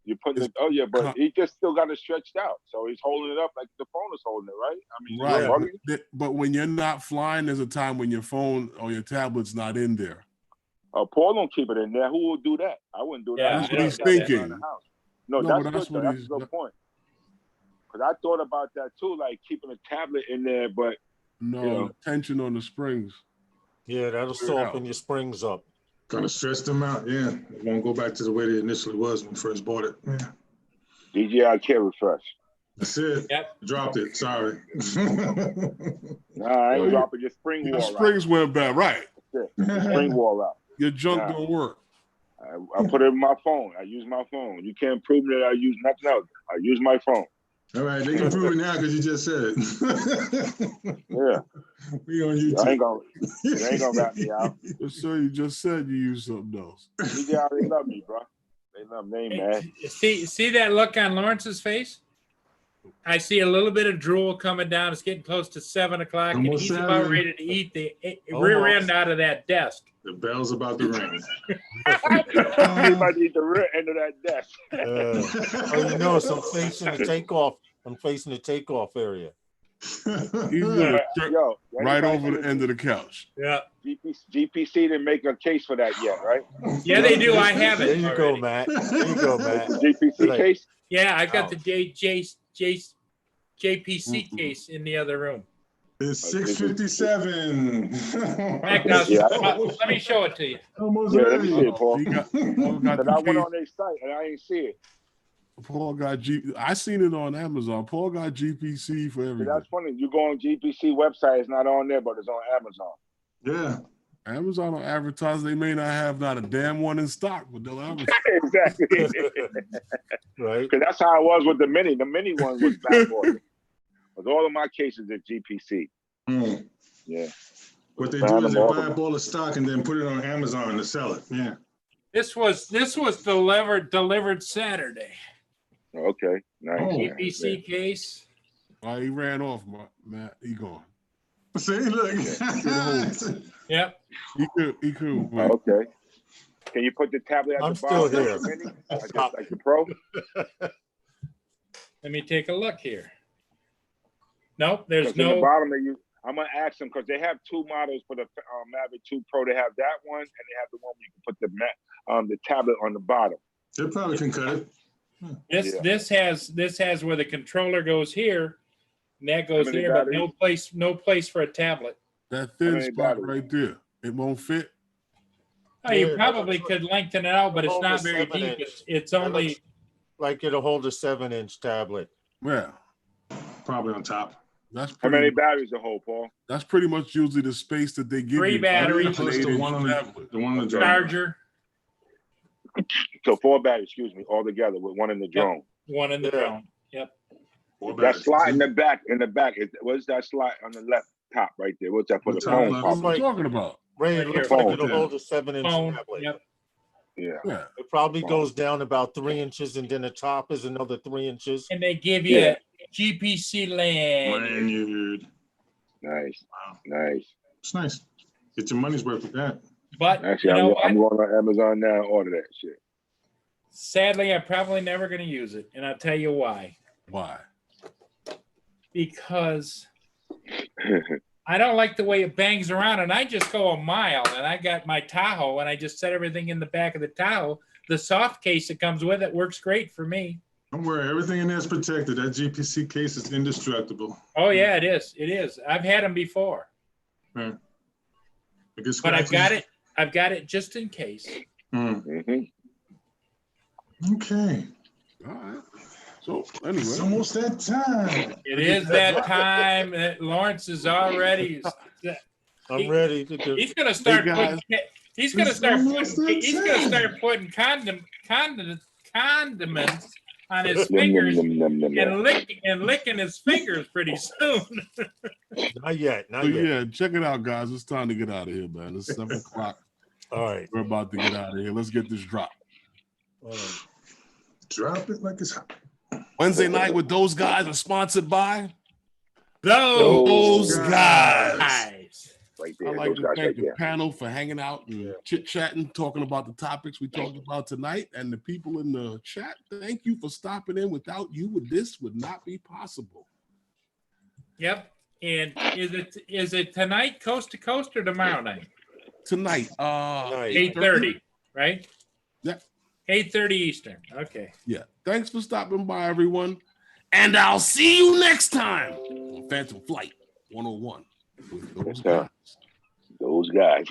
you put it. Oh yeah, but he just still got it stretched out, so he's holding it up like the phone is holding it, right? I mean, right. But when you're not flying, there's a time when your phone or your tablet's not in there. Paul don't keep it in there. Who would do that? I wouldn't do that. That's what he's thinking. No, that's good. That's a good point. Because I thought about that too, like keeping a tablet in there, but tension on the springs. Yeah, that'll soften your springs up. Kind of stress them out, yeah. It won't go back to the way they initially was when we first bought it. Yeah. DJI can't refresh. That's it. Yep. Dropped it. Sorry. Nah, I ain't dropping your spring wall. Your springs went bad, right? The spring wall out. Your junk don't work. I put it in my phone. I use my phone. You can't prove that I use nothing else. I use my phone. All right, they can prove it now because you just said it. Yeah. We on YouTube. You ain't gonna rat me out. So you just said you use something else. DJI, they love me, bro. They love me, man. See that look on Lawrence's face? I see a little bit of drool coming down. It's getting close to 7 o'clock, and he's about ready to eat the rear end out of that desk. The bell's about to ring. He might eat the rear end of that desk. You know, so I'm facing the takeoff. I'm facing the takeoff area. He's right over the end of the couch. Yeah. GPC didn't make a case for that yet, right? Yeah, they do. I have it. There you go, Matt. There you go, Matt. GPC case? Yeah, I've got the JPC case in the other room. It's 6:57. Let me show it to you. Let me see it, Paul. Because I went on their site and I ain't see it. Paul got I seen it on Amazon. Paul got GPC for everything. That's funny. You go on GPC website, it's not on there, but it's on Amazon. Yeah. Amazon will advertise. They may not have not a damn one in stock, but they'll advertise. Exactly. Right. Because that's how it was with the Mini. The Mini one was backordered. But all of my cases at GPC. Yeah. What they do is they buy up all the stock and then put it on Amazon to sell it. Yeah. This was delivered Saturday. Okay. Nice. GPC case. He ran off, Matt. He gone. See, look. Yep. He could. Okay. Can you put the tablet at the bottom? I'm still here. Like the Pro? Let me take a look here. Nope, there's no. The bottom I'm gonna ask them because they have two models for the Mavic 2 Pro. They have that one, and they have the one where you can put the tablet on the bottom. They probably can cut it. This has where the controller goes here, and that goes many here, but batteries? no place for a tablet. That How thin many spot batteries? right there, it won't fit. Oh, you probably could lengthen it out, but it's Hold not a very 7 deep. inch. It's That only looks like it'll hold a 7-inch tablet. Yeah, Probably on top. that's How pretty. many batteries to hold, Paul? That's pretty much usually the space that they give 3 you. batteries. Plus the one on the drone. charger, So 4 batteries, excuse me, all together with one in the drone. one in the Yeah. drone. Yep. Four That batteries. slot in the back, what's that slot on the left top right there? What's that for The the top phone? left. That's what Probably. I'm talking about. Ray, it Right looks here. like Phone, it'll yeah. hold a 7-inch Phone. tablet. Yep. Yeah. Yeah, It probably Phone. goes down about 3 inches, and then the top is another 3 inches. And they give you Yeah. a GPC lanyard. Lanyard. Nice. Wow. Nice. It's nice. Get your money's worth with that. But Actually, you know I'm what? going on Amazon now and order that shit. Sadly, I'm probably never going to use it, and I'll tell you why. why? Because I don't like the way it bangs around, and I just go a mile, and I got my Tahoe, and I just set everything in the back of the Tahoe. The soft case that comes with it works great for me. Don't worry, everything in there is protected. That GPC case is indestructible. Oh yeah, it is. It is. I've had them before, Right. It gets but I've scratches. got it. I've got it just in case. Hmm. Mhm. All Okay. right. So anyway, It's almost that time. It is that time that Lawrence is already. I'm ready to do. He's gonna start Hey, guys. putting. He's gonna It's start almost putting. that He's gonna time. start putting condiments on his Yum, yum, fingers yum, yum, yum, yum. and licking his fingers pretty soon. Not yet. so Not yet. yeah, check it out, guys. It's time to get out of here, man. It's 7 o'clock. All right. We're about to get out of here. Let's get this drop. All right. Drop it like it's hot. Wednesday night with those guys are sponsored by Those guys. guys. Right I'd there. like Those to guys thank right the there. panel for hanging out and chit-chatting, talking about the topics we talked about tonight. And the people in the chat, thank you for stopping in. Without you, this would not be possible. Yep. And is it tonight, coast to coast, or tomorrow night? Tonight, Night. 8:30, right? Yeah. 8:30 Eastern. Okay. Yeah. Thanks for stopping by, everyone. And I'll see you next time on Phantom Flight 101 with those guys. Those guys.